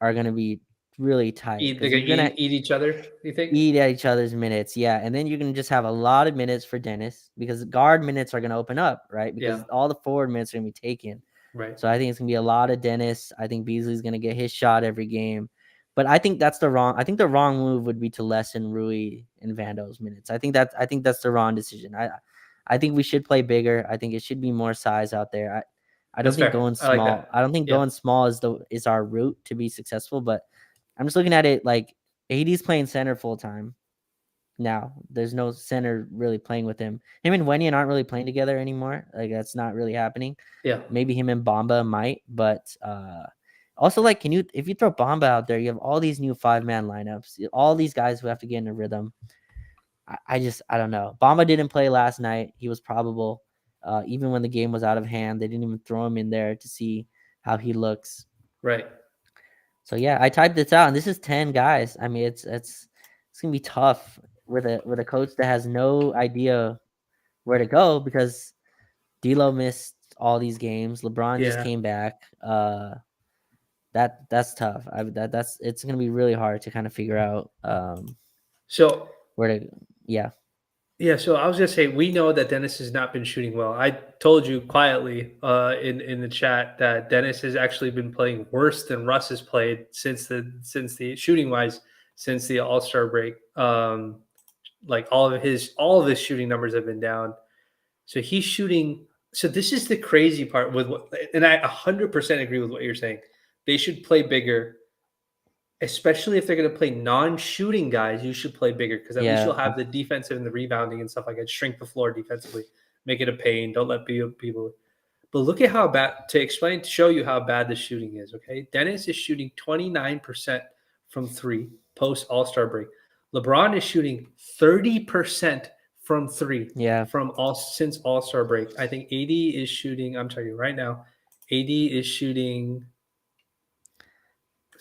are going to be really tight They're because gonna you're going to eat each other. You think? eat at each other's minutes. Yeah. And then you can just have a lot of minutes for Dennis because guard minutes are going to open up, right? Because Yeah. all the forward minutes are going to be taken. Right. So I think it's going to be a lot of Dennis. I think Beasley's going to get his shot every game. But I think the wrong move would be to lessen Rui and Vando's minutes. I think that's the wrong decision. I think we should play bigger. I think it should be more size out there. I don't That's think fair. going I like small. that. I don't think Yeah. going small is our route to be successful, but I'm just looking at it like AD's playing center full time now. There's no center really playing with him. Him and Wenyan aren't really playing together anymore. Like that's not really happening. Yeah. Maybe him and Bamba might, but also like if you throw Bamba out there, you have all these new 5-man lineups, all these guys who have to get in a rhythm. I don't know. Bamba didn't play last night. He was probable. Even when the game was out of hand, they didn't even throw him in there to see how he looks. Right. So yeah, I typed this out, and this is 10 guys. I mean, it's gonna be tough with a coach that has no idea where to go because D'Lo missed all these games. LeBron just Yeah. came back. That's tough. That's it's gonna be really hard to kind of figure out So where to. Yeah, yeah, so I was gonna say we know that Dennis has not been shooting well. I told you quietly in the chat that Dennis has actually been playing worse than Russ has played since the shooting wise since the All Star break. Like all of his shooting numbers have been down. So he's shooting. So this is the crazy part with what, and I 100% agree with what you're saying. They should play bigger, especially if they're going to play non-shooting guys. You should play bigger because at least yeah, you'll have the defensive and the rebounding and stuff like that. Shrink the floor defensively, make it a pain. Don't let people. But look at how bad to show you how bad the shooting is. Okay, Dennis is shooting 29% from three post All Star break. LeBron is shooting 30% from three yeah. since All Star break. I think AD is shooting. I'm telling you right now, AD is shooting.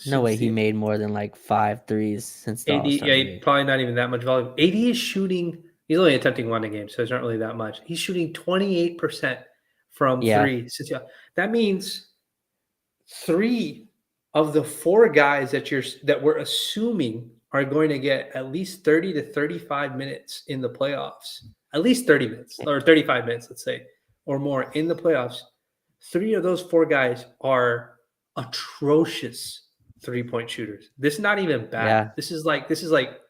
No way Since he the made more than like 5 threes since the All AD, Star yeah, break. probably not even that much volume. AD is shooting. He's only attempting one a game, so it's not really that much. He's shooting 28% from Yeah, three. That means three of the four guys that we're assuming are going to get at least 30 to 35 minutes in the playoffs. At least 30 minutes or 35 minutes, let's say, or more in the playoffs. Three of those four guys are atrocious 3-point shooters. This is not even bad. yeah. This is like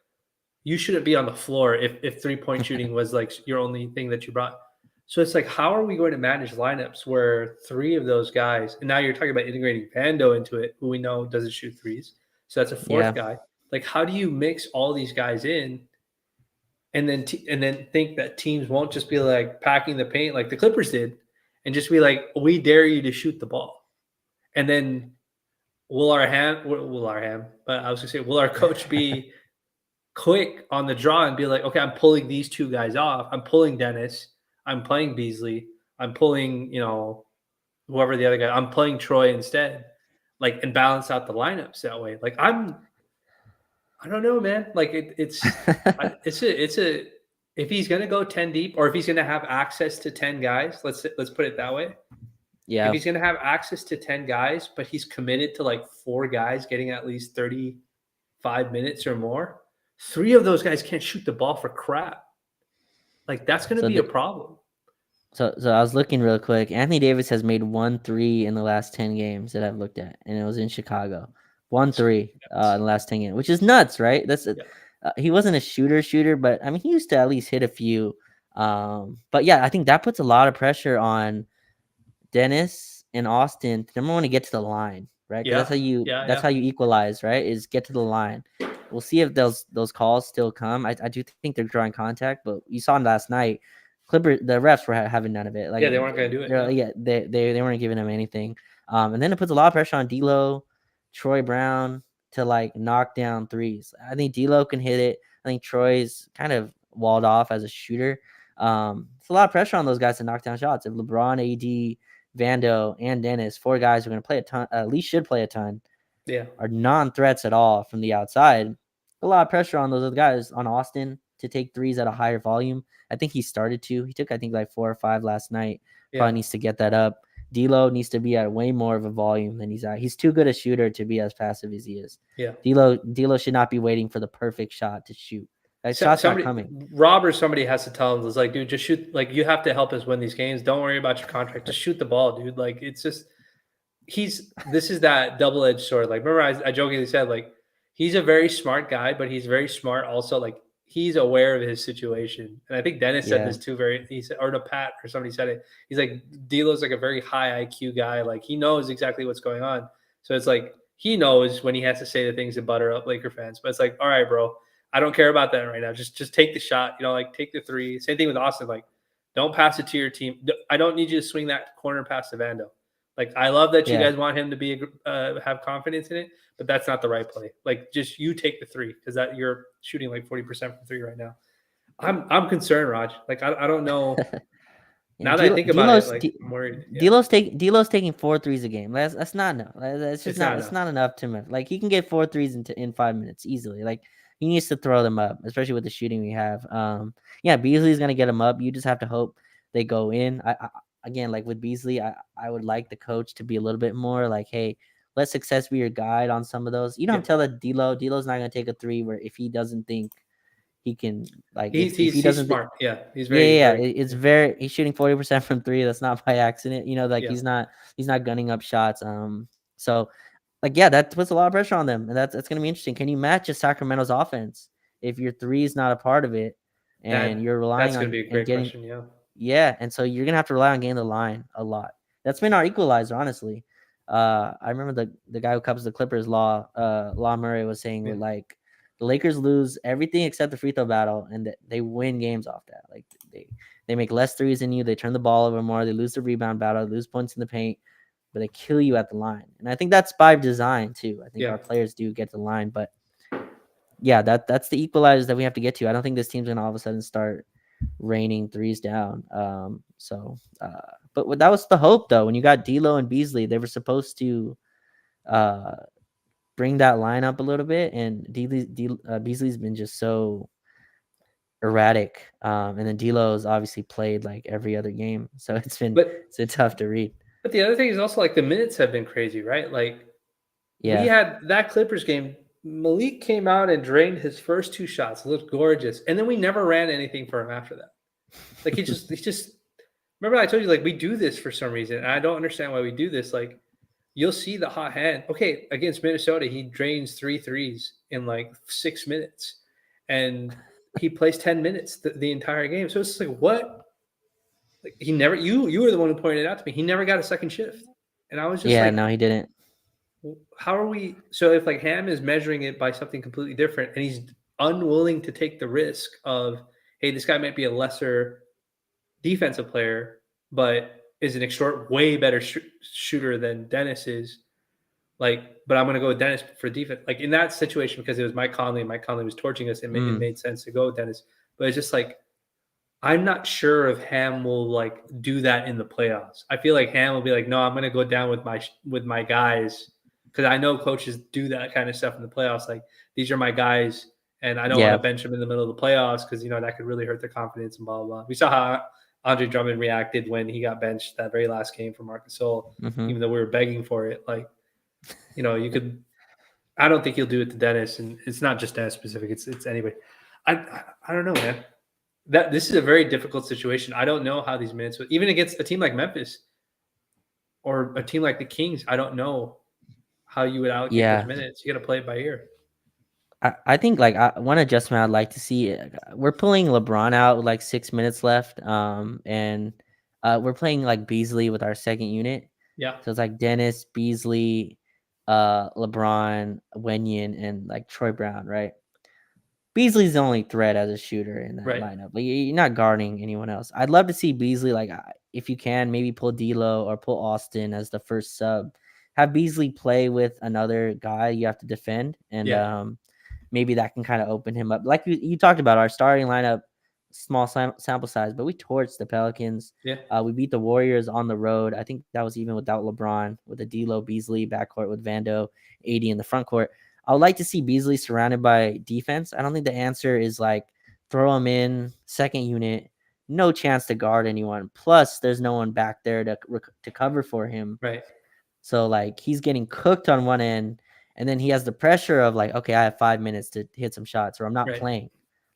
you shouldn't be on the floor if 3-point shooting was like your only thing that you brought. So it's like, how are we going to manage lineups where three of those guys, and now you're talking about integrating Vando into it, who we know doesn't shoot threes. So that's a fourth Yeah. guy. Like, how do you mix all these guys in and then think that teams won't just be like packing the paint like the Clippers did and just be like, we dare you to shoot the ball. And then but I was gonna say, will our coach be quick on the draw and be like, okay, I'm pulling these two guys off. I'm pulling Dennis. I'm playing Beasley. I'm pulling, whoever the other guy. I'm playing Troy instead, like, and balance out the lineups that way. Like, I don't know, man. Like, it's a. If he's gonna go 10 deep, or if he's gonna have access to 10 guys, let's put it that way. If Yeah. he's gonna have access to 10 guys, but he's committed to like four guys getting at least 35 minutes or more, three of those guys can't shoot the ball for crap. Like, that's going to So be a problem. So I was looking real quick. Anthony Davis has made 1 3 in the last 10 games that I've looked at, and it was in Chicago. 1 3 in the last 10 games, which is nuts, right? Yeah. He wasn't a shooter, but I mean he used to at least hit a few. But yeah, I think that puts a lot of pressure on Dennis and Austin to number one to get to the line, right? Because Yeah. that's how you equalize, right? Is get to the line. We'll see if those calls still come. I do think they're drawing contact, but you saw last night. The refs were having none of it. Like, Yeah, they weren't going to do it. Yeah, they weren't giving him anything. And then it puts a lot of pressure on D'Lo, Troy Brown to like knock down threes. I think D'Lo can hit it. I think Troy's kind of walled off as a shooter. It's a lot of pressure on those guys to knock down shots. If LeBron, AD, Vando, and Dennis, four guys are going to play a ton, at least should play a ton, Yeah. are non-threats at all from the outside. A lot of pressure on those other guys, on Austin to take threes at a higher volume. I think he started to. He took, I think, like 4 or 5 last night. Probably needs to get that up. D'Lo needs to be at way more of a volume than he's at. He's too good a shooter to be as passive as he is. Yeah. D'Lo should not be waiting for the perfect shot to shoot. That shot's not Somebody, coming. Rob or somebody has to tell him, it's like, dude, just shoot. Like, you have to help us win these games. Don't worry about your contract. Just shoot the ball, dude. Like, it's just, this is that double-edged sword. Like, remember I jokingly said, like, he's a very smart guy, but he's very smart also. Like, he's aware of his situation. And I think Dennis said Yeah. this too, he said, or no, Pat or somebody said it. He's like, D'Lo's like a very high IQ guy. Like, he knows exactly what's going on. So it's like, he knows when he has to say the things that butter up Laker fans. But it's like, all right, bro, I don't care about that right now. Just take the shot, like take the three. Same thing with Austin. Like, don't pass it to your team. I don't need you to swing that corner pass to Vando. Like, I love that you Yeah. guys want him to be have confidence in it, but that's not the right play. Like, just you take the three, because that you're shooting like 40% from three right now. I'm concerned, Raj. Like, I don't know. Now that I think about it, like, I'm worried. Yeah. D'Lo's taking 4 threes a game. That's not enough. That's just It's not it's enough. not enough to him. Like, he can get 4 threes in 5 minutes easily. Like, he needs to throw them up, especially with the shooting we have. Yeah, Beasley's gonna get them up. You just have to hope they go in. I again, like with Beasley, I would like the coach to be a little bit more like, hey, let success be your guide on some of those. You don't Yeah. tell that D'Lo's not gonna take a three where if he doesn't think he can, like, if He's he doesn't smart. Yeah. He's yeah, very, yeah, very, it's very, he's shooting 40% from three. That's not by accident. Like, yeah. he's not gunning up shots. So like, yeah, that puts a lot of pressure on them, and that's gonna be interesting. Can you match a Sacramento's offense if your three is not a part of it, and you're That's relying going to on be a and great getting, question. Yeah. yeah, and so you're gonna have to rely on getting the line a lot. That's been our equalizer, honestly. I remember the guy who covers the Clippers, Law Murray, was saying Yeah. like the Lakers lose everything except the free throw battle, and they win games off that. Like, they make less threes than you, they turn the ball over more, they lose the rebound battle, lose points in the paint, but they kill you at the line. And I think that's by design too. I think Yeah. our players do get to the line, but yeah, that's the equalizer that we have to get to. I don't think this team's gonna all of a sudden start raining threes down. But that was the hope, though. When you got D'Lo and Beasley, they were supposed to uh, bring that line up a little bit, and Beasley's been just so erratic. And then D'Lo's obviously played like every other game, so it's been But tough to read. the other thing is also, like, the minutes have been crazy, right? Like, we Yeah, had that Clippers game. Malik came out and drained his first two shots. It looked gorgeous, and then we never ran anything for him after that. Like, he just. Remember, I told you, like, we do this for some reason, and I don't understand why we do this. Like, you'll see the hot hand. Okay, against Minnesota, he drains 3 threes in like 6 minutes, and he plays 10 minutes the entire game. So it's like, what? Like, he never. You were the one who pointed it out to me. He never got a second shift, and I was just yeah. like, No, he didn't. how are we? So if, like, Ham is measuring it by something completely different, and he's unwilling to take the risk of, hey, this guy might be a lesser defensive player, but is an way better shooter than Dennis is. Like, but I'm going to go with Dennis for defense. Like, in that situation, because it was Mike Conley, and Mike Conley was torching us, and it made sense to go with Dennis. But it's just like, I'm not sure if Ham will, like, do that in the playoffs. I feel like Ham will be like, no, I'm going to go down with my guys, because I know coaches do that kind of stuff in the playoffs. Like, these are my guys, and I don't want to Yeah, bench them in the middle of the playoffs because that could really hurt their confidence and blah blah blah. We saw how Andre Drummond reacted when he got benched that very last game for Marc Gasol, even though we were begging for it. Like, you could. I don't think he'll do it to Dennis, and it's not just Dennis specific. It's anybody. I don't know, man. This is a very difficult situation. I don't know how these minutes, even against a team like Memphis or a team like the Kings, I don't know how you would allocate those yeah. minutes. You got to play it by ear. I think, like, one adjustment I'd like to see. We're pulling LeBron out with like 6 minutes left. And we're playing like Beasley with our second unit. Yeah. So it's like Dennis, Beasley, LeBron, Wenyan, and like Troy Brown, right? Beasley's the only threat as a shooter in that Right. lineup. Like, you're not guarding anyone else. I'd love to see Beasley, like, if you can, maybe pull D'Lo or pull Austin as the first sub. Have Beasley play with another guy you have to defend, and maybe that can kind of open him up. Like you talked about, our starting lineup, small sample size, but we torched the Pelicans. Yeah. We beat the Warriors on the road. I think that was even without LeBron, with a D'Lo Beasley backcourt with Vando, AD in the front court. I would like to see Beasley surrounded by defense. I don't think the answer is like throw him in second unit no chance to guard anyone. Plus, there's no one back there to cover for him. Right. So like he's getting cooked on one end, and then he has the pressure of like, okay, I have 5 minutes to hit some shots, or I'm not Right. playing.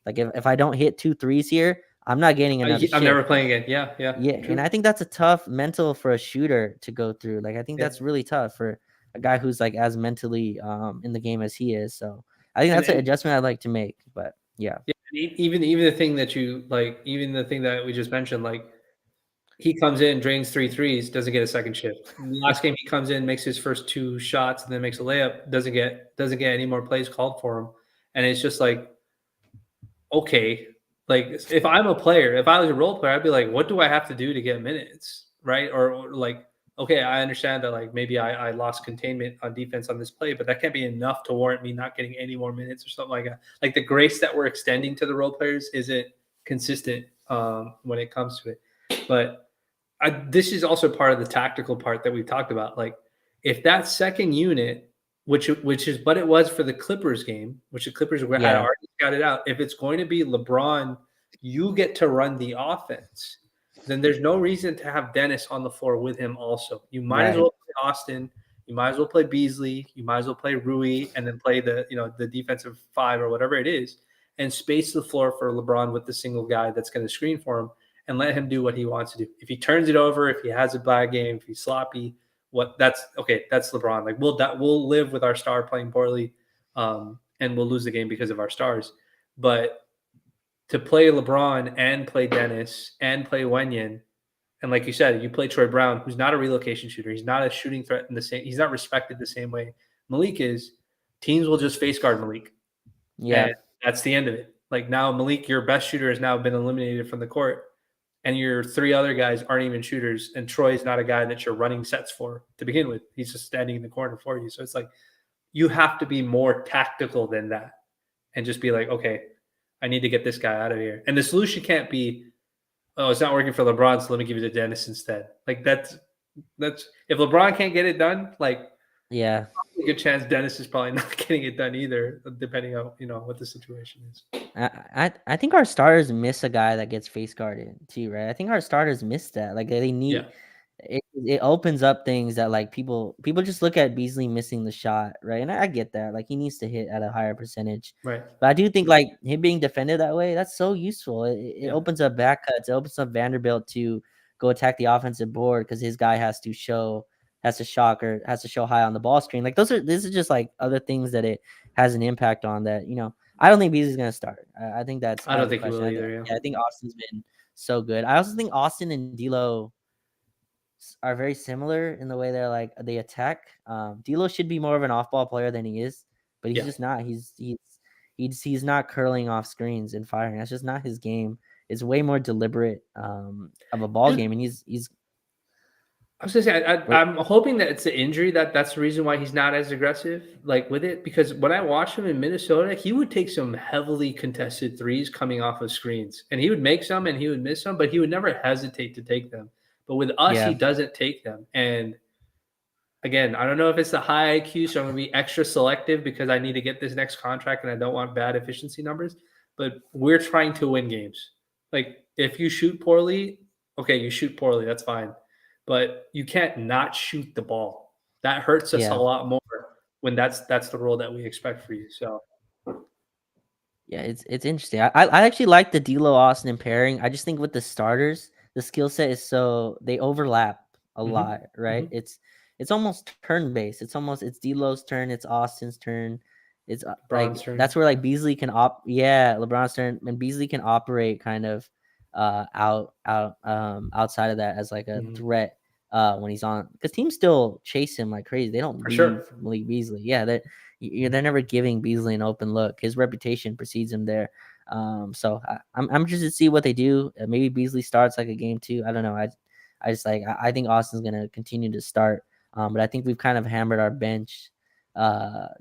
Like if I don't hit 2 threes here, I'm not getting another I'm never shift. playing again. Yeah. Yeah. Yeah, True. and I think that's a tough mental for a shooter to go through. Like I think Yeah. that's really tough for a guy who's like as mentally in the game as he is. So I think And, that's an and adjustment I'd like to make. But yeah, yeah, even the thing that you like, even the thing that we just mentioned, like he comes in, drains 3 threes, doesn't get a second shift. Last game he comes in, makes his first 2 shots, and then makes a layup, doesn't get any more plays called for him. And it's just like, okay, like if I'm a player, if I was a role player, I'd be like, what do I have to do to get minutes? Right. Or like, okay, I understand that like maybe I lost containment on defense on this play, but that can't be enough to warrant me not getting any more minutes or something like that. Like the grace that we're extending to the role players isn't consistent when it comes to it. But this is also part of the tactical part that we've talked about. Like if that second unit, which is what it was for the Clippers game, which the Clippers had yeah, already scouted out, if it's going to be LeBron, you get to run the offense, then there's no reason to have Dennis on the floor with him also. You might as right, well play Austin, you might as well play Beasley, you might as well play Rui, and then play the defensive five or whatever it is, and space the floor for LeBron with the single guy that's going to screen for him and let him do what he wants to do. If he turns it over, if he has a bad game, if he's sloppy, that's okay. That's LeBron. Like we'll live with our star playing poorly, and we'll lose the game because of our stars. But to play LeBron and play Dennis and play Wenyan, and like you said, you play Troy Brown, who's not a relocation shooter. He's not a shooting threat in the same. He's not respected the same way Malik is. Teams will just face guard Malik, yeah, and that's the end of it. Like now, Malik, your best shooter, has now been eliminated from the court, and your 3 other guys aren't even shooters. And Troy's not a guy that you're running sets for to begin with. He's just standing in the corner for you. So it's like you have to be more tactical than that and just be like, okay, I need to get this guy out of here. And the solution can't be, oh, it's not working for LeBron, so let me give you to Dennis instead. Like that's if LeBron can't get it done, like yeah. a good chance Dennis is probably not getting it done either, depending on what the situation is. I think our starters miss a guy that gets face guarded too, right? I think our starters miss that. Like they need Yeah, it opens up things that like people just look at Beasley missing the shot, right? And I get that. Like he needs to hit at a higher percentage. right. But I do think like him being defended that way, that's so useful. It Yeah, opens up back cuts. It opens up Vanderbilt to go attack the offensive board because his guy has to show has to show high on the ball screen. Like this is just like other things that it has an impact on that, I don't think Beasley's gonna start. I think that's I out don't of the think he will question. either. Yeah, I think Austin's been so good. I also think Austin and D'Lo are very similar in the way they're like they attack. D'Lo should be more of an off-ball player than he is, but he's yeah. just not. He's not curling off screens and firing. That's just not his game. It's way more deliberate of a ball game, and he's. I was gonna say I'm hoping that it's the injury that's the reason why he's not as aggressive like with it, because when I watched him in Minnesota, he would take some heavily contested threes coming off of screens, and he would make some and he would miss some, but he would never hesitate to take them. But with us, he Yeah, doesn't take them. And again, I don't know if it's the high IQ, so I'm gonna be extra selective because I need to get this next contract and I don't want bad efficiency numbers. But we're trying to win games. Like if you shoot poorly, okay, you shoot poorly, that's fine. But you can't not shoot the ball. That hurts us a yeah. lot more when that's the role that we expect for you. So Yeah, it's interesting. I actually like the D'Lo Austin pairing. I just think with the starters, the skill set is so they overlap a mhm, lot, right? mhm. It's almost turn based. It's D'Lo's turn, it's Austin's turn. It's like Bronze turn. that's where like Beasley can LeBron's turn and Beasley can operate kind of outside of that as like a Mhm. threat when he's on because teams still chase him like crazy. They don't For leave sure. Malik Beasley. Yeah, they're never giving Beasley an open look. His reputation precedes him there. So I'm interested to see what they do. Maybe Beasley starts like a game two. I don't know. I just like I think Austin's gonna continue to start. But I think we've kind of hammered our bench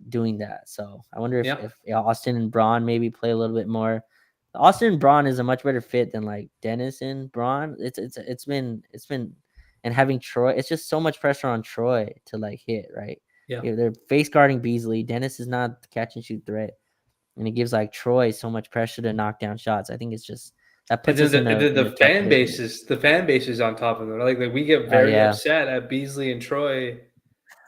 doing that. So I wonder Yeah. if Austin and Braun maybe play a little bit more. Austin and Braun is a much better fit than like Dennis and Braun. It's been and having Troy, it's just so much pressure on Troy to like hit, right? Yeah. They're face guarding Beasley. Dennis is not the catch and shoot threat, and it gives like Troy so much pressure to knock down shots. I think it's just That And puts then us in a the tough fan position. base is on top of it. Like we get Oh very yeah, upset at Beasley and Troy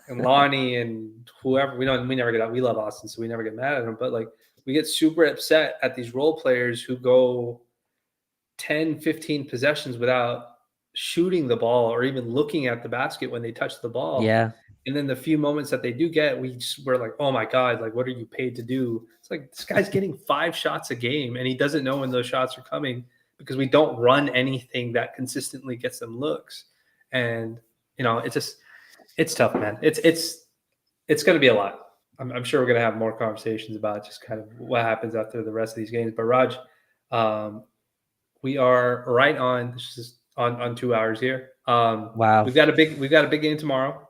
and Lonnie and whoever. We never get out. We love Austin, so we never get mad at them. But like we get super upset at these role players who go 10, 15 possessions without shooting the ball or even looking at the basket when they touch the ball. yeah, And then the few moments that they do get, we're like, oh my God, like, what are you paid to do? It's like this guy's getting 5 shots a game and he doesn't know when those shots are coming because we don't run anything that consistently gets them looks. And, it's tough, man. It's going to be a lot. I'm sure we're going to have more conversations about just kind of what happens after the rest of these games. But Raj, um, we are right on. This is on 2 hours here. wow, We've got a big game tomorrow.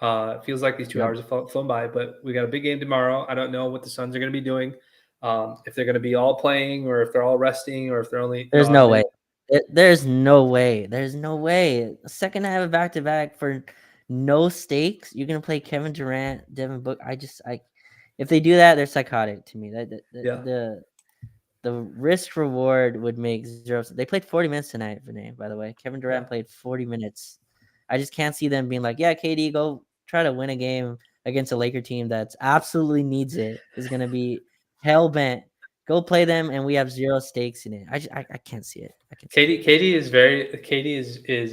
It feels like these 2 hours yep. have flown by, but we got a big game tomorrow. I don't know what the Suns are going to be doing. If they're going to be all playing, or if they're all resting, or if they're only There's odd no way. minutes. There's no way. There's no way. The second I have a back to back for no stakes, you're gonna play Kevin Durant, Devin Book. If they do that, they're psychotic to me. Yeah, The risk reward would make zero. They played 40 minutes tonight, Vinay, by the way. Kevin yeah. Durant played 40 minutes. I just can't see them being like, yeah, KD, go try to win a game against a Laker team that's absolutely needs it. Is going to be hell bent. Go play them, and we have zero stakes in it. I can't see it. I can't see it. Katie is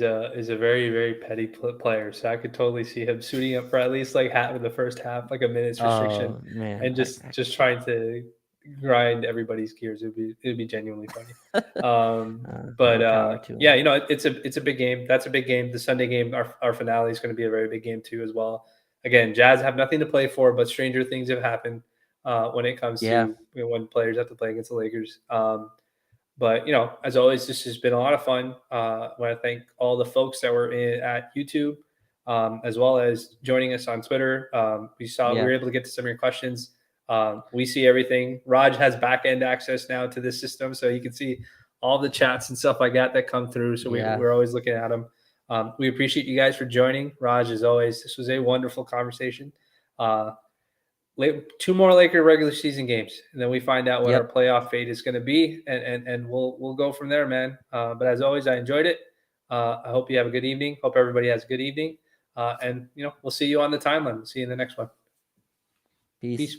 a very very petty player, so I could totally see him suiting up for at least like half of the first half, like a minute's restriction, Oh man, and just trying to grind everybody's gears. It'd be genuinely funny. But more power to yeah, him. it's a big game. That's a big game. The Sunday game, our finale is going to be a very big game too as well. Again, Jazz have nothing to play for, but stranger things have happened when it comes Yeah, to when players have to play against the Lakers. But as always, this has been a lot of fun. I want to thank all the folks that were at YouTube, as well as joining us on Twitter. We yeah, were able to get to some of your questions. We see everything. Raj has back end access now to this system, so you can see all the chats and stuff like that come through. So yeah. we're always looking at them. We appreciate you guys for joining. Raj, as always, this was a wonderful conversation. Uh, 2 more Laker regular season games, and then we find out what our Yep. playoff fate is going to be, and we'll go from there, man. But as always, I enjoyed it. I hope you have a good evening. Hope everybody has a good evening, and we'll see you on the timeline. We'll see you in the next one. Peace. Peace.